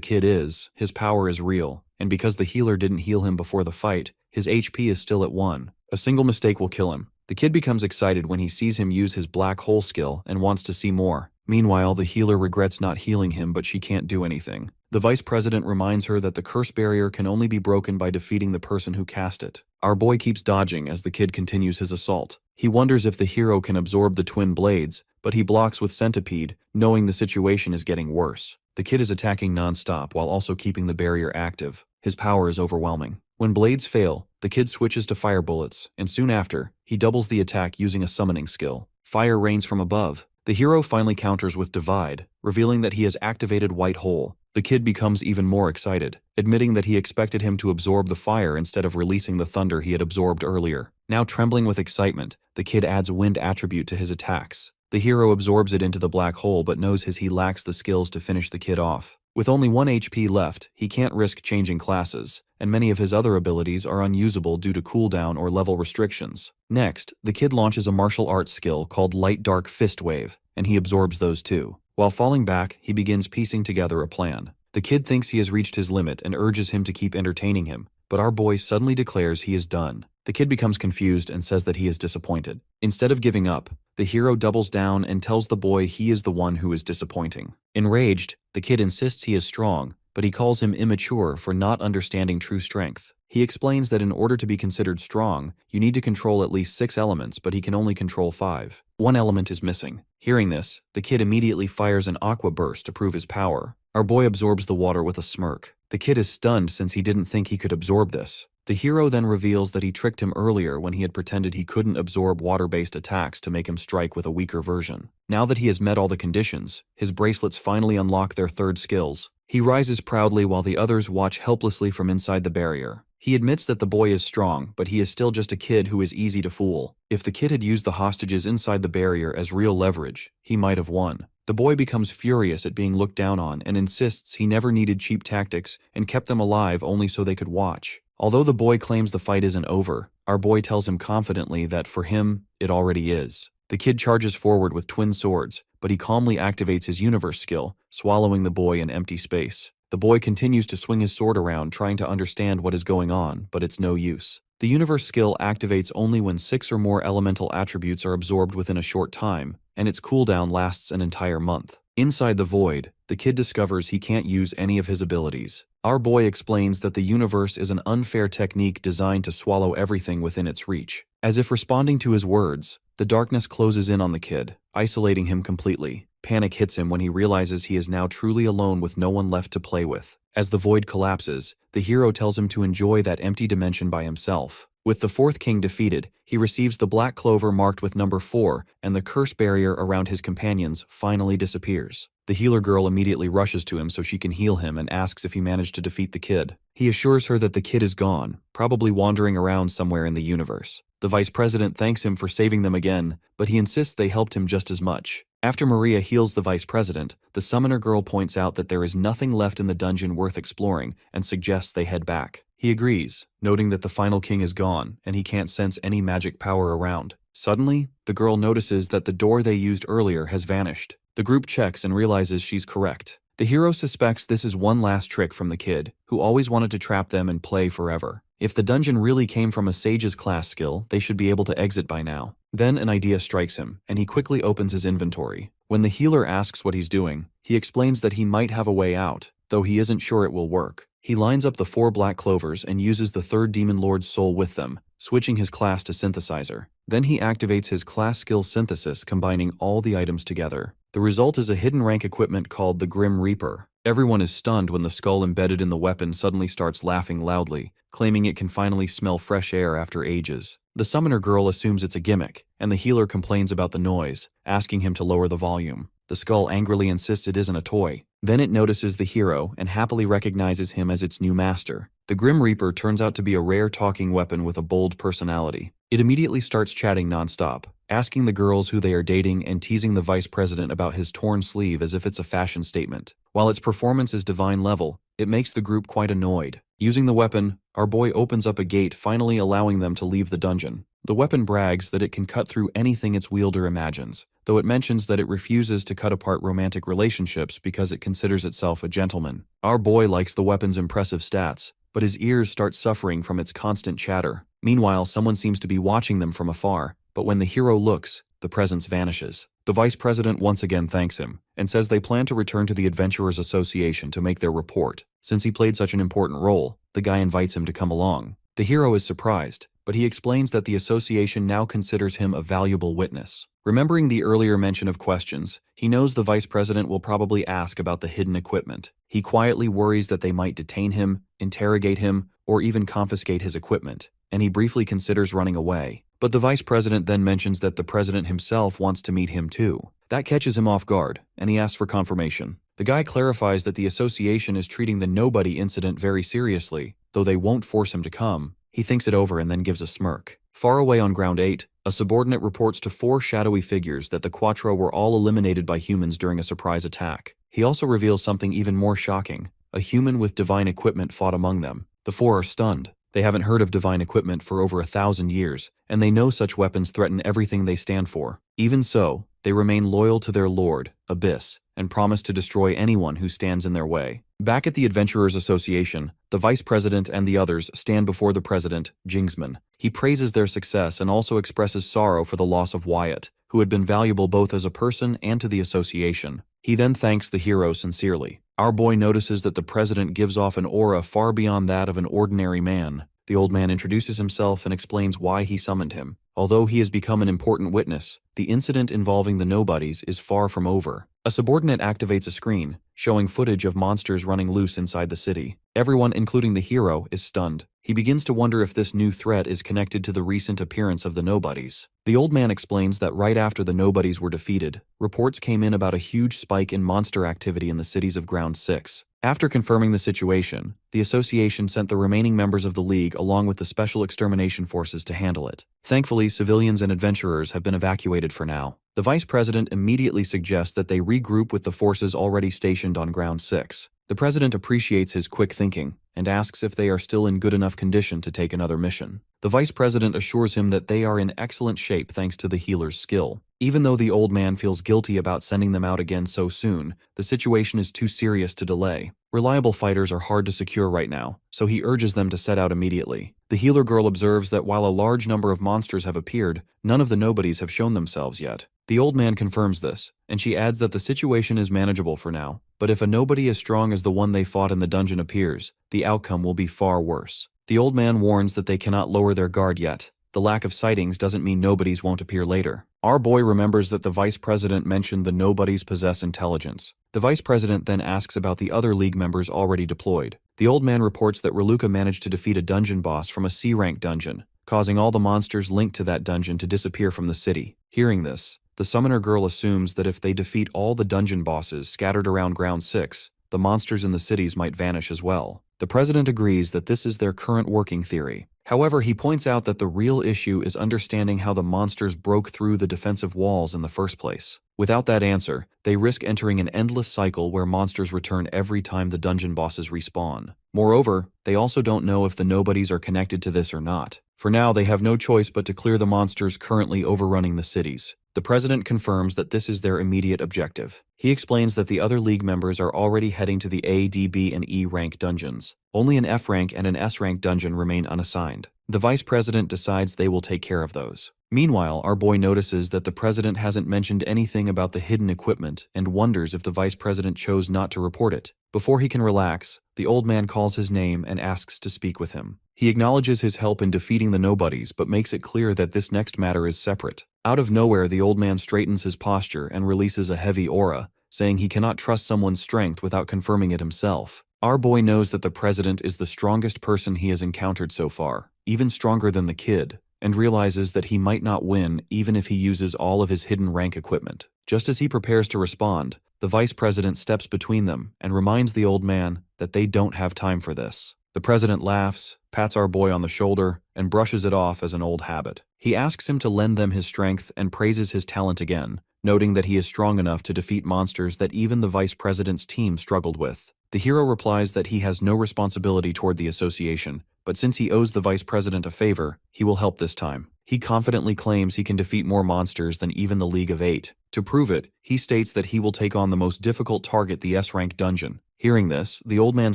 kid is, his power is real, and because the healer didn't heal him before the fight, his HP is still at 1. A single mistake will kill him. The kid becomes excited when he sees him use his black hole skill and wants to see more. Meanwhile, the healer regrets not healing him, but she can't do anything. The vice president reminds her that the curse barrier can only be broken by defeating the person who cast it. Our boy keeps dodging as the kid continues his assault. He wonders if the hero can absorb the twin blades, but he blocks with centipede, knowing the situation is getting worse. The kid is attacking non-stop while also keeping the barrier active. His power is overwhelming. When blades fail, the kid switches to fire bullets, and soon after, he doubles the attack using a summoning skill. Fire rains from above. The hero finally counters with Divide, revealing that he has activated White Hole. The kid becomes even more excited, admitting that he expected him to absorb the fire instead of releasing the thunder he had absorbed earlier. Now trembling with excitement, the kid adds Wind attribute to his attacks. The hero absorbs it into the black hole but knows he lacks the skills to finish the kid off. With only 1 HP left, he can't risk changing classes, and many of his other abilities are unusable due to cooldown or level restrictions. Next, the kid launches a martial arts skill called Light Dark Fist Wave, and he absorbs those too. While falling back, he begins piecing together a plan. The kid thinks he has reached his limit and urges him to keep entertaining him, but our boy suddenly declares he is done. The kid becomes confused and says that he is disappointed. Instead of giving up, the hero doubles down and tells the boy he is the one who is disappointing. Enraged, the kid insists he is strong, but he calls him immature for not understanding true strength. He explains that in order to be considered strong, you need to control at least 6 elements, but he can only control 5. 1 element is missing. Hearing this, the kid immediately fires an aqua burst to prove his power. Our boy absorbs the water with a smirk. The kid is stunned since he didn't think he could absorb this. The hero then reveals that he tricked him earlier when he had pretended he couldn't absorb water-based attacks to make him strike with a weaker version. Now that he has met all the conditions, his bracelets finally unlock their 3rd skills. He rises proudly while the others watch helplessly from inside the barrier. He admits that the boy is strong, but he is still just a kid who is easy to fool. If the kid had used the hostages inside the barrier as real leverage, he might have won. The boy becomes furious at being looked down on and insists he never needed cheap tactics and kept them alive only so they could watch. Although the boy claims the fight isn't over, our boy tells him confidently that for him, it already is. The kid charges forward with twin swords, but he calmly activates his universe skill, swallowing the boy in empty space. The boy continues to swing his sword around trying to understand what is going on, but it's no use. The universe skill activates only when 6 or more elemental attributes are absorbed within a short time, and its cooldown lasts an entire month. Inside the void, the kid discovers he can't use any of his abilities. Our boy explains that the universe is an unfair technique designed to swallow everything within its reach. As if responding to his words, the darkness closes in on the kid, isolating him completely. Panic hits him when he realizes he is now truly alone with no one left to play with. As the void collapses, the hero tells him to enjoy that empty dimension by himself. With the 4th king defeated, he receives the black clover marked with number 4, and the curse barrier around his companions finally disappears. The healer girl immediately rushes to him so she can heal him and asks if he managed to defeat the kid. He assures her that the kid is gone, probably wandering around somewhere in the universe. The vice president thanks him for saving them again, but he insists they helped him just as much. After Maria heals the vice president, the summoner girl points out that there is nothing left in the dungeon worth exploring and suggests they head back. He agrees, noting that the final king is gone and he can't sense any magic power around. Suddenly, the girl notices that the door they used earlier has vanished. The group checks and realizes she's correct. The hero suspects this is one last trick from the kid, who always wanted to trap them and play forever. If the dungeon really came from a sage's class skill, they should be able to exit by now. Then an idea strikes him, and he quickly opens his inventory. When the healer asks what he's doing, he explains that he might have a way out, though he isn't sure it will work. He lines up the 4 black clovers and uses the 3rd demon lord's soul with them, switching his class to synthesizer. Then he activates his class skill synthesis, combining all the items together. The result is a hidden rank equipment called the Grim Reaper. Everyone is stunned when the skull embedded in the weapon suddenly starts laughing loudly, claiming it can finally smell fresh air after ages. The summoner girl assumes it's a gimmick, and the healer complains about the noise, asking him to lower the volume. The skull angrily insists it isn't a toy. Then it notices the hero and happily recognizes him as its new master. The Grim Reaper turns out to be a rare talking weapon with a bold personality. It immediately starts chatting nonstop, asking the girls who they are dating and teasing the vice president about his torn sleeve as if it's a fashion statement. While its performance is divine level, it makes the group quite annoyed. Using the weapon, our boy opens up a gate, finally allowing them to leave the dungeon. The weapon brags that it can cut through anything its wielder imagines, though it mentions that it refuses to cut apart romantic relationships because it considers itself a gentleman. Our boy likes the weapon's impressive stats, but his ears start suffering from its constant chatter. Meanwhile, someone seems to be watching them from afar, but when the hero looks, the presence vanishes. The vice president once again thanks him, and says they plan to return to the Adventurers Association to make their report. Since he played such an important role, the guy invites him to come along. The hero is surprised, but he explains that the association now considers him a valuable witness. Remembering the earlier mention of questions, he knows the vice president will probably ask about the hidden equipment. He quietly worries that they might detain him, interrogate him, or even confiscate his equipment, and he briefly considers running away. But the vice president then mentions that the president himself wants to meet him too. That catches him off guard, and he asks for confirmation. The guy clarifies that the association is treating the nobody incident very seriously, though they won't force him to come. He thinks it over and then gives a smirk. Far away on ground 8, a subordinate reports to 4 shadowy figures that the Quattro were all eliminated by humans during a surprise attack. He also reveals something even more shocking. A human with divine equipment fought among them. The 4 are stunned. They haven't heard of divine equipment for over 1,000 years, and they know such weapons threaten everything they stand for. Even so, they remain loyal to their lord, Abyss, and promise to destroy anyone who stands in their way. Back at the Adventurers Association, the vice president and the others stand before the president, Jingsman. He praises their success and also expresses sorrow for the loss of Wyatt, who had been valuable both as a person and to the association. He then thanks the hero sincerely. Our boy notices that the president gives off an aura far beyond that of an ordinary man. The old man introduces himself and explains why he summoned him. Although he has become an important witness, the incident involving the nobodies is far from over. A subordinate activates a screen, showing footage of monsters running loose inside the city. Everyone, including the hero, is stunned. He begins to wonder if this new threat is connected to the recent appearance of the nobodies. The old man explains that right after the nobodies were defeated, reports came in about a huge spike in monster activity in the cities of Ground 6. After confirming the situation, the association sent the remaining members of the League along with the Special Extermination Forces to handle it. Thankfully, civilians and adventurers have been evacuated for now. The vice president immediately suggests that they regroup with the forces already stationed on Ground 6. The president appreciates his quick thinking and asks if they are still in good enough condition to take another mission. The vice president assures him that they are in excellent shape thanks to the healer's skill. Even though the old man feels guilty about sending them out again so soon, the situation is too serious to delay. Reliable fighters are hard to secure right now, so he urges them to set out immediately. The healer girl observes that while a large number of monsters have appeared, none of the nobodies have shown themselves yet. The old man confirms this, and she adds that the situation is manageable for now, but if a nobody as strong as the one they fought in the dungeon appears, the outcome will be far worse. The old man warns that they cannot lower their guard yet. The lack of sightings doesn't mean nobodies won't appear later. Our boy remembers that the vice president mentioned the nobodies possess intelligence. The vice president then asks about the other League members already deployed. The old man reports that Reluca managed to defeat a dungeon boss from a C-rank dungeon, causing all the monsters linked to that dungeon to disappear from the city. Hearing this, the summoner girl assumes that if they defeat all the dungeon bosses scattered around Ground 6, the monsters in the cities might vanish as well. The president agrees that this is their current working theory. However, he points out that the real issue is understanding how the monsters broke through the defensive walls in the first place. Without that answer, they risk entering an endless cycle where monsters return every time the dungeon bosses respawn. Moreover, they also don't know if the nobodies are connected to this or not. For now, they have no choice but to clear the monsters currently overrunning the cities. The president confirms that this is their immediate objective. He explains that the other league members are already heading to the A, D, B, and E rank dungeons. Only an F rank and an S rank dungeon remain unassigned. The vice president decides they will take care of those. Meanwhile, our boy notices that the president hasn't mentioned anything about the hidden equipment and wonders if the vice president chose not to report it. Before he can relax, the old man calls his name and asks to speak with him. He acknowledges his help in defeating the nobodies but makes it clear that this next matter is separate. Out of nowhere, the old man straightens his posture and releases a heavy aura, saying he cannot trust someone's strength without confirming it himself. Our boy knows that the president is the strongest person he has encountered so far, even stronger than the kid, and realizes that he might not win even if he uses all of his hidden rank equipment. Just as he prepares to respond, the vice president steps between them and reminds the old man that they don't have time for this. The president laughs, pats our boy on the shoulder, and brushes it off as an old habit. He asks him to lend them his strength and praises his talent again, noting that he is strong enough to defeat monsters that even the vice president's team struggled with. The hero replies that he has no responsibility toward the association, but since he owes the vice president a favor, he will help this time. He confidently claims he can defeat more monsters than even the League of Eight. To prove it, he states that he will take on the most difficult target, the S-rank dungeon. Hearing this, the old man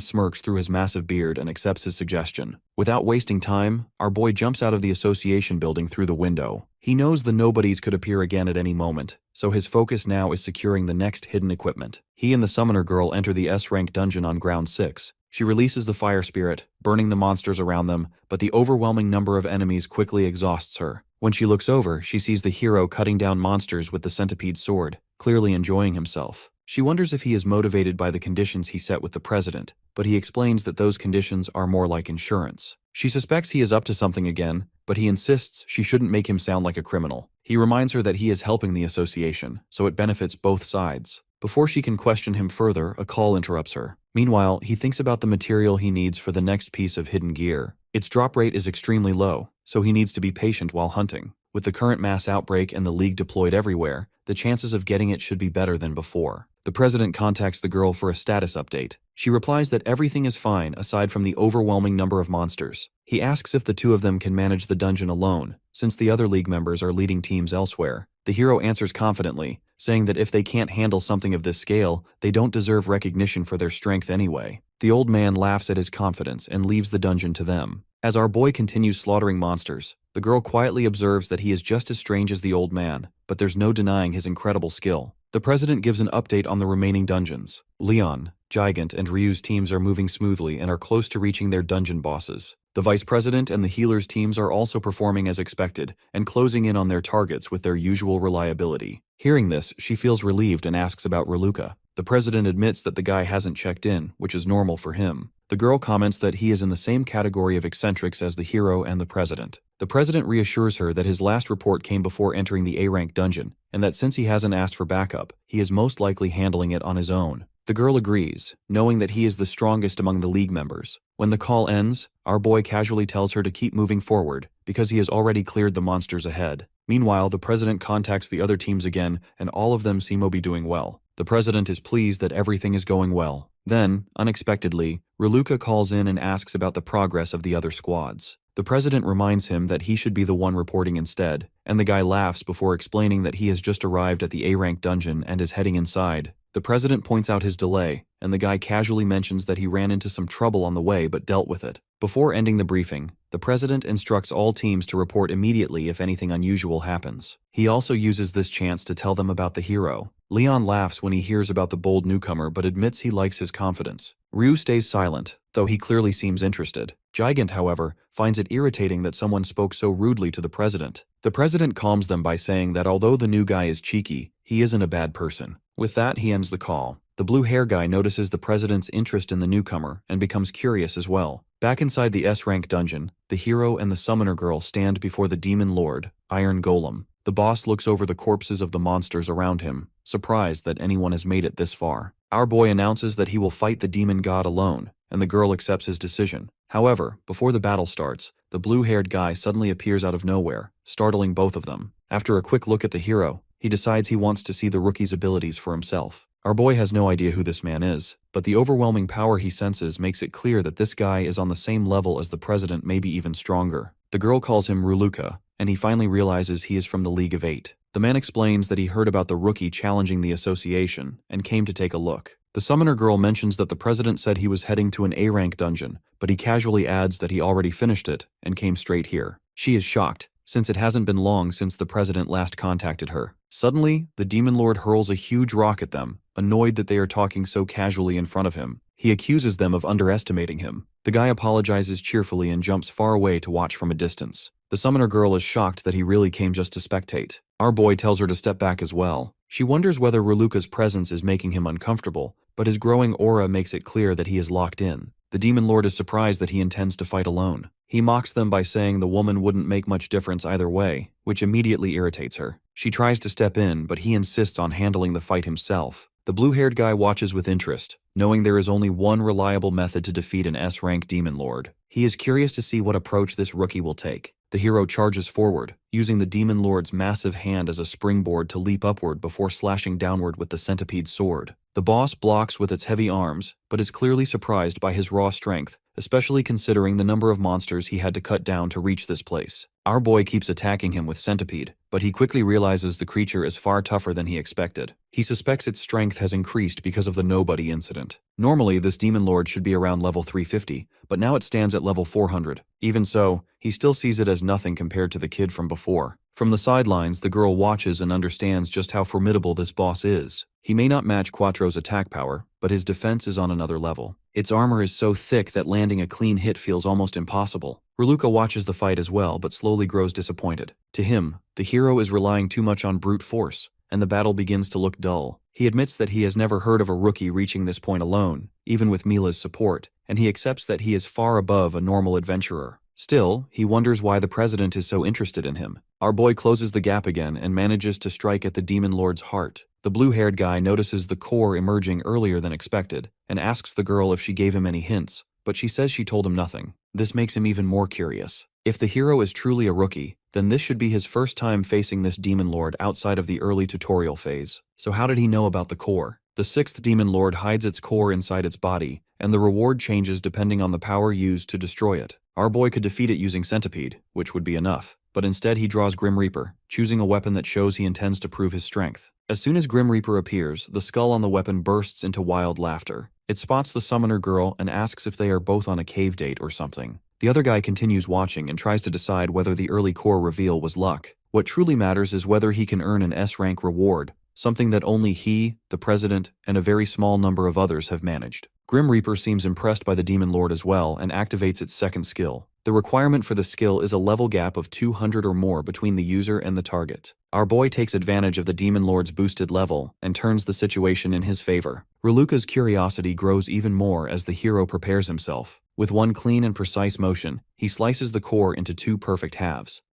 smirks through his massive beard and accepts his suggestion. Without wasting time, our boy jumps out of the association building through the window. He knows the nobodies could appear again at any moment, so his focus now is securing the next hidden equipment. He and the summoner girl enter the S-rank dungeon on ground 6. She releases the fire spirit, burning the monsters around them, but the overwhelming number of enemies quickly exhausts her. When she looks over, she sees the hero cutting down monsters with the centipede sword, clearly enjoying himself. She wonders if he is motivated by the conditions he set with the president, but he explains that those conditions are more like insurance. She suspects he is up to something again, but he insists she shouldn't make him sound like a criminal. He reminds her that he is helping the association, so it benefits both sides. Before she can question him further, a call interrupts her. Meanwhile, he thinks about the material he needs for the next piece of hidden gear. Its drop rate is extremely low, so he needs to be patient while hunting. With the current mass outbreak and the League deployed everywhere, the chances of getting it should be better than before. The president contacts the girl for a status update. She replies that everything is fine aside from the overwhelming number of monsters. He asks if the two of them can manage the dungeon alone, since the other League members are leading teams elsewhere. The hero answers confidently, saying that if they can't handle something of this scale, they don't deserve recognition for their strength anyway. The old man laughs at his confidence and leaves the dungeon to them. As our boy continues slaughtering monsters, the girl quietly observes that he is just as strange as the old man, but there's no denying his incredible skill. The president gives an update on the remaining dungeons. Leon, Gigant, and Ryu's teams are moving smoothly and are close to reaching their dungeon bosses. The vice president and the healer's teams are also performing as expected and closing in on their targets with their usual reliability. Hearing this, she feels relieved and asks about Reluca. The president admits that the guy hasn't checked in, which is normal for him. The girl comments that he is in the same category of eccentrics as the hero and the president. The president reassures her that his last report came before entering the A-rank dungeon, and that since he hasn't asked for backup, he is most likely handling it on his own. The girl agrees, knowing that he is the strongest among the League members. When the call ends, our boy casually tells her to keep moving forward, because he has already cleared the monsters ahead. Meanwhile, the president contacts the other teams again, and all of them seem to be doing well. The president is pleased that everything is going well. Then, unexpectedly, Reluca calls in and asks about the progress of the other squads. The president reminds him that he should be the one reporting instead, and the guy laughs before explaining that he has just arrived at the A-rank dungeon and is heading inside. The president points out his delay, and the guy casually mentions that he ran into some trouble on the way but dealt with it. Before ending the briefing, the president instructs all teams to report immediately if anything unusual happens. He also uses this chance to tell them about the hero. Leon laughs when he hears about the bold newcomer but admits he likes his confidence. Ryu stays silent, though he clearly seems interested. Gigant, however, finds it irritating that someone spoke so rudely to the president. The president calms them by saying that although the new guy is cheeky, he isn't a bad person. With that, he ends the call. The blue hair guy notices the president's interest in the newcomer and becomes curious as well. Back inside the S-rank dungeon, the hero and the summoner girl stand before the demon lord, Iron Golem. The boss looks over the corpses of the monsters around him, surprised that anyone has made it this far. Our boy announces that he will fight the demon god alone, and the girl accepts his decision. However, before the battle starts, the blue-haired guy suddenly appears out of nowhere, startling both of them. After a quick look at the hero, he decides he wants to see the rookie's abilities for himself. Our boy has no idea who this man is, but the overwhelming power he senses makes it clear that this guy is on the same level as the president, maybe even stronger. The girl calls him Ruluka, and he finally realizes he is from the League of Eight. The man explains that he heard about the rookie challenging the association and came to take a look. The summoner girl mentions that the president said he was heading to an A-rank dungeon, but he casually adds that he already finished it and came straight here. She is shocked, since it hasn't been long since the president last contacted her. Suddenly, the demon lord hurls a huge rock at them, annoyed that they are talking so casually in front of him. He accuses them of underestimating him. The guy apologizes cheerfully and jumps far away to watch from a distance. The summoner girl is shocked that he really came just to spectate. Our boy tells her to step back as well. She wonders whether Ruluka's presence is making him uncomfortable, but his growing aura makes it clear that he is locked in. The demon lord is surprised that he intends to fight alone. He mocks them by saying the woman wouldn't make much difference either way, which immediately irritates her. She tries to step in, but he insists on handling the fight himself. The blue-haired guy watches with interest, knowing there is only one reliable method to defeat an S-rank demon lord. He is curious to see what approach this rookie will take. The hero charges forward, using the demon lord's massive hand as a springboard to leap upward before slashing downward with the centipede sword. The boss blocks with its heavy arms, but is clearly surprised by his raw strength, especially considering the number of monsters he had to cut down to reach this place. Our boy keeps attacking him with centipede, but he quickly realizes the creature is far tougher than he expected. He suspects its strength has increased because of the nobody incident. Normally, this demon lord should be around level 350, but now it stands at level 400. Even so, he still sees it as nothing compared to the kid from before. From the sidelines, the girl watches and understands just how formidable this boss is. He may not match Quattro's attack power, but his defense is on another level. Its armor is so thick that landing a clean hit feels almost impossible. Ruluka watches the fight as well, but slowly grows disappointed. To him, the hero is relying too much on brute force, and the battle begins to look dull. He admits that he has never heard of a rookie reaching this point alone, even with Mila's support, and he accepts that he is far above a normal adventurer. Still, he wonders why the president is so interested in him. Our boy closes the gap again and manages to strike at the demon lord's heart. The blue-haired guy notices the core emerging earlier than expected and asks the girl if she gave him any hints, but she says she told him nothing. This makes him even more curious. If the hero is truly a rookie, then this should be his first time facing this demon lord outside of the early tutorial phase. So how did he know about the core? The sixth demon lord hides its core inside its body, and the reward changes depending on the power used to destroy it. Our boy could defeat it using centipede, which would be enough, but instead he draws Grim Reaper, choosing a weapon that shows he intends to prove his strength. As soon as Grim Reaper appears, the skull on the weapon bursts into wild laughter. It spots the summoner girl and asks if they are both on a cave date or something. The other guy continues watching and tries to decide whether the early core reveal was luck. What truly matters is whether he can earn an S-rank reward, something that only he, the president, and a very small number of others have managed. Grim Reaper seems impressed by the demon lord as well and activates its second skill. The requirement for the skill is a level gap of 200 or more between the user and the target. Our boy takes advantage of the demon lord's boosted level and turns the situation in his favor. Ruluka's curiosity grows even more as the hero prepares himself. With one clean and precise motion, he slices the core into two perfect halves.